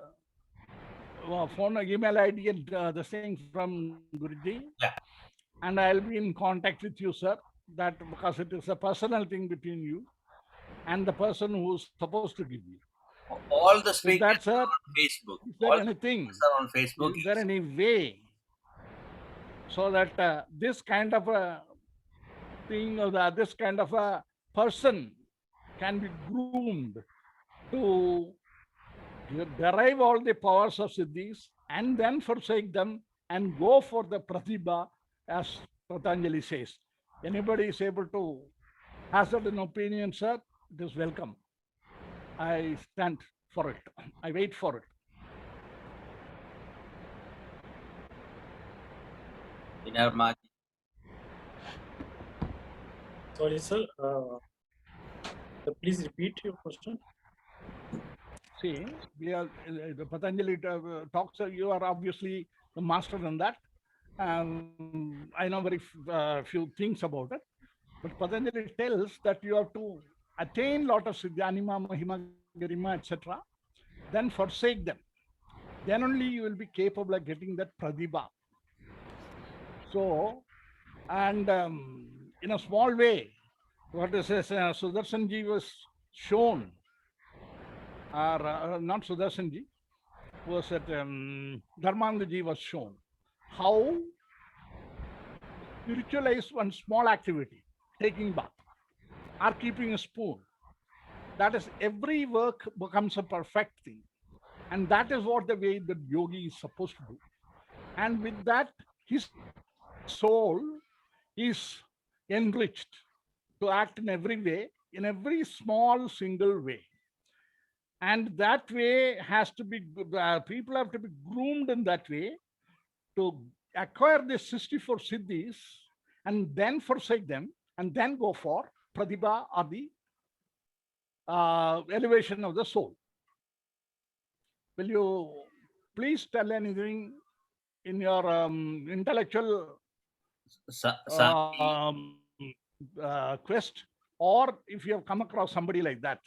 phone, email ID, and the thing from Guruji, Yeah. and I'll be in contact with you, sir. That because it is a personal thing between you and the person who's supposed to give you. All the With speakers that, sir, are on Facebook. is there All the anything? speakers are on Facebook. Is there any way so that this kind of a thing, or this kind of a person can be groomed to derive all the powers of siddhis and then forsake them and go for the pratibha, as Patanjali says? Anybody is able to hazard an opinion, sir, it is welcome. I stand for it. I wait for it. In our margin. Sorry, sir. Please repeat your question. See, we are the Patanjali talks. You are obviously the master in that. I know very few things about it, but Patanjali tells that you have to attain lot of siddhanima, mahima, garima, etc. Then forsake them. Then only you will be capable of getting that pratibha. So, and in a small way, what is this? Sudarshanji was shown, or not Sudarshanji, was that Dharmanandaji was shown how spiritualize one small activity, taking bath or keeping a spoon. That is, every work becomes a perfect thing. And that is what the way the yogi is supposed to do. And with that, his soul is enriched to act in every way, in every small single way. And that way has to be, people have to be groomed in that way to acquire the 64 siddhis and then forsake them and then go for pratibha, or the elevation of the soul. Will you please tell anything in your intellectual quest, or if you have come across somebody like that?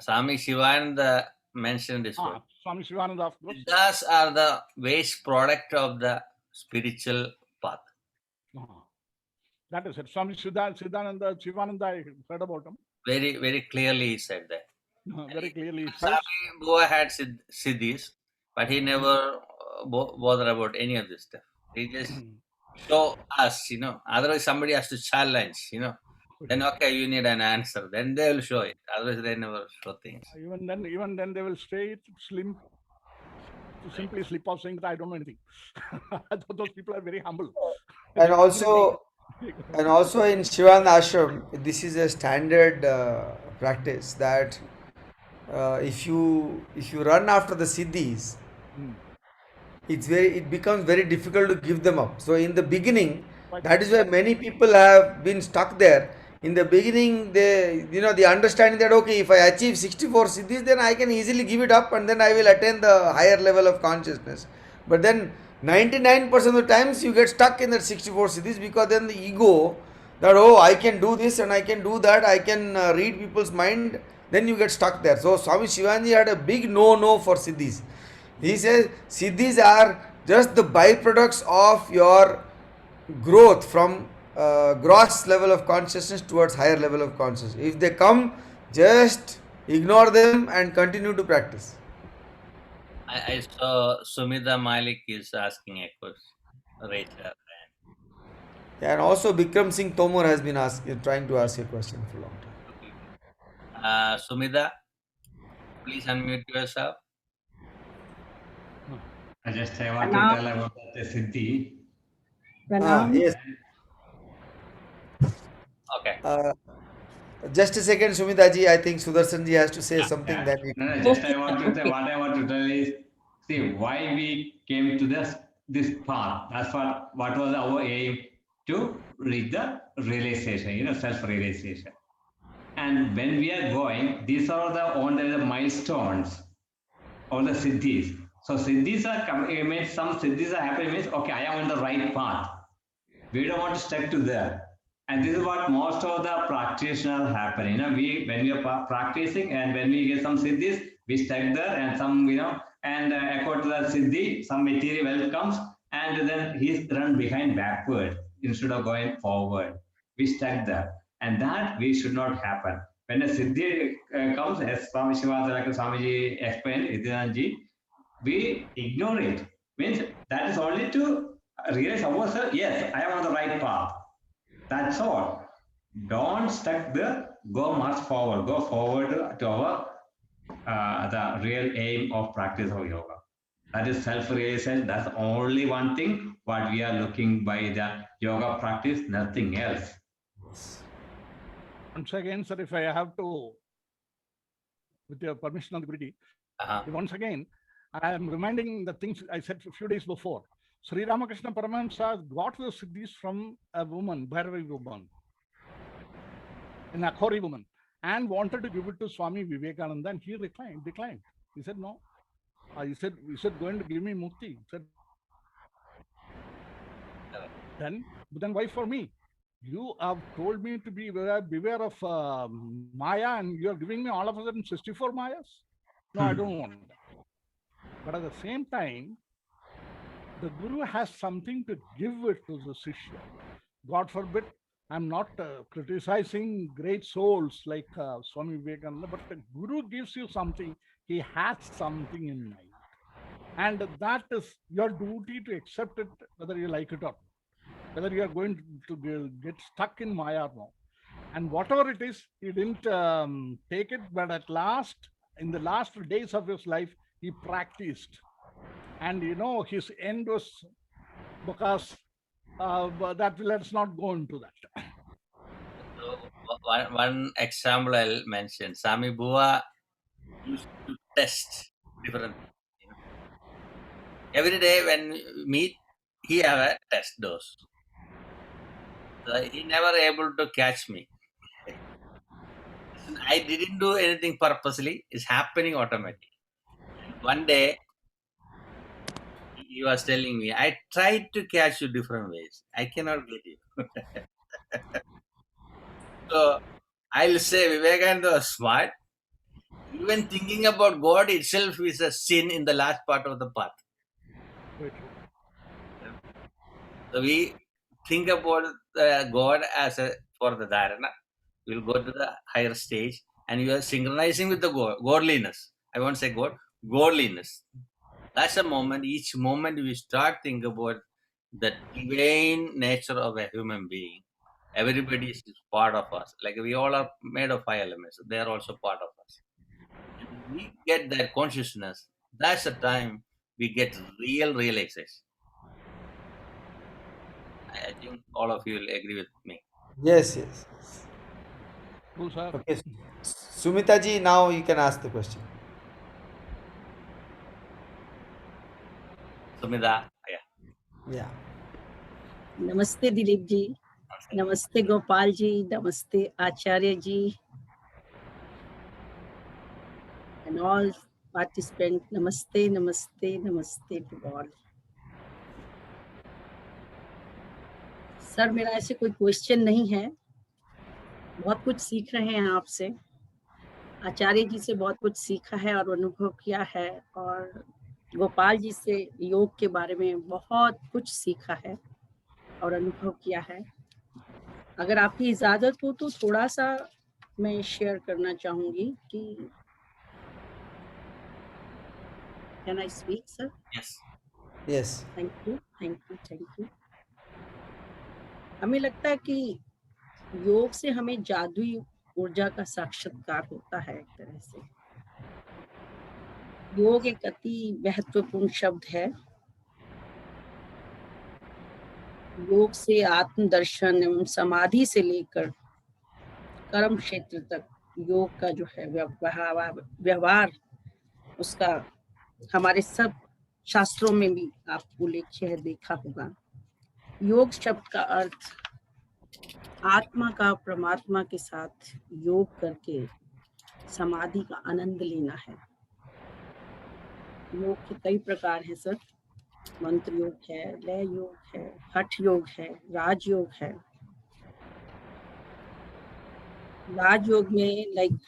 Swami Shivananda mentioned this word. Swami Shivananda, of course. Siddhas are the waste product of the spiritual path. That is it. Swami Siddhananda, Shivananda, I heard about him. Very, very clearly he said that. Very clearly he says. Swami Bua had siddhis, but he never bothered about any of this stuff. He just show us, Otherwise, somebody has to challenge, Then okay, you need an answer. Then they will show it. Otherwise, they never show things. Even then, they will stay slim, to simply slip off saying that I don't know anything. Those people are very humble. And also in Shivananda Ashram, this is a standard practice that if you run after the siddhis, it becomes very difficult to give them up. So in the beginning, that is why many people have been stuck there. In the beginning, the understanding that okay, if I achieve 64 siddhis, then I can easily give it up and then I will attain the higher level of consciousness. But then 99% of the times you get stuck in that 64 siddhis, because then the ego that, oh, I can do this and I can do that, I can read people's mind, then you get stuck there. So Swami Shivanji had a big no for siddhis. He says siddhis are just the byproducts of your growth from gross level of consciousness towards higher level of consciousness. If they come, just ignore them and continue to practice. I saw Sumita Malik is asking a question. Raise her hand. And also Bikram Singh Tomar has been trying to ask a question for a long time. Two people. Sumita, please unmute yourself. I want to tell about the Siddhi. Yes. Okay. Just a second, Sumita ji. I think Sudarshan ji has to say something. That we... No, just I want to tell, what I want to tell is, see, why we came to this path. That's what was our aim, to reach the realization, self-realization. And when we are going, these are the milestones, all the siddhis. So siddhis means some siddhis are happening, means okay, I am on the right path. We don't want to step to there. And this is what most of the practitioners happen. When we are practicing and when we get some siddhis, we step there and some, and according to the siddhi, some material wealth comes and then he's run behind backward instead of going forward. We step there. And that we should not happen. When a siddhi comes, as Swami Shivananda Swamiji explained, Idhanji, we ignore it. Means that is only to realize ourselves, yes, I am on the right path. That's all. Don't stuck there. Go much forward. Go forward to our the real aim of practice of yoga. That is self-realization. That's only one thing what we are looking by the yoga practice, nothing else. Once again, sir, if I have to, with your permission of the Guruji, once again, I am reminding the things I said a few days before. Sri Ramakrishna Paramahamsa got the siddhis from a woman, Bhairavi woman, an Akhori woman, and wanted to give it to Swami Vivekananda, and he declined. He said, no. He said, going to give me mukti. He said, then why for me? You have told me to beware of Maya, and you are giving me all of a sudden 64 Mayas? No, I don't want that. But at the same time, the Guru has something to give it to the Shishya. God forbid, I'm not criticizing great souls like Swami Vivekananda, but the Guru gives you something, he has something in mind. And that is your duty to accept it, whether you like it or not, whether you are going to get stuck in Maya or not. And whatever it is, he didn't take it, but at last, in the last days of his life, he practiced. And his end was because that, let's not go into that. So one example I'll mention. Sami Bua used to test different things. Every day when we meet, he have a test dose. So he never able to catch me. I didn't do anything purposely. It's happening automatically. One day, he was telling me, I tried to catch you different ways. I cannot get you. So I'll say Vivekananda was smart. Even thinking about God itself is a sin in the last part of the path. So we think about God as for the dharana. We'll go to the higher stage and you are synchronizing with the godliness. I won't say God, godliness. That's a moment, each moment we start thinking about the divine nature of a human being. Everybody is part of us. Like we all are made of 5 elements. They are also part of us. And we get that consciousness. That's the time we get real realization. I think all of you will agree with me. Yes. Cool, sir. Okay. Sumita ji, now you can ask the question. Sumita, Yeah. Namaste Dileepji, Namaste Gopalji, Namaste Acharya ji, and all participants. Namaste, Namaste, Namaste to all. Sir मेरा ऐसे कोई question नहीं है, बहुत कुछ सीख रहे हैं आपसे, आचार्य जी से बहुत कुछ सीखा है और अनुभव किया है, और गोपाल जी से योग के बारे में बहुत कुछ सीखा है और अनुभव किया है। अगर आपकी इजाजत हो तो थोड़ा सा मैं शेयर करना चाहूंगी कि can I speak sir? Yes. Yes. Thank you, thank you, thank you. हमें लगता है कि योग से हमें जादुई ऊर्जा का साक्षात्कार होता है एक तरह से। योग एक अति महत्वपूर्ण शब्द है। योग से आत्मदर्शन एवं समाधि से लेकर कर्म क्षेत्र तक योग का जो है व्यवहार उसका हमारे सब शास्त्रों में भी आप उल्लेख्य है, देखा होगा। योग शब्द का अर्थ आत्मा का परमात्मा के साथ योग करके समाधि का आनंद लेना है। योग के कई प्रकार हैं सर, मंत्र योग है, लय योग है, हठ योग है, राजयोग है। राजयोग में लाइक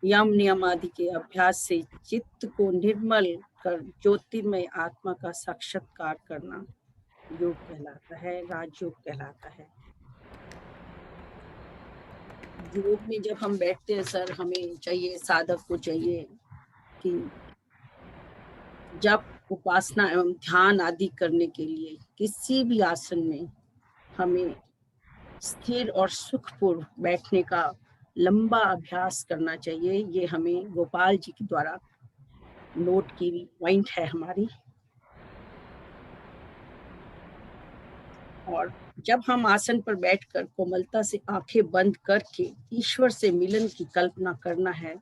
यम नियम आदि के अभ्यास से चित्त को निर्मल कर ज्योतिर्मय आत्मा का साक्षात्कार करना योग कहलाता है, राजयोग कहलाता है। योग में जब हम बैठते हैं सर, हमें चाहिए, साधक को चाहिए कि जब उपासना एवं ध्यान आदि करने के लिए किसी भी आसन में हमें स्थिर और सुखपूर्व बैठने का लंबा अभ्यास करना चाहिए। ये हमें गोपाल जी के द्वारा नोट की पॉइंट है हमारी। और जब हम आसन पर बैठकर कोमलता से आंखें बंद करके ईश्वर से मिलन की कल्पना करना है,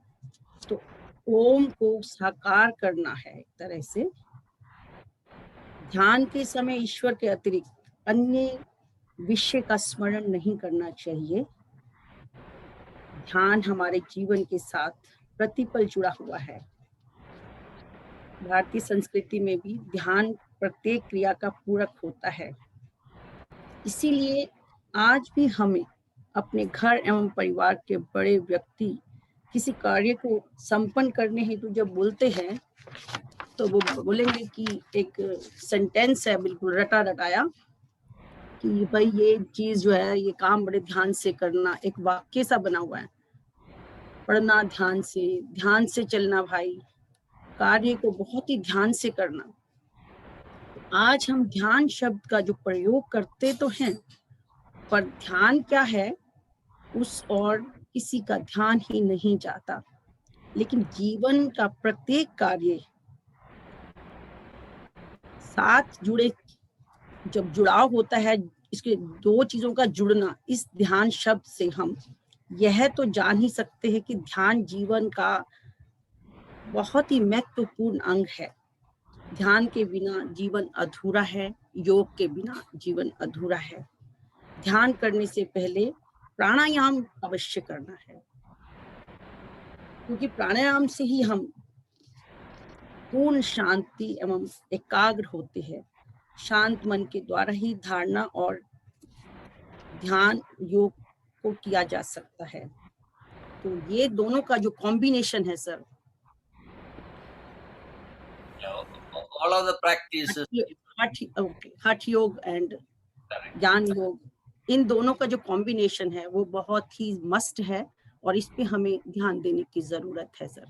तो ओम को साकार करना है एक तरह से। ध्यान के समय ईश्वर के अतिरिक्त अन्य विषय का स्मरण नहीं करना चाहिए। ध्यान हमारे जीवन के साथ प्रतिपल जुड़ा हुआ है। भारतीय संस्कृति में भी ध्यान प्रत्येक क्रिया का पूरक होता है। इसीलिए आज भी हमें अपने घर एवं परिवार के बड़े व्यक्ति किसी कार्य को संपन्न करने हेतु जब बोलते हैं तो वो बोलेंगे कि एक सेंटेंस है बिल्कुल रटा रटाया कि भाई ये चीज जो है, ये काम बड़े ध्यान से करना, एक वाक्य सा बना हुआ है, पढ़ना ध्यान से चलना भाई, कार्य को बहुत ही ध्यान से करना। आज हम ध्यान शब्द का जो प्रयोग करते तो हैं, पर ध्यान क्या है उस और किसी का ध्यान ही नहीं जाता। लेकिन जीवन का प्रत्येक कार्य साथ जुड़े, जब जुड़ाव होता है, इसके दो चीजों का जुड़ना, इस ध्यान शब्द से हम यह तो जान ही सकते हैं कि ध्यान जीवन का बहुत ही महत्वपूर्ण अंग है। ध्यान के बिना जीवन अधूरा है, योग के बिना जीवन अधूरा है। ध्यान करने से पहले प्राणायाम अवश्य करना है, क्योंकि प्राणायाम से ही हम पूर्ण शांति एवं एकाग्र होते हैं। शांत मन के द्वारा ही धारणा और ध्यान योग को किया जा सकता है। तो ये दोनों का जो कॉम्बिनेशन है sir, All of the practices. हठ योग एंड ज्ञान योग, इन दोनों का जो कॉम्बिनेशन है वो बहुत ही मस्ट है और इस पे हमें ध्यान देने की जरूरत है sir.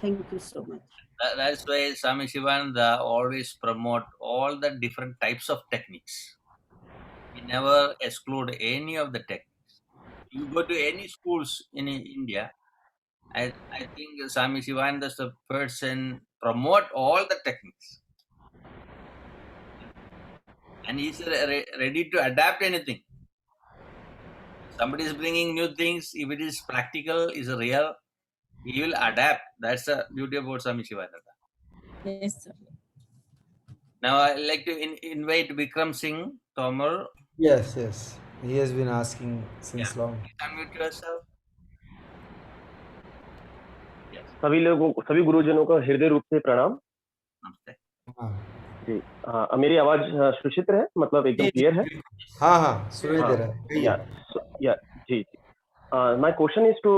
Thank you so much. That's why Swami Shivananda always promote all the different types of techniques. He never exclude any of the techniques. You go to any schools in India, I think Swami Shivananda is the person promote all the techniques. And he's ready to adapt anything. Somebody is bringing new things. If it is practical, is real, he will adapt. That's the beauty about Swami Shivananda. Yes, sir. Now I like to invite Vikram Singh Tomar. Yes, yes. He has been asking since long. Unmute yourself. सभी लोगों को, सभी गुरुजनों का हृदय रूप से प्रणाम। Namaste. हाँ। जी मेरी आवाज सुचित्र है, मतलब एकदम जी जी क्लियर है? बिल्कुल। हाँ हाँ सुनाई दे हाँ, रहा है, कहिए। या या जी जी। My question is to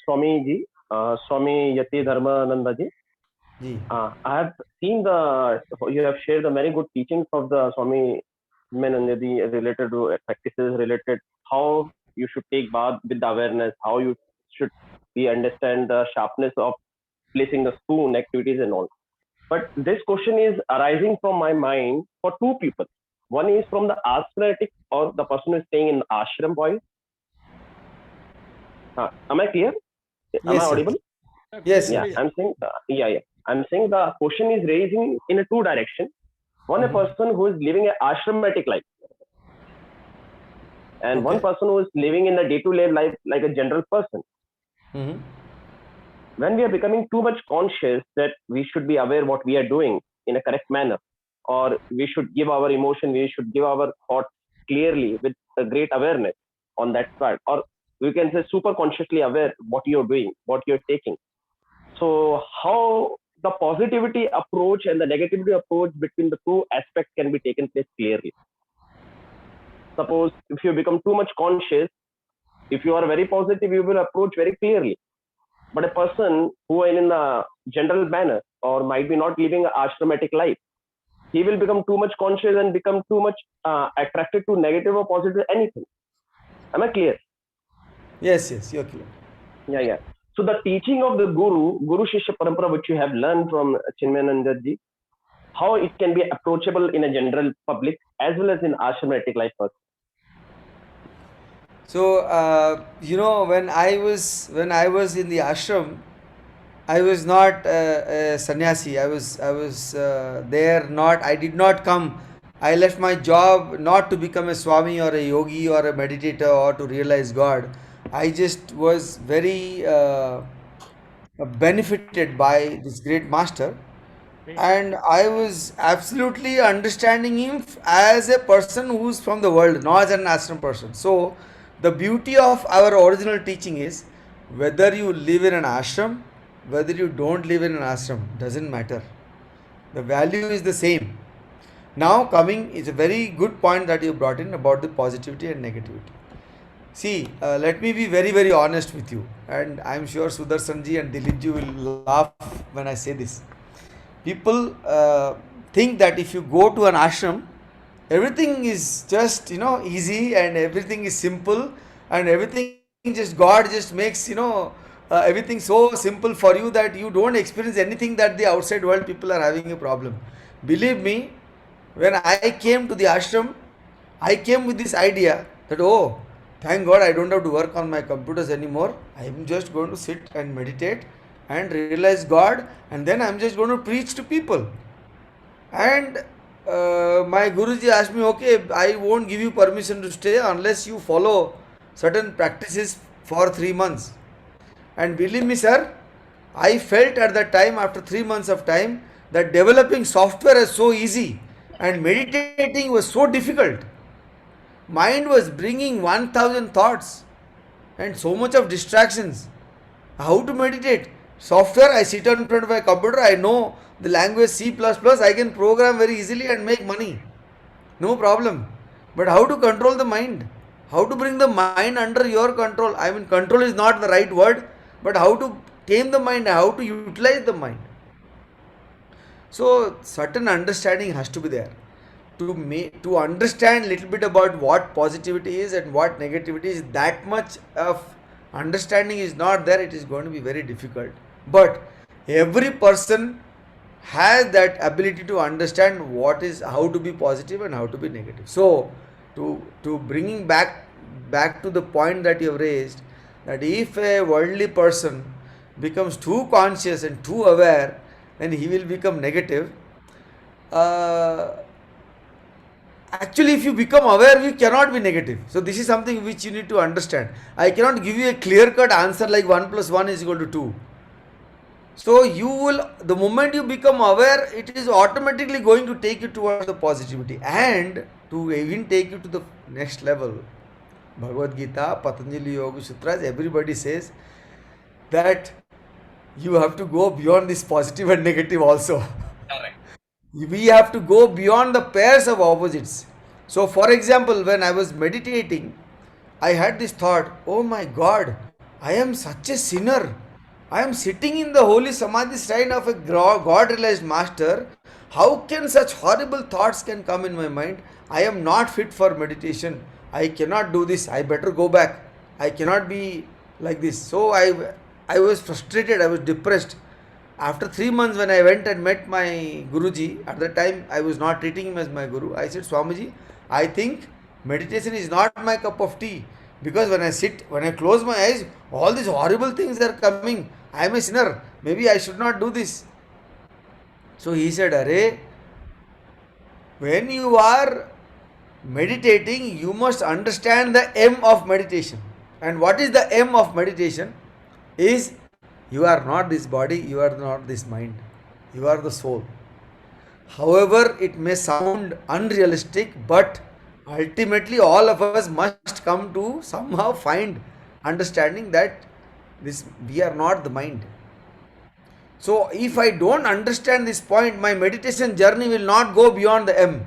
Swami ji, Swami Yati Dharmananda ji. जी I have seen you have shared the very good teachings of the Swami Menandadi related to practices, related how you should take bath with the awareness, how you should be understand the sharpness of placing the spoon activities and all. But this question is arising from my mind for two people. One is from the ascetic or the person who is staying in ashram point. Am I clear? Am I yes yes audible? yes Yeah, yes I'm saying, yeah. I'm saying the question is raising in a two direction. One, a Mhm. person who is living an ashramatic life, and one Okay. person who is living in the day-to-day life like a general person. Mhm. When we are becoming too much conscious that we should be aware what we are doing in a correct manner, or we should give our emotion, we should give our thoughts clearly with a great awareness on that part, or we can say super consciously aware what you're doing, what you're taking. So how the positivity approach and the negativity approach between the two aspects can be taken place clearly. Suppose if you become too much conscious, if you are very positive, you will approach very clearly. But a person who is in a general manner or might be not living an ashramatic life, he will become too much conscious and become too much attracted to negative or positive anything. Am I clear? Yes yes you're clear. Yeah. So the teaching of the Guru Shishya Parampara, which you have learned from Chinmayananda ji, how it can be approachable in a general public as well as in ashramatic life person. So when I was in the ashram, I was not a sannyasi. I was there not. I did not come. I left my job not to become a swami or a yogi or a meditator or to realize God. I just was very benefited by this great master, and I was absolutely understanding him as a person who's from the world, not as an ashram person. So, the beauty of our original teaching is whether you live in an ashram, whether you don't live in an ashram, doesn't matter. The value is the same. Now, coming is a very good point that you brought in about the positivity and negativity. See, let me be very, very honest with you, and I'm sure Sudarshanji and Dileepji will laugh when I say this. People think that if you go to an ashram, everything is just easy and everything is simple, and everything just God just makes everything so simple for you that you don't experience anything that the outside world people are having a problem. Believe me, when I came to the ashram, I came with this idea that, oh, thank God I don't have to work on my computers anymore. I'm just going to sit and meditate and realize God, and then I'm just going to preach to people. And my Guruji asked me, okay, I won't give you permission to stay unless you follow certain practices for 3 months. And believe me, sir, I felt at that time, after 3 months of time, that developing software is so easy and meditating was so difficult. Mind was bringing 1000 thoughts and so much of distractions. How to meditate? Software, I sit in front of my computer, I know the language C++, I can program very easily and make money. No problem. But how to control the mind? How to bring the mind under your control? I mean, control is not the right word, but how to tame the mind, how to utilize the mind. So, certain understanding has to be there. To understand little bit about what positivity is and what negativity is, that much of understanding is not there, it is going to be very difficult. But every person has that ability to understand what is how to be positive and how to be negative. So to bringing back to the point that you have raised, that if a worldly person becomes too conscious and too aware, then he will become negative. uh, Actually, if you become aware, we cannot be negative. So this is something which you need to understand. I cannot give you a clear cut answer like 1 plus 1 is equal to 2. So you will, the moment you become aware, it is automatically going to take you towards the positivity, and to even take you to the next level. Bhagavad Gita, Patanjali Yoga Sutras, everybody says that you have to go beyond this positive and negative also. Correct. We have to go beyond the pairs of opposites. So, for example, when I was meditating, I had this thought, oh my God, I am such a sinner. I am sitting in the holy Samadhi shrine of a God realized master. How can such horrible thoughts can come in my mind? I am not fit for meditation. I cannot do this. I better go back. I cannot be like this. So I was frustrated. I was depressed. After 3 months, when I went and met my Guruji, at that time I was not treating him as my Guru. I said, Swamiji, I think meditation is not my cup of tea. Because when I sit, when I close my eyes, all these horrible things are coming. I am a sinner. Maybe I should not do this. So he said, Arey, when you are meditating, you must understand the aim of meditation. And what is the aim of meditation? Is you are not this body, you are not this mind, you are the soul. However, it may sound unrealistic, but ultimately all of us must come to somehow find understanding that this we are not the mind. So if I don't understand this point, my meditation journey will not go beyond the M.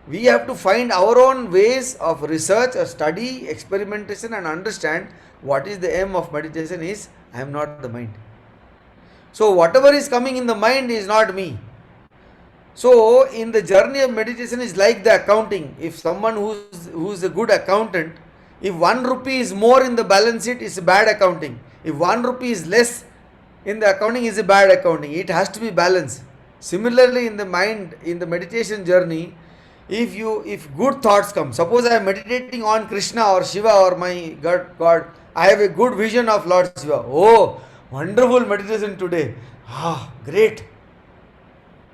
We have to find our own ways of research or study, experimentation, and understand what is the aim of meditation is I am not the mind. So whatever is coming in the mind is not me. So in the journey of meditation is like the accounting. If someone who's a good accountant, if 1 rupee is more in the balance sheet, it's a bad accounting. If 1 rupee is less in the accounting, is a bad accounting. It has to be balanced. Similarly, in the mind, in the meditation journey, if good thoughts come, suppose I am meditating on Krishna or Shiva or my God, I have a good vision of Lord Shiva. Oh, wonderful meditation today. Ah, great.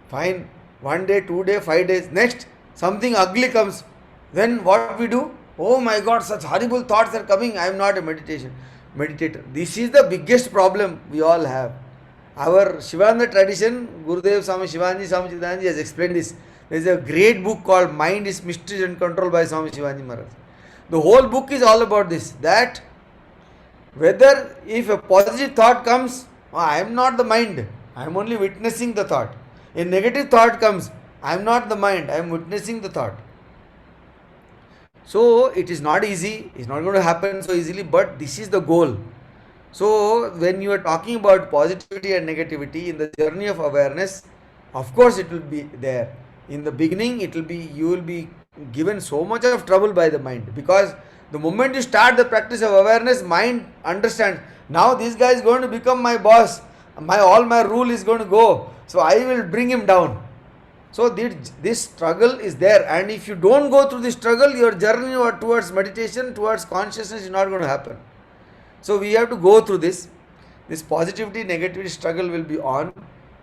Fine. 1 day, 2 day, 5 days. Next, something ugly comes. Then what we do? Oh my God, such horrible thoughts are coming. I am not a meditator. This is the biggest problem we all have. Our Shivananda tradition, Gurudev Swami Shivanji Swami Chidanji has explained this. There is a great book called Mind is Mysteries and Control by Swami Shivanji Maharaj. The whole book is all about this. That whether if a positive thought comes, oh, I am not the mind. I am only witnessing the thought. A negative thought comes, I am not the mind. I am witnessing the thought. So it is not easy. It's not going to happen so easily. But this is the goal. So when you are talking about positivity and negativity in the journey of awareness, of course it will be there. In the beginning, it will be you will be given so much of trouble by the mind, because the moment you start the practice of awareness, mind understands now this guy is going to become my boss. My rule is going to go. So I will bring him down. So this struggle is there, and if you don't go through this struggle, your journey towards meditation, towards consciousness is not going to happen. So we have to go through this. This positivity, negativity struggle will be on,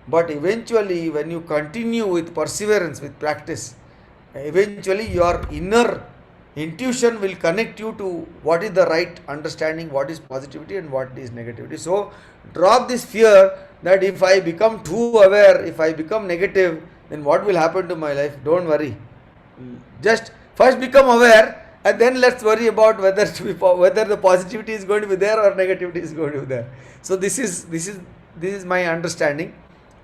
but eventually, when you continue with perseverance, with practice, eventually your inner intuition will connect you to what is the right understanding, what is positivity and what is negativity. So drop this fear that if I become too aware, if I become negative, then what will happen to my life? Don't worry. Just first become aware, and then let's worry about whether the positivity is going to be there or negativity is going to be there. So this is my understanding,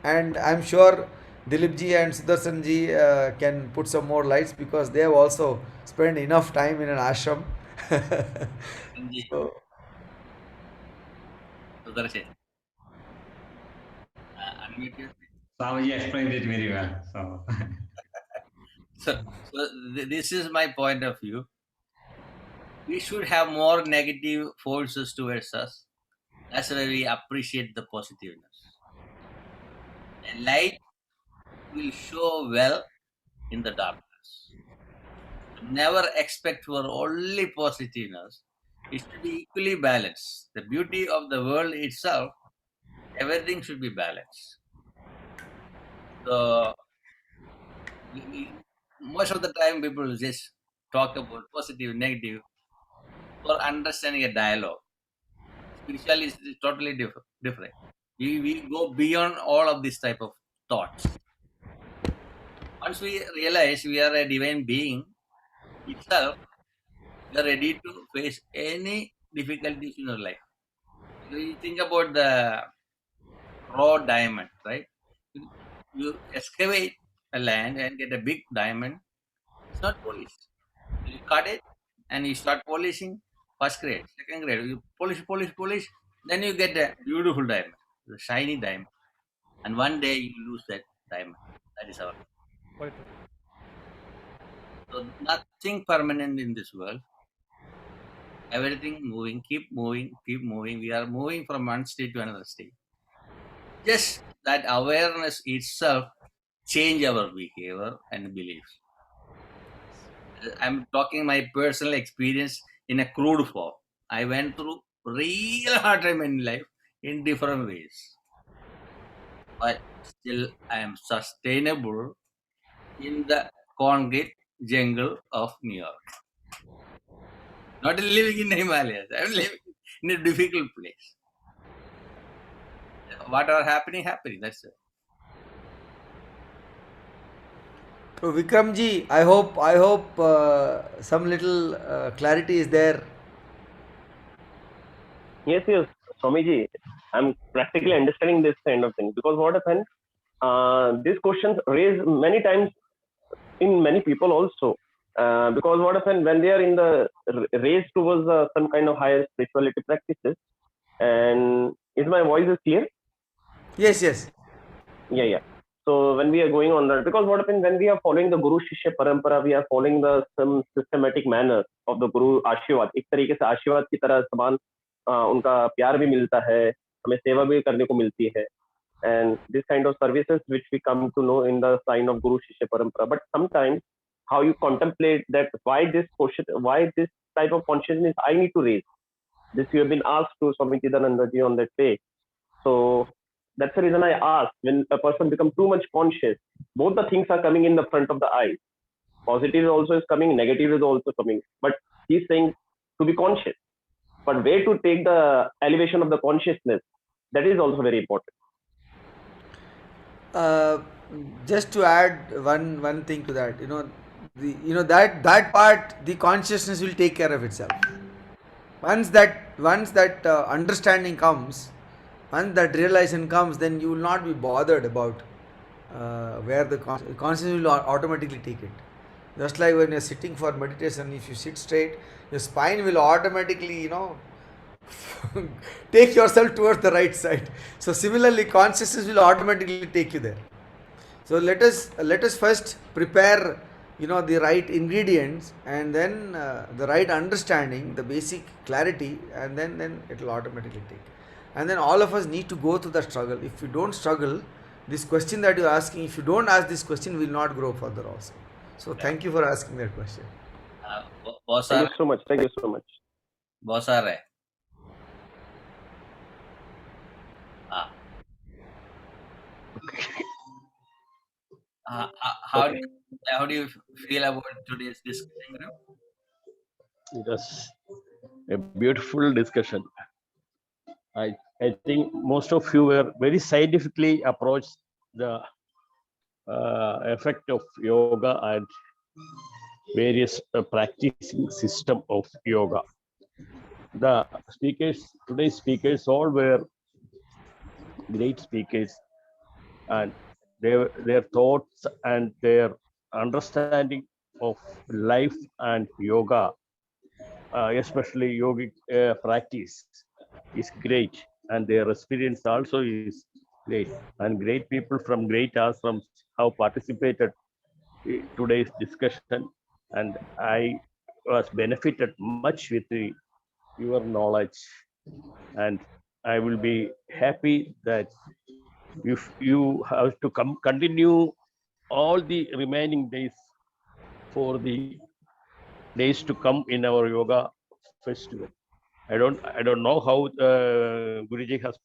and I'm sure Dileepji and Sudarshanji can put some more lights, because they have also spent enough time in an ashram. So, Sudarshan, unmute yourself. Swamiji explained it very well. So This is my point of view. We should have more negative forces towards us. That's why we appreciate the positiveness. A light will show well in the darkness. Never expect for only positiveness. It should be equally balanced. The beauty of the world itself, everything should be balanced. So most of the time people just talk about positive, negative for understanding a dialogue. Spirituality is totally different. We go beyond all of this type of thoughts. Once we realize we are a divine being itself, we are ready to face any difficulties in our life. You think about the raw diamond, right? you excavate a land and get a big diamond, it's not polished. You cut it and you start polishing first grade, second grade. You polish, then you get a beautiful diamond, the shiny diamond. And one day you lose that diamond. That is our. Right. So nothing permanent in this world. Everything moving, keep moving, keep moving. We are moving from one state to another state. Just that awareness itself change our behavior and beliefs. I'm talking my personal experience in a crude form. I went through real hard time in life in different ways, but still I am sustainable in the concrete jungle of New York. Not living in the Himalayas. I'm living in a difficult place. What are happening, happening. That's it. So Vikramji, I hope some little clarity is there. Yes, yes, Swamiji, I'm practically understanding this kind of thing because what happened, these questions raised many times in many people also. Because what happened when they are in the race towards some kind of higher spirituality practices, and is my voice is clear? Yes, yes. Yeah. So when we are going on that, because what happened when we are following the Guru Shishya Parampara, we are following the some systematic manner of the Guru आशीर्वाद. एक तरीके से आशीर्वाद की तरह समान उनका प्यार भी मिलता है, हमें सेवा भी करने को मिलती है, and this kind of services which we come to know in the sign of Guru Shishya Parampara. But sometimes how you contemplate that why this question, why this type of consciousness I need to raise. This you have been asked to Swami Chidananda ji on that way. So that's the reason I asked. When a person becomes too much conscious, both the things are coming in the front of the eyes. Positive also is coming, negative is also coming. But he's saying to be conscious. But where to take the elevation of the consciousness, that is also very important. Uh, just to add one thing to that, that part, the consciousness will take care of itself. Once that understanding comes, once that realization comes, then you will not be bothered about where the consciousness will automatically take it. Just like when you're sitting for meditation, if you sit straight, your spine will automatically, take yourself towards the right side. So similarly, consciousness will automatically take you there. So let us first prepare, the right ingredients, and then the right understanding, the basic clarity, and then it will automatically take. And then all of us need to go through the struggle. If you don't struggle, this question that you're asking, if you don't ask this question, we will not grow further also. So thank you for asking that question. Boss Thank are you so much. Thank you so much. boss are hai. Ah. How do you feel about today's discussion? It was a beautiful discussion. I think most of you were very scientifically approached the effect of yoga and various practicing system of yoga. The speakers, today's speakers, all were great speakers, and their thoughts and their understanding of life and yoga, especially yogic practice, is great, and their experience also is great. And great people from great ashrams have participated in today's discussion, and I was benefited much with your knowledge, and I will be happy that if you have to continue all the remaining days for the days to come in our yoga festival. I don't know how Guruji has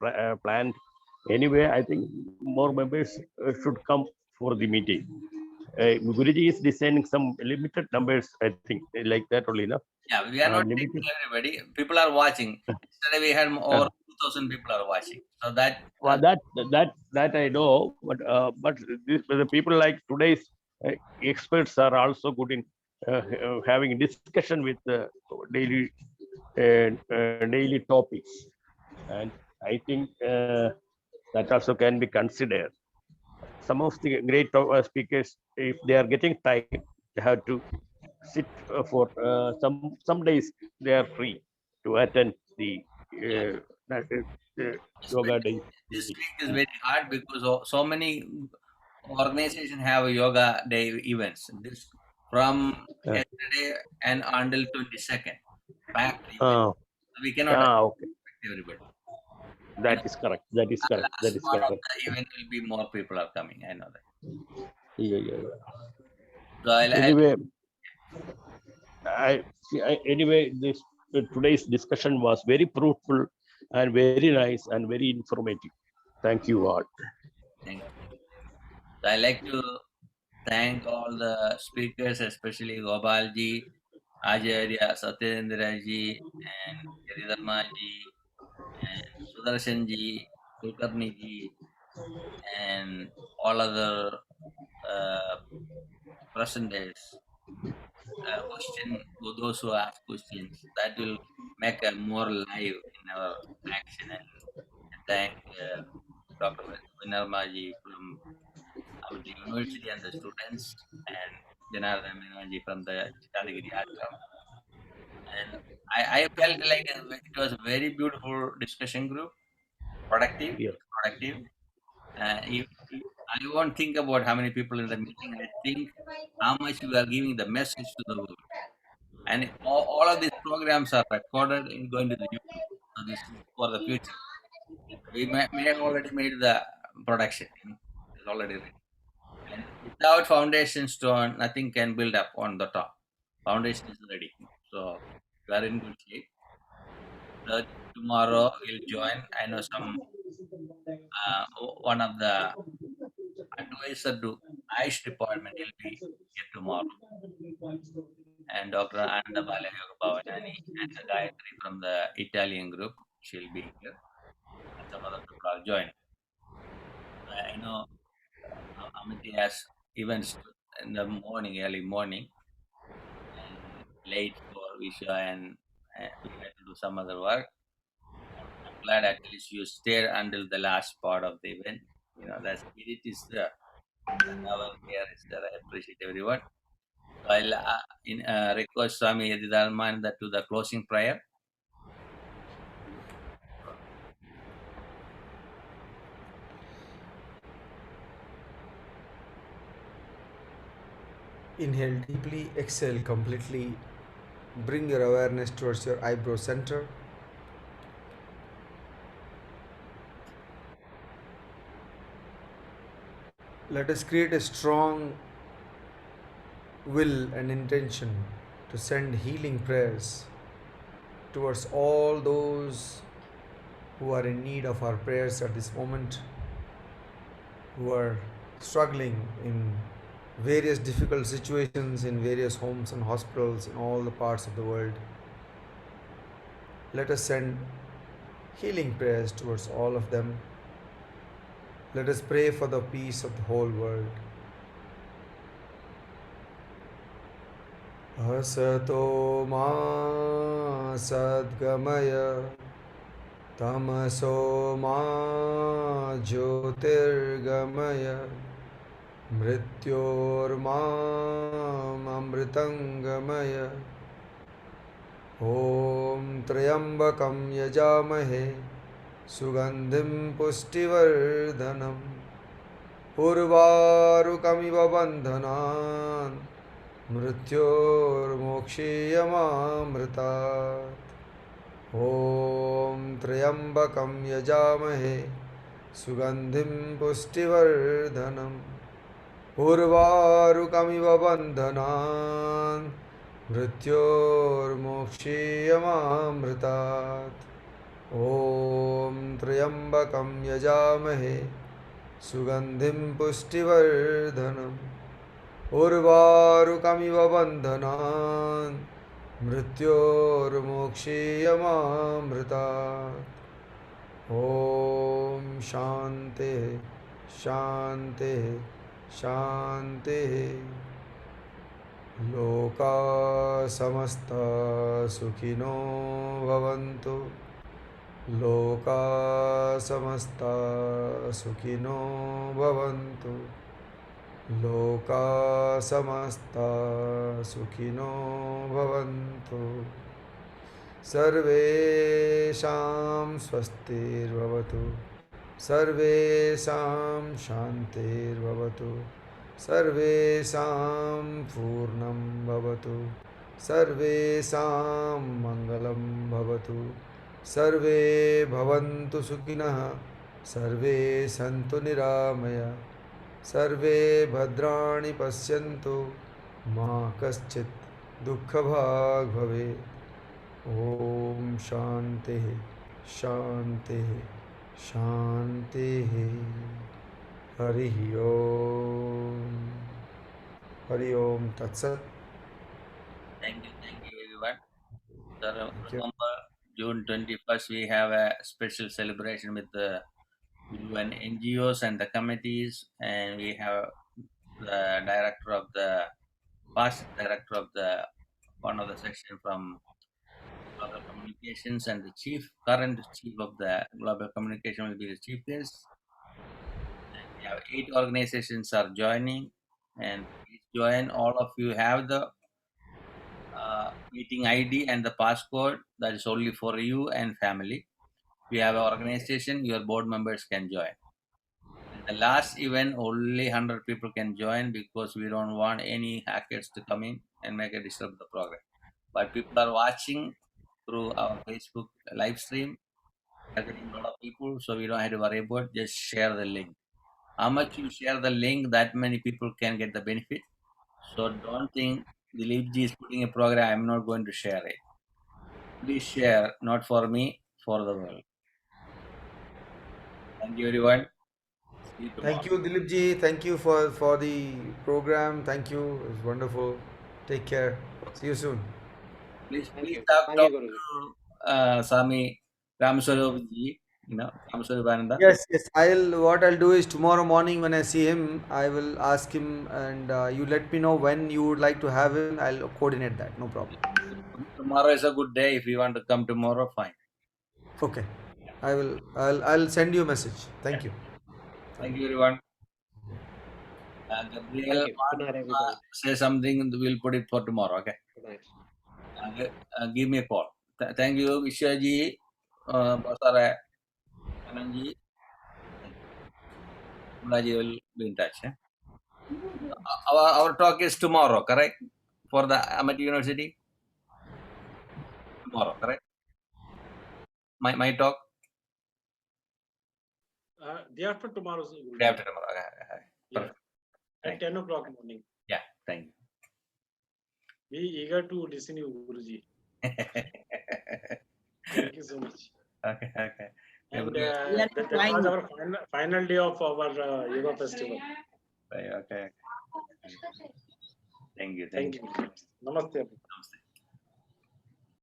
planned. Anyway, I think more members should come for the meeting. Guruji is designing some limited numbers, I think, like that only, no? Yeah, we are not Limited. taking everybody. People are watching. Yesterday we had over 2,000 people are watching. So that Well, that I know, but the people like today's experts are also good in having discussion with daily daily topics, and I think that also can be considered. some of the great speakers, if they are getting time, they have to sit for some days. They are free to attend the yoga day This meeting. week is very hard because so many organizations have yoga day events. This from yesterday and until 22nd. Packed event. Uh, We cannot expect okay, everybody. I know that is correct. That is correct. That last is one of correct. the event will be more people are coming. I know that. Yeah, yeah, yeah. So I'll Anyway, anyway, this today's discussion was very fruitful and very nice and very informative. Thank you all. thank you. So I like to thank all the speakers, especially Gopalji, Acharya, Satyendraji, and Giridharmaji, and Sudarshanji, Kulkarniji, and all other uh, presenters. Question those who ask questions that will make a more live in our action. And thank Dr. Vinarmaji from our university and the students, and Janardhan Vinarmaji from the Chitadagiri Ashram. And I felt like it was a very beautiful discussion group, productive, Yeah. productive. I won't think about how many people in the meeting. I think how much we are giving the message to the world. And all of these programs are recorded and going to the YouTube. So this is for the future. We may have already made the production. It's already ready. And without foundation stone, nothing can build up on the top. Foundation is ready. So we are in good shape. So tomorrow we'll join. I know some one of the advisor to Aish department will be here tomorrow. And Dr. Ananda Balayoga Bhavanani and Gayatri from the Italian group, she'll be here. And some other people are joining. I know Amity has events in the morning, early morning, and late for Visha, and we had to do some other work. I'm glad at least you stayed until the last part of the event. The spirit is there. The power here is there. I appreciate everyone. So I'll request Swami Yadidharman to the closing prayer. Inhale deeply, exhale completely. Bring your awareness towards your eyebrow center. Let us create a strong will and intention to send healing prayers towards all those who are in need of our prayers at this moment, who are struggling in various difficult situations in various homes and hospitals in all the parts of the world. Let us send healing prayers towards all of them. Let us pray for the peace of the whole world. Asato ma sadgamaya tamaso ma jyotirgamaya mrityormam amritangamaya. Om Trayambakam Yajamahe Sugandhim Pushtivardhanam Urvarukamiva Bandhanan Mrityormokshiyamamritat. Om Trayambakam Yajamahe Sugandhim Pushtivardhanam Urvarukamiva Bandhanan Mrityormokshiyamamritat. Om Trayambakam Yajamahe Sugandhim Pushtivardhanam Urvarukamiva Bandhanan Mrityormokshiyamamritat. Om Shanti Shanti Shanti. Loka samasta sukhino bhavantu. लोका समस्ता सुखिनो भवन्तु। लोका समस्ता सुखिनो भवन्तु। सर्वेषां स्वस्तिर्भवतु। सर्वेषां शान्तिर्भवतु। सर्वेषां पूर्णं भवतु। सर्वेषां मङ्गलं भवतु। सर्वे भवन्तु सुखिनः। सर्वे सन्तु निरामया। सर्वे भद्राणि पश्यन्तु मा कश्चित् दुःखभाग् भवेत्। ॐ शान्तिः शान्तिः शान्तिः। हरिः ओम्। हरि ओम् तत्सत्। Thank you everyone. Sir, Thank you. remember June 21st we have a special celebration with the UN NGOs and the committees, and we have the director of the past director of the one of the section from global communications, and the current chief of the global communication will be the chief guest. And we have 8 organizations are joining, and please join. All of you have the meeting ID and the passcode. That is only for you and family. We have an organization, your board members can join. And the last event, only 100 people can join because we don't want any hackers to come in and make a disturb the program. But people are watching through our Facebook live stream. We are getting a lot of people, so we don't have to worry about. Just share the link. How much you share the link, that many people can get the benefit. So don't think Dileepji is putting a program, I'm not going to share it. Please share, not for me, for the world. Thank you, everyone. See you tomorrow. Thank you, Dileepji. Thank you for the program. Thank you. It was wonderful. Take care. See you soon. Please Thank you. talk, Thank you, Guruji. to Swami Ramaswaruji, Ramaswarubananda. Yes, yes. What I'll do is tomorrow morning when I see him, I will ask him, and you let me know when you would like to have him. I'll coordinate that. No problem. Tomorrow is a good day. If you want to come tomorrow, fine. Okay. I'll send you a message. Thank you. Thank you, everyone. Gabriel, Thank you. Good night, everybody. say something, we'll put it for tomorrow, okay? Good night. Give me a call. Thank you, Vishwaji, Basara, Anandji. Mulaji will be in touch. Our talk is tomorrow, correct? For the Amity University? Tomorrow, correct? My talk? Day after tomorrow, Day after tomorrow. yeah, Perfect. at 10 o'clock morning. Yeah, thank you. Be eager to listen you, Guruji. Thank you so much. Okay. And We are that was trying. our final day of our yoga festival. Okay. Thank you. Thank you. Namaste. Namaste.